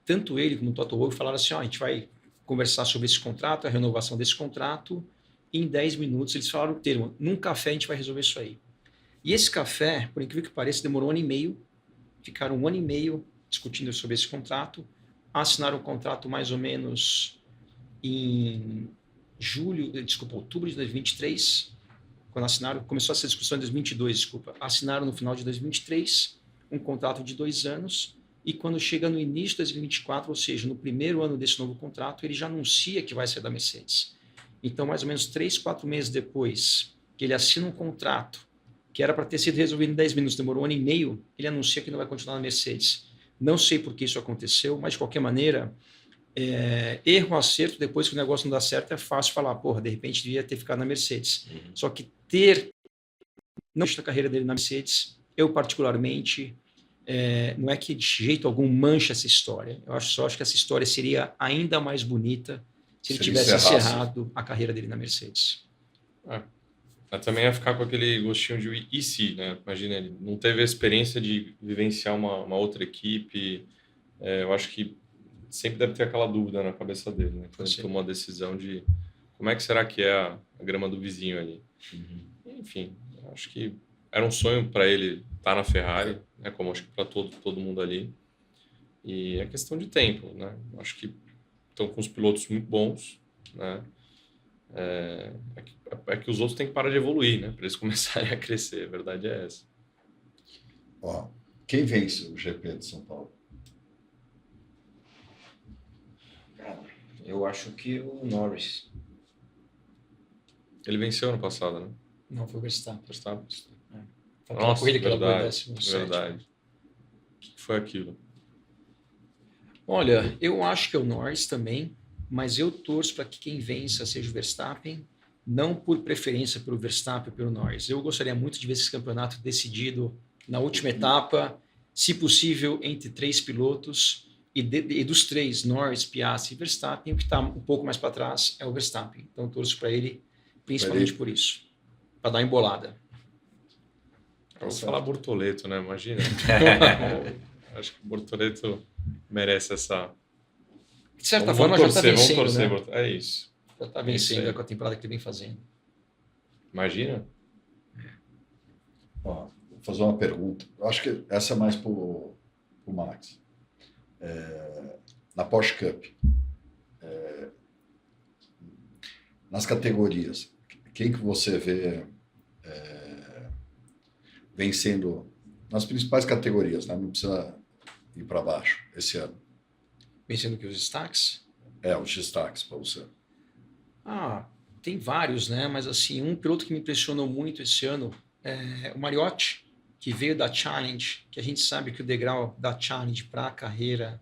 S3: tanto ele como o Toto Wolff falaram assim, a gente vai conversar sobre esse contrato, a renovação desse contrato, e em 10 minutos eles falaram o termo, num café a gente vai resolver isso aí. E esse café, por incrível que pareça, demorou 1 ano e meio, ficaram 1 ano e meio discutindo sobre esse contrato, assinaram o contrato mais ou menos em outubro de 2023, quando assinaram, começou essa discussão em 2022, assinaram no final de 2023 um contrato de 2 anos, e quando chega no início de 2024, ou seja, no primeiro ano desse novo contrato, ele já anuncia que vai ser da Mercedes. Então, mais ou menos 3, 4 meses depois que ele assina um contrato, que era para ter sido resolvido em 10 minutos, demorou 1 ano e meio, ele anuncia que não vai continuar na Mercedes. Não sei por que isso aconteceu, mas de qualquer maneira, erro ou acerto, depois que o negócio não dá certo, é fácil falar, de repente devia ter ficado na Mercedes. Só que não a carreira dele na Mercedes, eu particularmente, não é que de jeito algum mancha essa história. Eu acho que essa história seria ainda mais bonita se ele tivesse encerrado a carreira dele na Mercedes.
S4: Também ia ficar com aquele gostinho de e se, né? Imagina, ele não teve a experiência de vivenciar uma outra equipe. Eu acho que sempre deve ter aquela dúvida na cabeça dele, né? Quando ele tomou a decisão de como é que será que é a grama do vizinho ali. Enfim, acho que era um sonho para ele estar na Ferrari, né? Como acho que para todo mundo ali. E é questão de tempo, né? Acho que estão com os pilotos muito bons, né? É que os outros têm que parar de evoluir, né? Para eles começarem a crescer. A verdade é essa.
S1: Quem vence o GP de São Paulo?
S2: Cara, eu acho que o Norris.
S4: Ele venceu ano passado, né?
S3: Não, foi o Verstappen. Foi
S4: Nossa,
S3: corrida que
S4: verdade.
S3: ela
S4: Verdade. O que foi aquilo?
S3: Olha, eu acho que é o Norris também, mas eu torço para que quem vença seja o Verstappen, não por preferência pelo Verstappen ou pelo Norris. Eu gostaria muito de ver esse campeonato decidido na última etapa, se possível, entre 3 pilotos, e dos 3, Norris, Piastri e Verstappen, o que está um pouco mais para trás é o Verstappen. Então, eu torço para ele, principalmente por isso, para dar embolada.
S4: Eu vou falar Bortoleto, né? Imagina. Acho que o Bortoleto merece essa...
S3: De certa forma, já está vencendo,
S4: vamos torcer,
S3: né?
S4: É isso.
S3: Já está vencendo com a temporada que ele vem fazendo.
S4: Imagina.
S1: Vou fazer uma pergunta. Eu acho que essa é mais para o Max. Na Porsche Cup, nas categorias, quem que você vê vencendo nas principais categorias, né? Não precisa ir para baixo esse ano.
S3: Vencendo que os destaques?
S1: Os destaques para você.
S3: Tem vários, né? Mas assim, um piloto que me impressionou muito esse ano é o Mariotti, que veio da Challenge, que a gente sabe que o degrau da Challenge para a carreira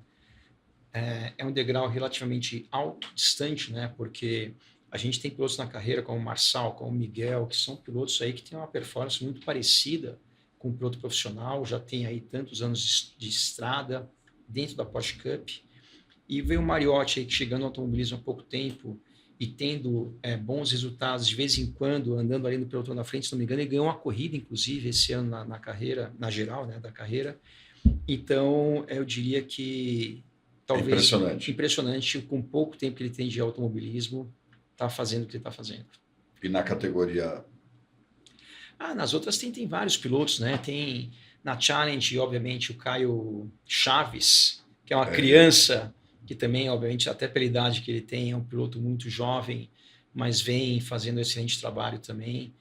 S3: é um degrau relativamente alto, distante, né? Porque a gente tem pilotos na carreira como o Marçal, como o Miguel, que são pilotos aí que têm uma performance muito parecida com um piloto profissional, já tem aí tantos anos de estrada dentro da Porsche Cup. E veio o Mariotti aí, que chegando ao automobilismo há pouco tempo e tendo bons resultados, de vez em quando, andando ali no pelotão na frente, se não me engano, ele ganhou uma corrida, inclusive, esse ano na carreira, na geral, né, da carreira. Então, eu diria que talvez impressionante, com pouco tempo que ele tem de automobilismo, está fazendo o que ele está fazendo.
S1: E na categoria...
S3: Nas outras tem vários pilotos, né? Tem na Challenge, obviamente, o Caio Chaves, que é uma criança... que também, obviamente, até pela idade que ele tem, é um piloto muito jovem, mas vem fazendo um excelente trabalho também.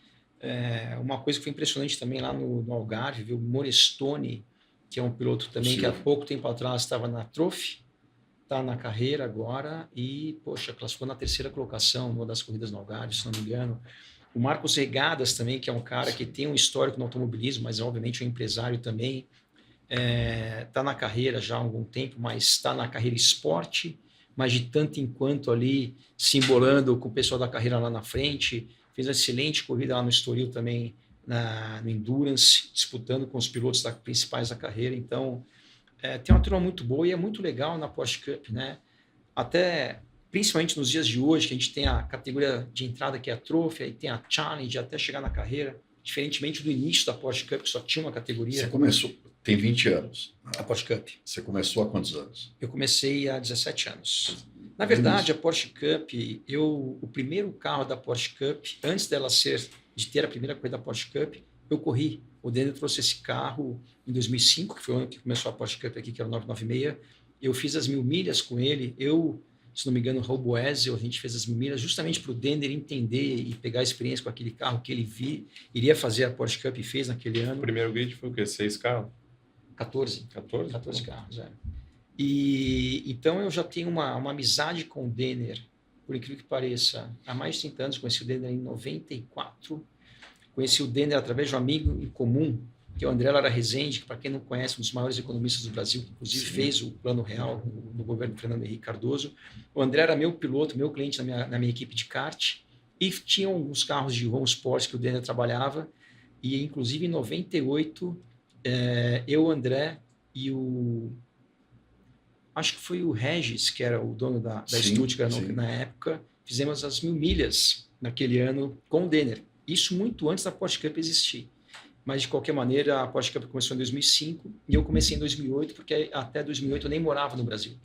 S3: Uma coisa que foi impressionante também lá no Algarve, viu? O Morestone, que é um piloto também que há pouco tempo atrás estava na Trophy, está na carreira agora e, classificou na 3ª colocação numa das corridas no Algarve, se não me engano. O Marcos Regadas também, que é um cara que tem um histórico no automobilismo, mas obviamente é um empresário também, está na carreira já há algum tempo, mas está na carreira esporte, mas de tanto em quanto ali se embolando com o pessoal da carreira lá na frente. Fez uma excelente corrida lá no Estoril também, no Endurance, disputando com os pilotos principais da carreira. Então, tem uma turma muito boa e é muito legal na Porsche Cup, né? Até, principalmente nos dias de hoje, que a gente tem a categoria de entrada que é a Trophy, aí tem a Challenge, até chegar na carreira, diferentemente do início da Porsche Cup, que só tinha uma categoria.
S1: Você começou, tem 20 anos.
S3: A Porsche Cup.
S1: Você começou há quantos anos?
S3: Eu comecei há 17 anos. Na verdade, a Porsche Cup, o primeiro carro da Porsche Cup, antes de ter a primeira corrida da Porsche Cup, eu corri. O Denner trouxe esse carro em 2005, que foi o ano que começou a Porsche Cup aqui, que era o 996. Eu fiz as 1000 milhas com ele. Se não me engano, o Raul Boesel, a gente fez as 1000 milhas justamente para o Denner entender e pegar a experiência com aquele carro que ele iria fazer a Porsche Cup e fez naquele ano.
S4: O primeiro grid foi o quê? 6 carros?
S3: 14.
S4: 14?
S3: 14 carros, E então eu já tenho uma amizade com o Denner, por incrível que pareça, há mais de 30 anos. Conheci o Denner em 94. Conheci o Denner através de um amigo em comum, que é o André Lara Rezende, que, para quem não conhece, um dos maiores economistas do Brasil, que inclusive fez o Plano Real no governo do Fernando Henrique Cardoso. O André era meu piloto, meu cliente na minha equipe de kart, e tinha alguns carros de home sports que o Denner trabalhava, e inclusive em 98, eu, o André e acho que foi o Regis, que era o dono da Stuttgart na época, fizemos as 1000 milhas naquele ano com o Denner. Isso muito antes da Porsche Cup existir. Mas, de qualquer maneira, a Porsche Cup começou em 2005 e eu comecei em 2008, porque até 2008 eu nem morava no Brasil.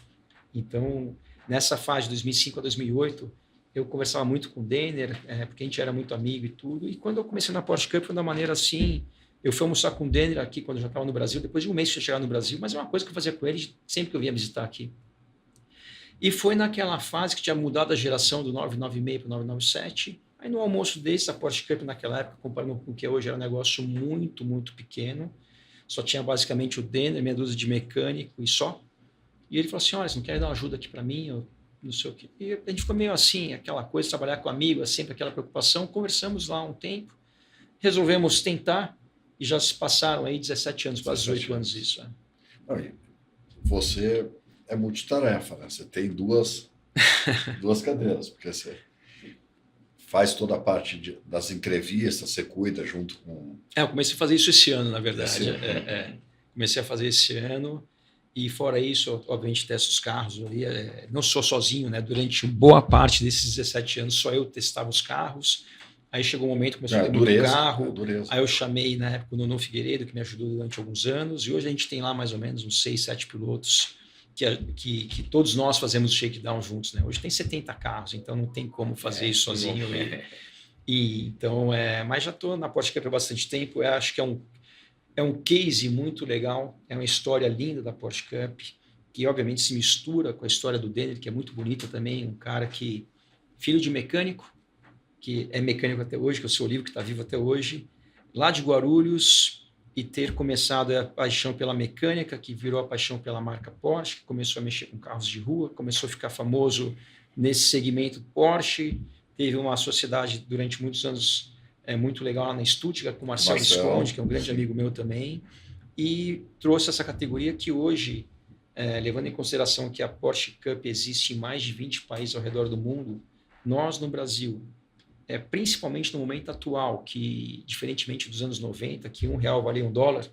S3: Então, nessa fase de 2005 a 2008, eu conversava muito com o Denner, porque a gente era muito amigo e tudo. E quando eu comecei na Porsche Cup, foi de uma maneira assim... Eu fui almoçar com o Denner aqui quando eu já estava no Brasil, depois de um mês que eu chegar no Brasil, mas é uma coisa que eu fazia com ele sempre que eu vinha visitar aqui. E foi naquela fase que tinha mudado a geração do 996 para o 997. Aí no almoço desse, a Porsche Cup naquela época, comparando com o que é hoje, era um negócio muito, muito pequeno. Só tinha basicamente o Denner, meia dúzia de mecânico e só. E ele falou assim, olha, você não quer dar uma ajuda aqui para mim? Eu não sei o quê. E a gente ficou meio assim, aquela coisa, trabalhar com amigo, é sempre aquela preocupação. Conversamos lá um tempo, resolvemos tentar. E já se passaram aí 17 anos, quase 18 anos isso.
S1: Você é multitarefa, né? Você tem duas cadeiras, porque você faz toda a parte das entrevistas, você cuida junto com...
S3: Eu comecei a fazer isso esse ano, na verdade. Comecei a fazer esse ano e fora isso, eu, obviamente, testo os carros ali. Não sou sozinho, né? Durante boa parte desses 17 anos, só eu testava os carros. Aí chegou um momento que começou a ter muito carro. Aí eu chamei, na época, o Nuno Figueiredo, que me ajudou durante alguns anos. E hoje a gente tem lá mais ou menos uns 6, 7 pilotos que todos nós fazemos o shakedown juntos. Né? Hoje tem 70 carros, então não tem como fazer isso sozinho. Então, mas já estou na Porsche Cup há bastante tempo. Eu acho que é um case muito legal. É uma história linda da Porsche Cup, que obviamente se mistura com a história do Denner, que é muito bonita também. Um cara que, filho de mecânico, que é mecânico até hoje, que é o seu livro, que está vivo até hoje, lá de Guarulhos, e ter começado a paixão pela mecânica, que virou a paixão pela marca Porsche, que começou a mexer com carros de rua, começou a ficar famoso nesse segmento Porsche, teve uma sociedade durante muitos anos muito legal lá na Stuttgart, com o Marcelo Visconde, que é um grande amigo meu também, e trouxe essa categoria que hoje, levando em consideração que a Porsche Cup existe em mais de 20 países ao redor do mundo, nós no Brasil, principalmente no momento atual, que diferentemente dos anos 90, que R$1 valia $1,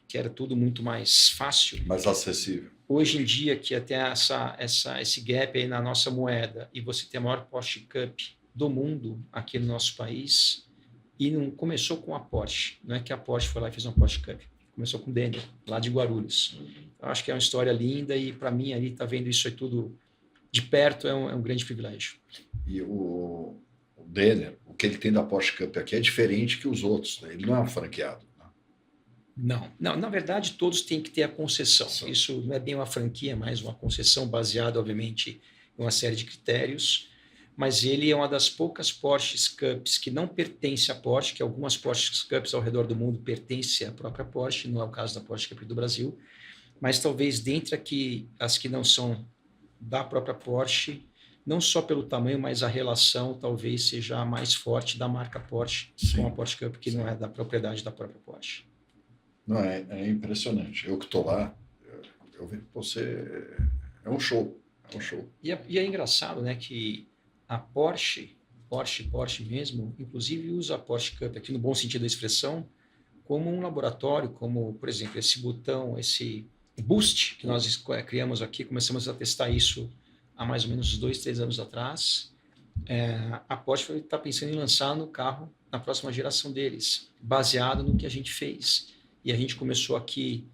S3: que era tudo muito mais fácil.
S1: Mais acessível.
S3: Hoje em dia, que até esse gap aí na nossa moeda, e você tem a maior Porsche Cup do mundo aqui no nosso país, e não começou com a Porsche. Não é que a Porsche foi lá e fez uma Porsche Cup. Começou com o Denner, lá de Guarulhos. Eu acho que é uma história linda e, para mim, ali, tá vendo isso aí tudo de perto é um grande privilégio.
S1: E o Denner, o que ele tem da Porsche Cup aqui é diferente que os outros, né? Ele não é um franqueado.
S3: Não, na verdade todos têm que ter a concessão. Isso não é bem uma franquia, mas uma concessão baseada, obviamente, em uma série de critérios, mas ele é uma das poucas Porsche Cups que não pertence à Porsche, que algumas Porsche Cups ao redor do mundo pertencem à própria Porsche, não é o caso da Porsche Cup do Brasil, mas talvez dentre as que não são da própria Porsche, não só pelo tamanho, mas a relação talvez seja a mais forte da marca Porsche com a Porsche Cup, que não é da propriedade da própria Porsche.
S1: Não, é impressionante. Eu que estou lá, eu vejo que você é um show. É um show.
S3: E é engraçado, né, que a Porsche mesmo, inclusive usa a Porsche Cup, aqui no bom sentido da expressão, como um laboratório, como, por exemplo, esse botão, esse Boost, que nós criamos aqui, começamos a testar isso há mais ou menos 2, 3 anos atrás. A Porsche está pensando em lançar no carro na próxima geração deles, baseado no que a gente fez. E a gente começou aqui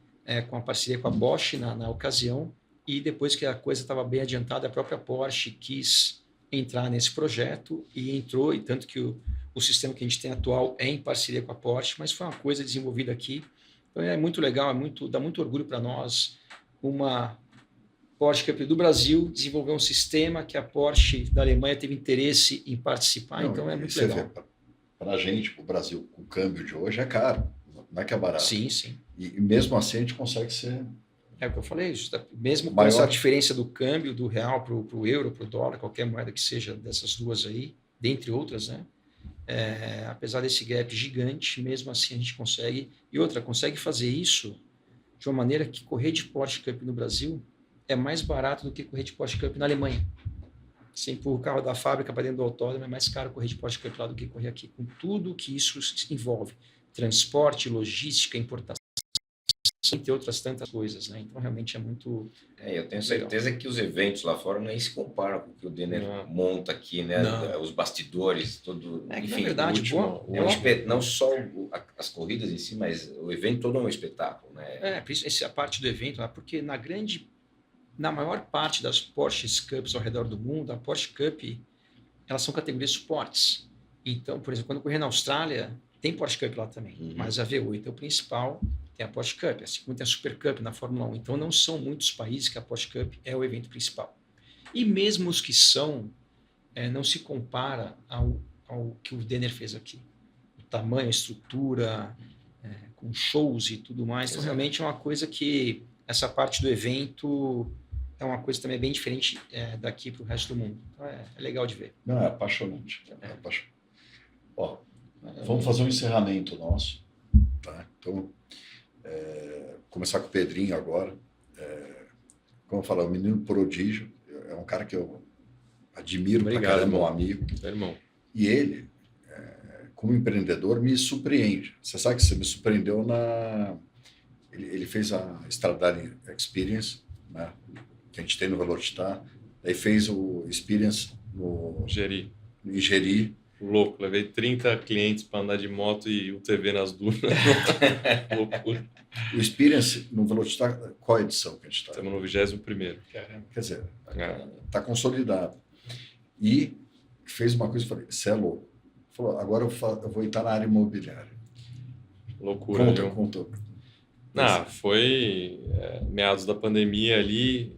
S3: com a parceria com a Bosch na ocasião, e depois que a coisa estava bem adiantada, a própria Porsche quis entrar nesse projeto e entrou, e tanto que o sistema que a gente tem atual é em parceria com a Porsche, mas foi uma coisa desenvolvida aqui. Então é muito legal, dá muito orgulho para nós uma Porsche Cup do Brasil desenvolver um sistema que a Porsche da Alemanha teve interesse em participar,
S1: Não,
S3: então é muito
S1: você
S3: legal.
S1: Para a gente, para o Brasil, o câmbio de hoje é caro, não é que é barato.
S3: Sim, sim.
S1: E mesmo assim a gente consegue ser...
S3: É o que eu falei, mesmo com
S1: Maior.
S3: essa diferença do câmbio do real para o euro, para o dólar, qualquer moeda que seja dessas duas aí, dentre outras, né? Apesar desse gap gigante, mesmo assim a gente consegue. E outra, consegue fazer isso de uma maneira que correr de Porsche Cup no Brasil é mais barato do que correr de Porsche Cup na Alemanha. Você empurra o carro da fábrica para dentro do autódromo, é mais caro correr de Porsche Cup lá do que correr aqui, com tudo que isso envolve. Transporte, logística, importação, entre outras tantas coisas, né? Então, realmente é muito...
S2: Eu tenho certeza que os eventos lá fora nem se comparam com o que o Denner monta aqui, né?
S3: Não.
S2: Os bastidores, tudo...
S3: que,
S2: enfim,
S3: na verdade,
S2: não só as corridas em si, mas o evento todo é um espetáculo, né?
S3: Essa é a parte do evento, né? Porque na maior parte das Porsche Cups ao redor do mundo, a Porsche Cup, elas são categorias suportes. Então, por exemplo, quando eu corri na Austrália, tem Porsche Cup lá também, mas a V8 é o principal, tem a Porsche Cup, assim como tem a Super Cup na Fórmula 1. Então, não são muitos países que a Porsche Cup é o evento principal. E mesmo os que são, não se compara ao que o Denner fez aqui. O tamanho, a estrutura, com shows e tudo mais. Então, realmente é uma coisa que essa parte do evento é uma coisa também bem diferente daqui para o resto do mundo. Então, é legal de ver.
S1: Não, é apaixonante. É apaixonante. Ó, vamos fazer um encerramento nosso. Tá? Então, começar com o Pedrinho agora. Como eu falo, o menino prodígio. É um cara que eu admiro pra caramba, meu amigo.
S4: Irmão.
S1: E ele, como empreendedor, me surpreende. Você sabe que você me surpreendeu Ele fez a Stradale Experience, né, que a gente tem no Velocitar. Aí fez o Experience em Jeri.
S4: Louco, levei 30 clientes para andar de moto e UTV nas dunas. Loucura.
S1: O Experience no Velocitar, qual edição que a gente está?
S4: Estamos no 21º.
S1: Quer dizer, está consolidado. E fez uma coisa, eu falei, você é louco. Falou, agora eu vou entrar na área imobiliária.
S4: Loucura,
S1: Conta.
S4: Foi meados da pandemia ali,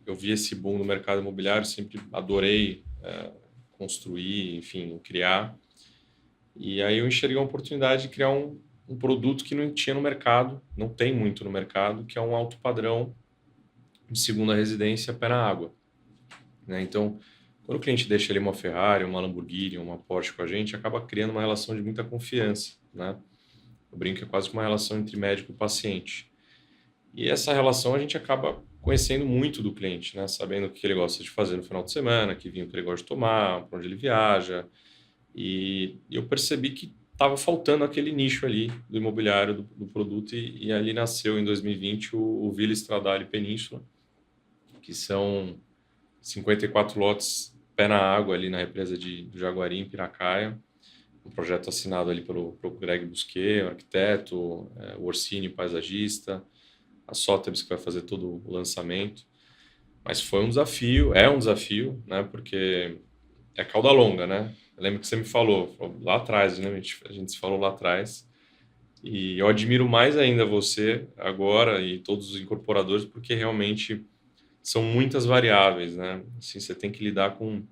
S4: eu vi esse boom no mercado imobiliário, sempre adorei construir, enfim, criar. E aí eu enxerguei uma oportunidade de criar um produto que não tinha no mercado, não tem muito no mercado, que é um alto padrão de segunda residência pé na água. Né? Então, quando o cliente deixa ali uma Ferrari, uma Lamborghini, uma Porsche com a gente, acaba criando uma relação de muita confiança, né? Eu brinco que é quase que uma relação entre médico e paciente. E essa relação a gente acaba conhecendo muito do cliente, né? Sabendo o que ele gosta de fazer no final de semana, que vinho que ele gosta de tomar, para onde ele viaja. E eu percebi que estava faltando aquele nicho ali do imobiliário, do produto, e ali nasceu em 2020 o Villa Stradale Península, que são 54 lotes pé na água ali na represa do Jaguari, em Piracaia. Um projeto assinado ali pelo Greg Busquet, o arquiteto, o Orsini, paisagista, a Sotheby's, que vai fazer todo o lançamento. Mas foi um desafio, né? Porque é cauda longa, né? Eu lembro que você me falou lá atrás, né? A gente se falou lá atrás. E eu admiro mais ainda você agora e todos os incorporadores, porque realmente são muitas variáveis, né? Assim, você tem que lidar com...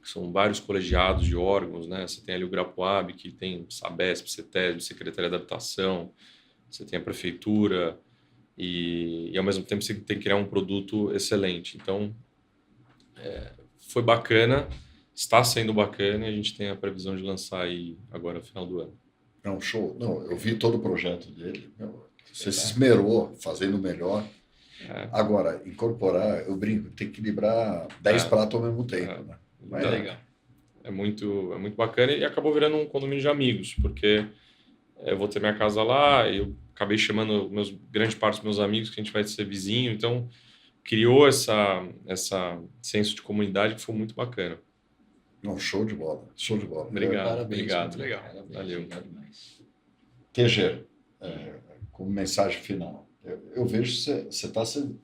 S4: São vários colegiados de órgãos, né? Você tem ali o Grapuab, que tem Sabesp, CETESB, Secretaria de Habitação, você tem a Prefeitura, e ao mesmo tempo você tem que criar um produto excelente. Então, foi bacana, está sendo bacana, e a gente tem a previsão de lançar aí agora no final do ano.
S1: Não, show. Não, eu vi todo o projeto dele. Meu, você se esmerou fazendo o melhor. Agora, incorporar, eu brinco, tem que equilibrar 10 pratos ao mesmo tempo. Né? Mas
S3: É legal.
S4: É muito bacana e acabou virando um condomínio de amigos, porque eu vou ter minha casa lá, eu acabei chamando grande parte dos meus amigos, que a gente vai ser vizinho, então criou essa senso de comunidade que foi muito bacana.
S1: Não, show de bola, show de bola.
S4: Obrigado,
S3: Parabéns,
S4: obrigado.
S3: muito legal.
S2: Valeu. Legal demais.
S1: TG, como mensagem final, eu vejo que você está se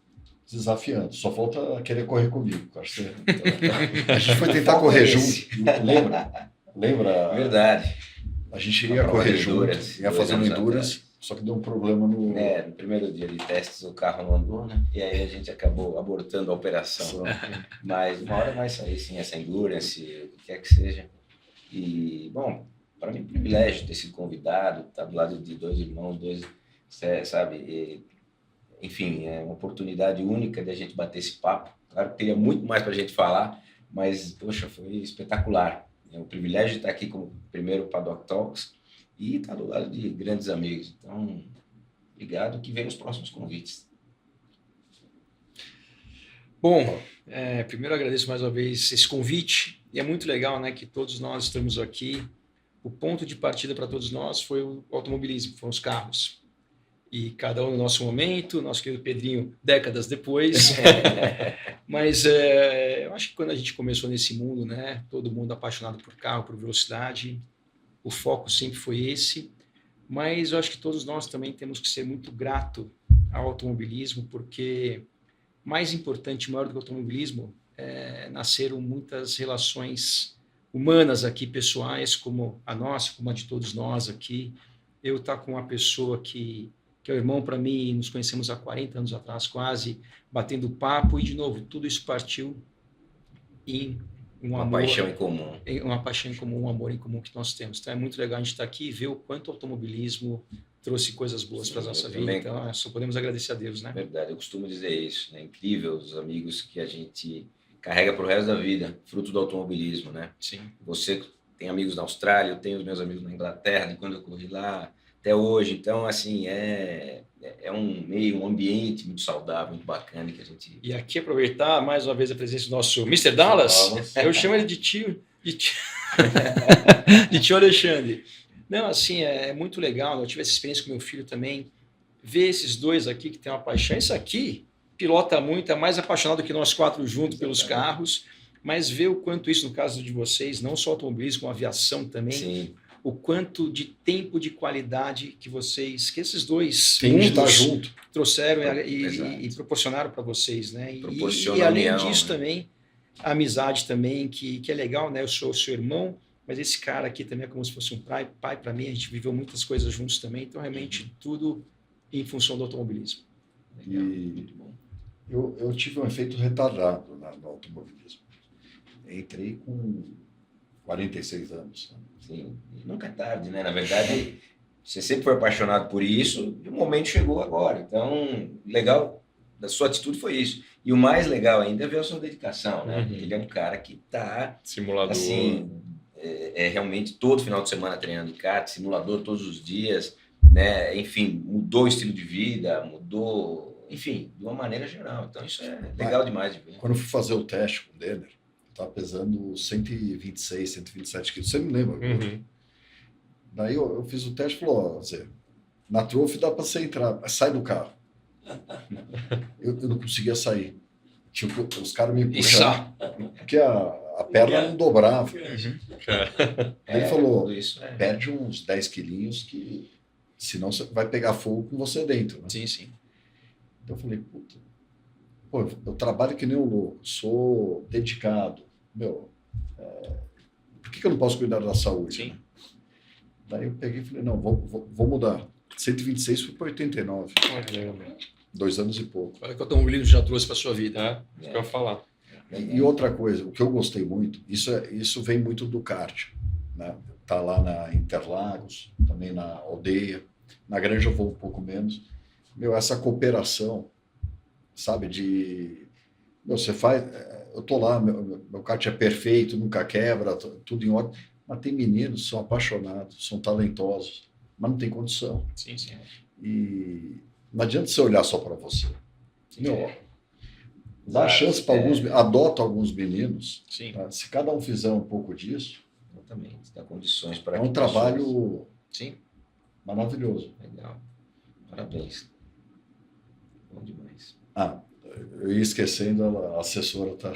S1: desafiando, só falta querer correr comigo. Acho que a gente foi tentar correr junto, lembra?
S2: Verdade.
S1: A gente ia correr junto, ia fazer um endurance, só que deu um problema no...
S2: No primeiro dia de testes o carro não andou, né? E aí a gente acabou abortando a operação. Mas uma hora vai sair, sim, essa endurance, o que quer que seja. E, bom, para mim é um privilégio ter sido convidado, estar do lado de dois irmãos, sabe? E, enfim, é uma oportunidade única de a gente bater esse papo. Claro que teria muito mais para a gente falar, mas, poxa, foi espetacular. É um privilégio de estar aqui como primeiro Paddock Talks e estar do lado de grandes amigos. Então, obrigado, que vem os próximos convites.
S3: Bom, primeiro agradeço mais uma vez esse convite. E é muito legal, né, que todos nós estamos aqui. O ponto de partida para todos nós foi o automobilismo, foram os carros. E cada um no nosso momento, nosso querido Pedrinho, décadas depois. Mas eu acho que quando a gente começou nesse mundo, né, todo mundo apaixonado por carro, por velocidade, o foco sempre foi esse. Mas eu acho que todos nós também temos que ser muito grato ao automobilismo, porque mais importante, maior do que o automobilismo, nasceram muitas relações humanas aqui, pessoais, como a nossa, como a de todos nós aqui. Eu estar com uma pessoa que é o irmão para mim, nos conhecemos há 40 anos atrás, quase, batendo papo, e, de novo, tudo isso partiu em
S2: uma paixão em comum.
S3: Uma paixão em comum, um amor em comum que nós temos. Então, é muito legal a gente estar aqui e ver o quanto o automobilismo trouxe coisas boas para a nossa vida.
S2: Também.
S3: Então, só podemos agradecer a Deus, né?
S2: Verdade, eu costumo dizer isso. É incrível os amigos que a gente carrega para o resto da vida, fruto do automobilismo, né?
S3: Sim.
S2: Você tem amigos na Austrália, eu tenho os meus amigos na Inglaterra, de quando eu corri lá até hoje. Então, assim, é um meio, um ambiente muito saudável, muito bacana que a gente...
S3: E aqui aproveitar mais uma vez a presença do nosso Mr. Dallas. Eu chamo ele de tio de tio Alexandre. Não, assim, é muito legal. Eu tive essa experiência com meu filho também. Ver esses dois aqui que têm uma paixão. Esse aqui pilota muito, é mais apaixonado que nós quatro juntos pelos carros. Mas ver o quanto isso, no caso de vocês, não só automobilismo, como aviação também.
S2: Sim.
S3: O quanto de tempo de qualidade que esses dois
S1: Tem de estar
S3: mundos
S1: junto.
S3: trouxeram e proporcionaram para vocês, né?
S2: Proporciona
S3: e além
S2: união,
S3: disso
S2: né?
S3: também, a amizade também, que é legal, né? Eu sou seu irmão, mas esse cara aqui também é como se fosse um pai para mim, a gente viveu muitas coisas juntos também, então realmente tudo em função do automobilismo.
S2: Legal, muito bom.
S1: Eu tive um efeito retardado no automobilismo. Entrei com 46 anos. Né?
S2: Sim, e nunca é tarde, né? Na verdade, você sempre foi apaixonado por isso e o momento chegou agora. Então, legal da sua atitude foi isso. E o mais legal ainda é ver a sua dedicação, né?
S4: Uhum.
S2: Ele é um cara que está,
S4: Simulador.
S2: assim, realmente todo final de semana treinando de kart, simulador todos os dias, né? Enfim, mudou o estilo de vida, mudou, enfim, de uma maneira geral. Então, isso é legal demais de ver.
S1: Quando eu fui fazer o teste com o Denner, estava pesando 126, 127 quilos. Você me lembra?
S4: Uhum.
S1: Daí eu fiz o teste e falou, ó, Zé, na Trophy dá para você entrar, mas sai do carro. Eu não conseguia sair. Tipo, os caras me puxaram, porque a perna não dobrava. Ele falou,
S2: tudo isso
S1: perde uns 10 quilinhos que senão você vai pegar fogo com você dentro. Né?
S3: Sim, sim.
S1: Então eu falei, puta, pô, eu trabalho que nem um louco, sou dedicado, por que eu não posso cuidar da saúde?
S3: Sim.
S1: Né? Daí eu peguei e falei, não, vou mudar. 126 fui para 89, 2 anos e pouco.
S3: Olha que o automobilismo já trouxe para a sua vida.
S4: Isso que eu ia falar.
S1: E outra coisa, o que eu gostei muito, isso vem muito do kart, né? Tá lá na Interlagos, também na Aldeia, na Granja eu vou um pouco menos. Essa cooperação, sabe, você faz, eu tô lá, meu kart é perfeito, nunca quebra, tudo em ordem, mas tem meninos que são apaixonados, são talentosos, mas não tem condição.
S3: Sim, sim.
S1: E não adianta você olhar só para você. Meu, dá
S2: Exato,
S1: chance para alguns, adota alguns meninos.
S3: Sim.
S1: Tá? Se cada um fizer um pouco disso,
S2: Exatamente. Dá condições para
S1: é um trabalho
S3: Sim.
S1: maravilhoso.
S2: Legal. Parabéns. Bom demais.
S1: Eu ia esquecendo, a assessora tá.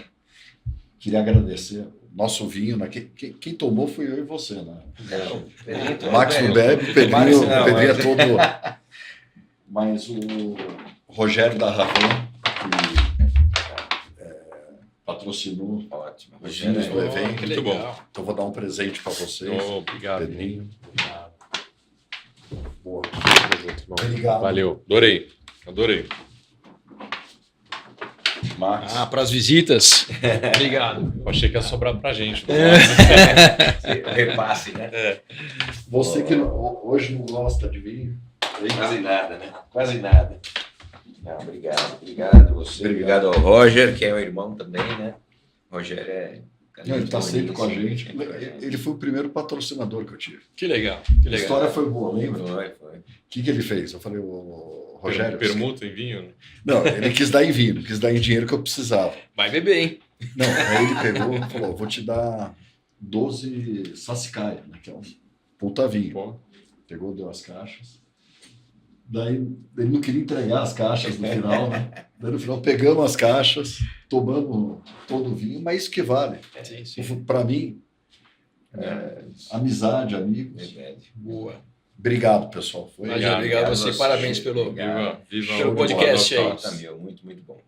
S1: Queria agradecer. Nosso vinho, né? Quem tomou foi eu e você, né?
S2: Pedrito,
S1: O Max não bebe, o Pedrinho é todo. Mas o Rogério da Ravan, que patrocinou
S2: Ótimo.
S1: os vinhos do evento.
S3: Que
S4: Muito
S3: legal.
S1: Então, vou dar um presente para vocês.
S4: Oh, obrigado.
S1: Pedrinho. Boa.
S4: Tamo junto, irmão.
S1: Obrigado.
S4: Valeu. Adorei.
S1: Max.
S3: Para as visitas. Obrigado.
S4: Eu achei que ia sobrar pra gente.
S2: Repasse, né?
S1: Você que hoje não gosta de vinho.
S2: Quase nada, né? Quase nada. Não, obrigado. Obrigado a você. Obrigado ao Roger, que é o irmão também, né? Roger é...
S1: Não, ele está sempre com a
S2: Sim,
S1: gente.
S2: sempre com a gente.
S1: Ele foi o primeiro patrocinador que eu tive.
S3: Que legal. Que
S1: A
S3: legal.
S1: história foi boa, lembra? O
S2: Foi.
S1: que ele fez? Eu falei, o Rogério.
S4: Permuta em vinho? Né?
S1: Não, ele quis dar em vinho, não quis dar em dinheiro que eu precisava.
S3: Vai beber, hein?
S1: Não, aí ele pegou e falou: vou te dar 12 Sassicaia, né, que é um puta vinho.
S4: Pô,
S1: Pegou, deu as caixas. Daí ele não queria entregar as caixas no final, né? Daí no final pegamos as caixas, tomamos todo o vinho, mas isso que vale.
S3: Sim,
S1: Para mim, amizade, amigos.
S2: Verdade.
S3: Boa.
S1: Obrigado, pessoal. Foi
S3: Obrigado a você. Parabéns pelo
S4: viva
S3: pelo podcast aí.
S2: Nota mil. Muito, muito bom.